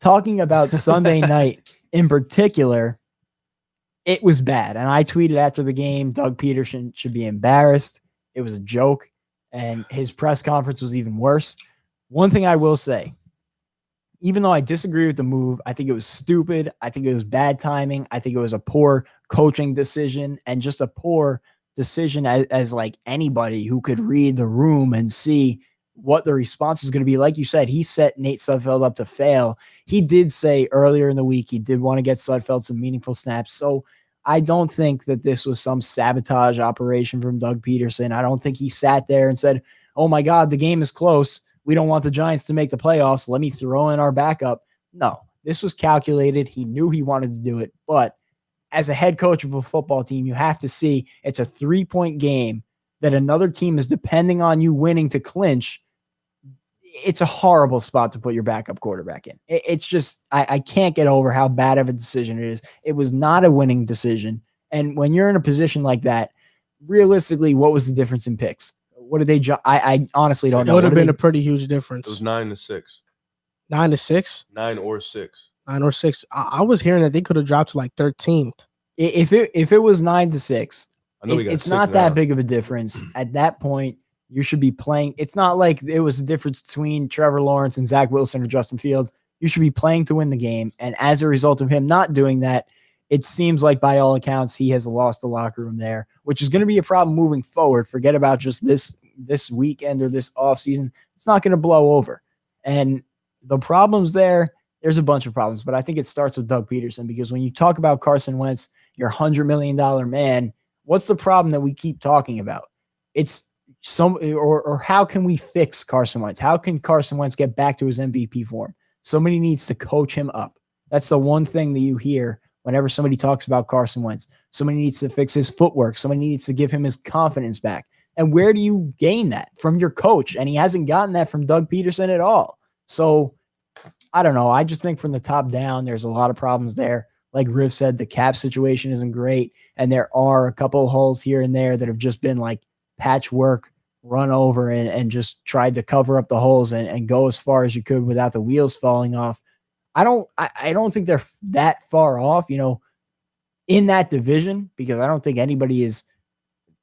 Talking about Sunday night in particular, it was bad. And I tweeted after the game, Doug Pederson should be embarrassed. It was a joke, and his press conference was even worse. One thing I will say, even though I disagree with the move, I think it was stupid. I think it was bad timing. I think it was a poor coaching decision, and just a poor decision as like anybody who could read the room and see what the response is going to be. Like you said, he set Nate Sudfeld up to fail. He did say earlier in the week he did want to get Sudfeld some meaningful snaps. So I don't think that this was some sabotage operation from Doug Pederson. I don't think he sat there and said, oh my God, the game is close. We don't want the Giants to make the playoffs. Let me throw in our backup. No, this was calculated. He knew he wanted to do it. But as a head coach of a football team, you have to see it's a 3-point game that another team is depending on you winning to clinch. It's a horrible spot to put your backup quarterback in. It's just, I can't get over how bad of a decision it is. It was not a winning decision. And when you're in a position like that, realistically, what was the difference in picks? What did they? I honestly don't know. It would have been a pretty huge difference. It was 9-6. 9-6? 9 or 6. 9 or 6. I was hearing that they could have dropped to like 13th. If it was 9-6, it's not that big of a difference. At that point, you should be playing. It's not like it was a difference between Trevor Lawrence and Zach Wilson or Justin Fields. You should be playing to win the game. And as a result of him not doing that, it seems like by all accounts, he has lost the locker room there, which is going to be a problem moving forward. Forget about just this weekend or this offseason. It's not going to blow over. And the problems there's a bunch of problems, but I think it starts with Doug Pederson, because when you talk about Carson Wentz, your $100 million man, what's the problem that we keep talking about? It's or how can we fix Carson Wentz? How can Carson Wentz get back to his MVP form? Somebody needs to coach him up. That's the one thing that you hear whenever somebody talks about Carson Wentz. Somebody needs to fix his footwork. Somebody needs to give him his confidence back. And where do you gain that? From your coach. And he hasn't gotten that from Doug Pederson at all. So I don't know. I just think from the top down, there's a lot of problems there. Like Riv said, the cap situation isn't great. And there are a couple of holes here and there that have just been like patchwork, run over and just tried to cover up the holes and go as far as you could without the wheels falling off. I don't think they're that far off, in that division, because I don't think anybody is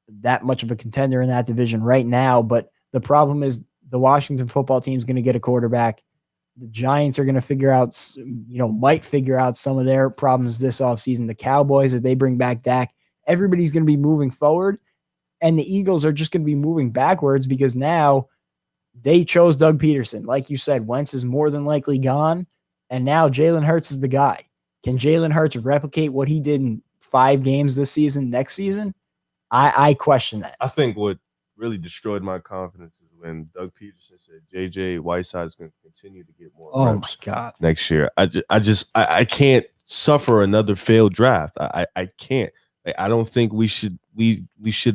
that much of a contender in that division right now. But the problem is the Washington football team is going to get a quarterback. The Giants are going to might figure out some of their problems this offseason. The Cowboys, if they bring back Dak, everybody's going to be moving forward. And the Eagles are just going to be moving backwards because now they chose Doug Pederson. Like you said, Wentz is more than likely gone. And now Jalen Hurts is the guy. Can Jalen Hurts replicate what he did in 5 games this season, next season? I question that. I think what really destroyed my confidence is when Doug Pederson said J.J. Whiteside is going to continue to get more reps next year. I can't suffer another failed draft. I can't. Like, I don't think we should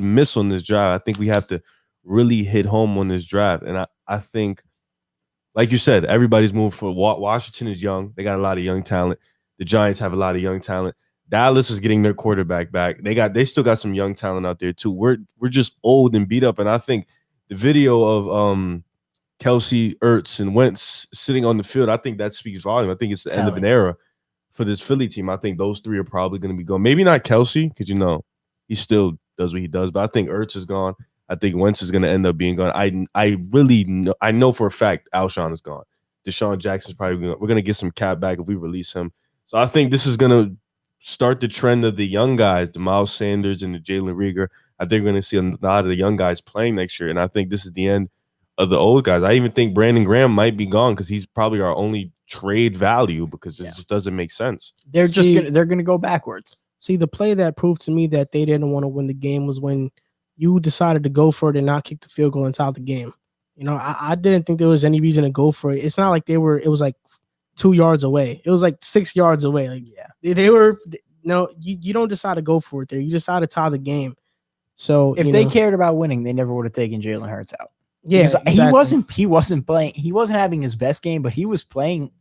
miss on this draft. I think we have to really hit home on this draft. And I think, like you said, everybody's moving for Washington is young. They got a lot of young talent. The Giants have a lot of young talent. Dallas is getting their quarterback back. They still got some young talent out there too. We're just old and beat up. And I think the video of Kelsey, Ertz, and Wentz sitting on the field, I think that speaks volume. I think it's the end of an era for this Philly team. I think those 3 are probably going to be gone. Maybe not Kelsey, because he still does what he does. But I think Ertz is gone. I think Wentz is going to end up being gone. I know for a fact Alshon is gone. Deshaun Jackson's probably we're going to get some cap back if we release him. So I think this is going to start the trend of the young guys, the Miles Sanders and the Jalen Reagor. I think we're going to see a lot of the young guys playing next year, and I think this is the end of the old guys. I even think Brandon Graham might be gone because he's probably our only trade value because it just doesn't make sense. They're going to go backwards. See, the play that proved to me that they didn't want to win the game was when you decided to go for it and not kick the field goal and tie the game. I didn't think there was any reason to go for it. It's not like it was like 2 yards away. It was like 6 yards away. Like, they were you don't decide to go for it there. You decide to tie the game. So if they cared about winning, they never would have taken Jalen Hurts out. Yeah, exactly. He wasn't playing. He wasn't having his best game, but he was playing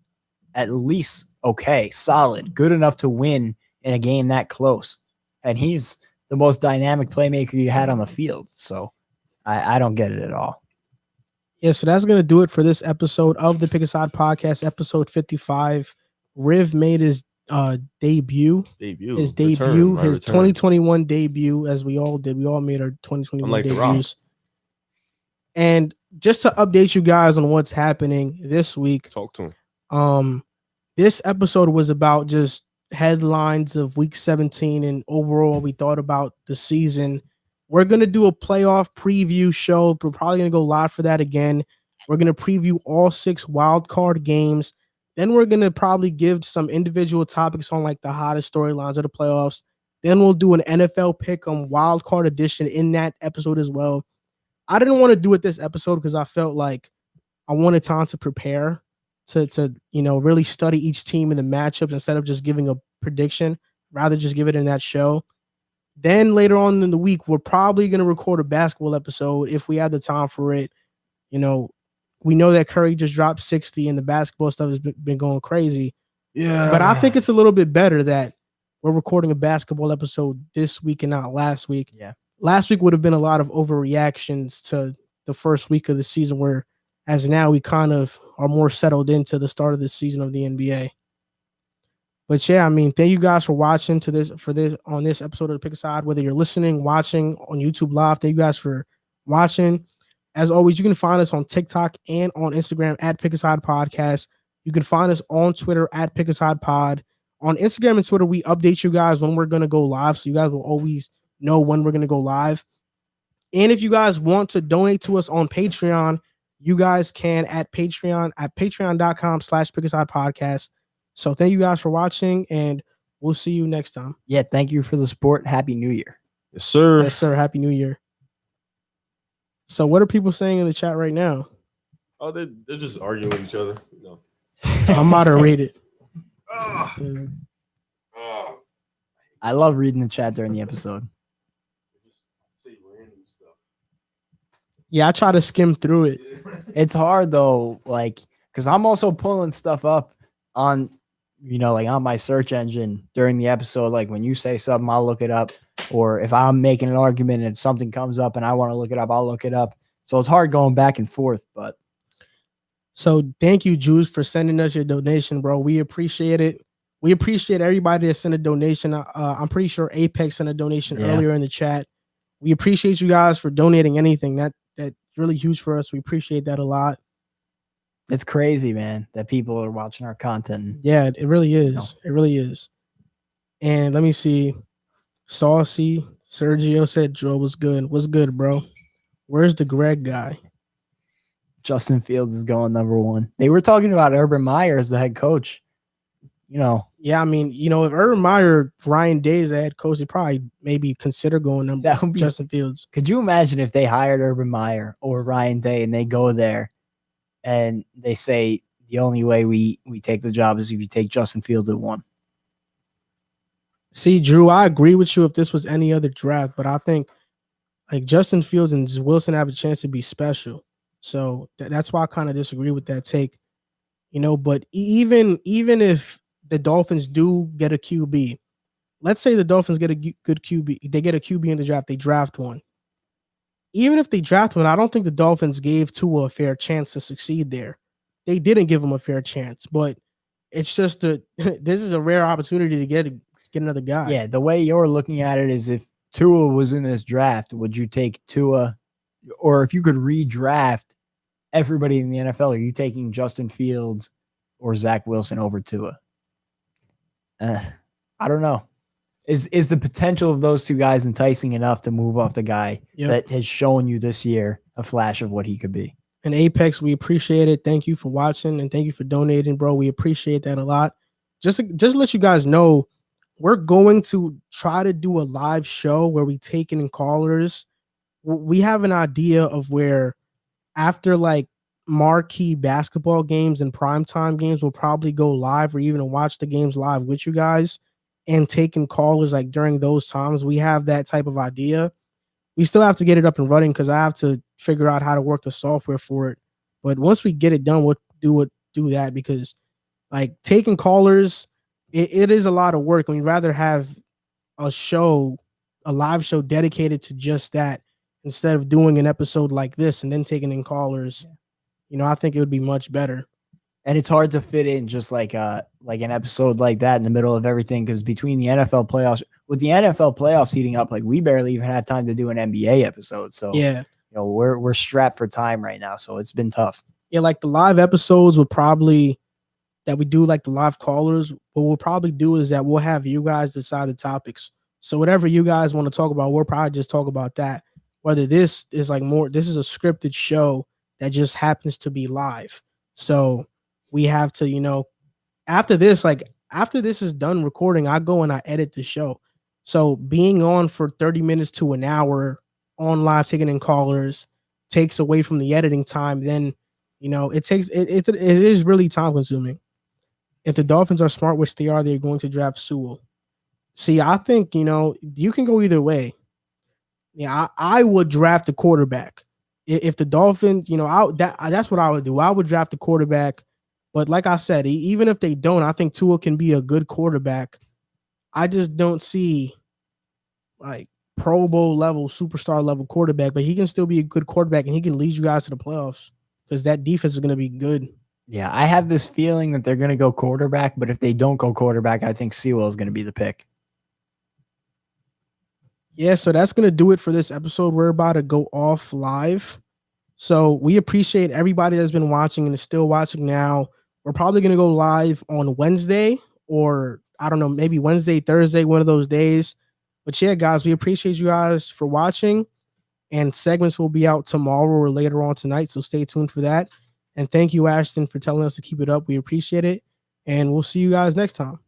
at least okay, solid, good enough to win in a game that close. And he's the most dynamic playmaker you had on the field. So I don't get it at all. Yeah, so that's going to do it for this episode of the Pick a Side Podcast, episode 55. Riv made his debut, his 2021 debut, as we all did. We all made our 2021 debuts. And just to update you guys on what's happening this week, talk to him. This episode was about just headlines of week 17 and overall we thought about the season. We're going to do a playoff preview show. We're probably going to go live for that again. We're going to preview all 6 wild card games. Then we're going to probably give some individual topics on like the hottest storylines of the playoffs. Then we'll do an NFL pick on wild card edition in that episode as well. I didn't want to do it this episode because I felt like I wanted time to prepare to really study each team in the matchups instead of just giving a prediction, rather just give it in that show. Then later on in the week, we're probably going to record a basketball episode if we have the time for it. We know that Curry just dropped 60 and the basketball stuff has been going crazy. Yeah. But I think it's a little bit better that we're recording a basketball episode this week and not last week. Yeah. Last week would have been a lot of overreactions to the first week of the season, where as now we kind of are more settled into the start of the season of the NBA. But yeah, I mean, thank you guys for watching on this episode of the Pick a Side, whether you're listening, watching on YouTube Live. Thank you guys for watching. As always, you can find us on TikTok and on Instagram at Pick a Side Podcast. You can find us on Twitter at Pick a Side Pod. On Instagram and Twitter, we update you guys when we're going to go live, so you guys will always know when we're going to go live. And if you guys want to donate to us on Patreon, you guys can at patreon.com/pickaside podcast. So thank you guys for watching, and we'll see you next time. Yeah, thank you for the support. Happy New Year. Yes, sir. Yes, sir. Happy New Year. So what are people saying in the chat right now? Oh, they're just arguing with each other. I'm moderated. I love reading the chat during the episode. Yeah, I try to skim through it. It's hard though, because I'm also pulling stuff up on, on my search engine during the episode. Like when you say something, I'll look it up. Or if I'm making an argument and something comes up and I want to look it up, I'll look it up. So it's hard going back and forth. But so thank you, Juice, for sending us your donation, bro. We appreciate it. We appreciate everybody that sent a donation. I'm pretty sure Apex sent a donation earlier in the chat. We appreciate you guys for donating anything. That's really huge for us. We appreciate that a lot. It's crazy, man, that people are watching our content. Yeah, it really is. It really is. And let me see. Saucy Sergio said Joe was good. What's good, bro? Where's the Greg guy? Justin Fields is going number 1. They were talking about Urban Meyer as the head coach. Yeah, I mean, if Urban Meyer, Ryan Day is the head coach, they probably maybe consider going number That would be Justin Fields. Could you imagine if they hired Urban Meyer or Ryan Day and they go there and they say the only way we take the job is if you take Justin Fields at 1? See, Drew, I agree with you if this was any other draft, but I think like Justin Fields and Wilson have a chance to be special. So that's why I kind of disagree with that take. But even if the Dolphins do get a QB, let's say the Dolphins get a good QB, they get a QB in the draft, they draft one. Even if they draft one, I don't think the Dolphins gave Tua a fair chance to succeed there. They didn't give him a fair chance, but it's just this is a rare opportunity to get another guy. Yeah, the way you're looking at it is if Tua was in this draft, would you take Tua? Or if you could redraft everybody in the NFL, are you taking Justin Fields or Zach Wilson over Tua? I don't know. Is the potential of those two guys enticing enough to move off the guy that has shown you this year a flash of what he could be? And Apex, we appreciate it. Thank you for watching and thank you for donating, bro. We appreciate that a lot. Just to let you guys know, we're going to try to do a live show where we take in callers. We have an idea of where after like marquee basketball games and primetime games, we'll probably go live or even watch the games live with you guys and taking callers like during those times. We have that type of idea. We still have to get it up and running because I have to figure out how to work the software for it. But once we get it done, we'll do that because like taking callers, it is a lot of work. We'd rather have a live show dedicated to just that instead of doing an episode like this and then taking in callers. I think it would be much better. And it's hard to fit in just like an episode like that in the middle of everything because between the NFL playoffs, with the NFL playoffs heating up, like we barely even have time to do an NBA episode. So yeah, we're strapped for time right now. So it's been tough. Yeah, like the live episodes would probably that we do like the live callers. What we'll probably do is that we'll have you guys decide the topics. So whatever you guys want to talk about, we'll probably just talk about that. Whether this is this is a scripted show that just happens to be live. So we have to, after this is done recording, I go and I edit the show. So being on for 30 minutes to an hour on live, taking in callers takes away from the editing time. Then, it is really time consuming. If the Dolphins are smart, which they are, they're going to draft Sewell. See, I think, you can go either way. Yeah, I would draft the quarterback. If the Dolphins, that's what I would do. I would draft the quarterback. But like I said, even if they don't, I think Tua can be a good quarterback. I just don't see like Pro Bowl level, superstar level quarterback, but he can still be a good quarterback and he can lead you guys to the playoffs because that defense is going to be good. Yeah, I have this feeling that they're going to go quarterback, but if they don't go quarterback, I think Sewell is going to be the pick. Yeah, so that's going to do it for this episode. We're about to go off live. So we appreciate everybody that's been watching and is still watching now. We're probably going to go live on Wednesday or I don't know, maybe Wednesday, Thursday, one of those days. But yeah, guys, we appreciate you guys for watching. And segments will be out tomorrow or later on tonight. So stay tuned for that. And thank you, Ashton, for telling us to keep it up. We appreciate it. And we'll see you guys next time.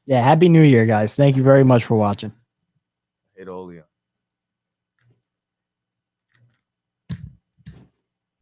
Yeah, Happy New Year, guys. Thank you very much for watching.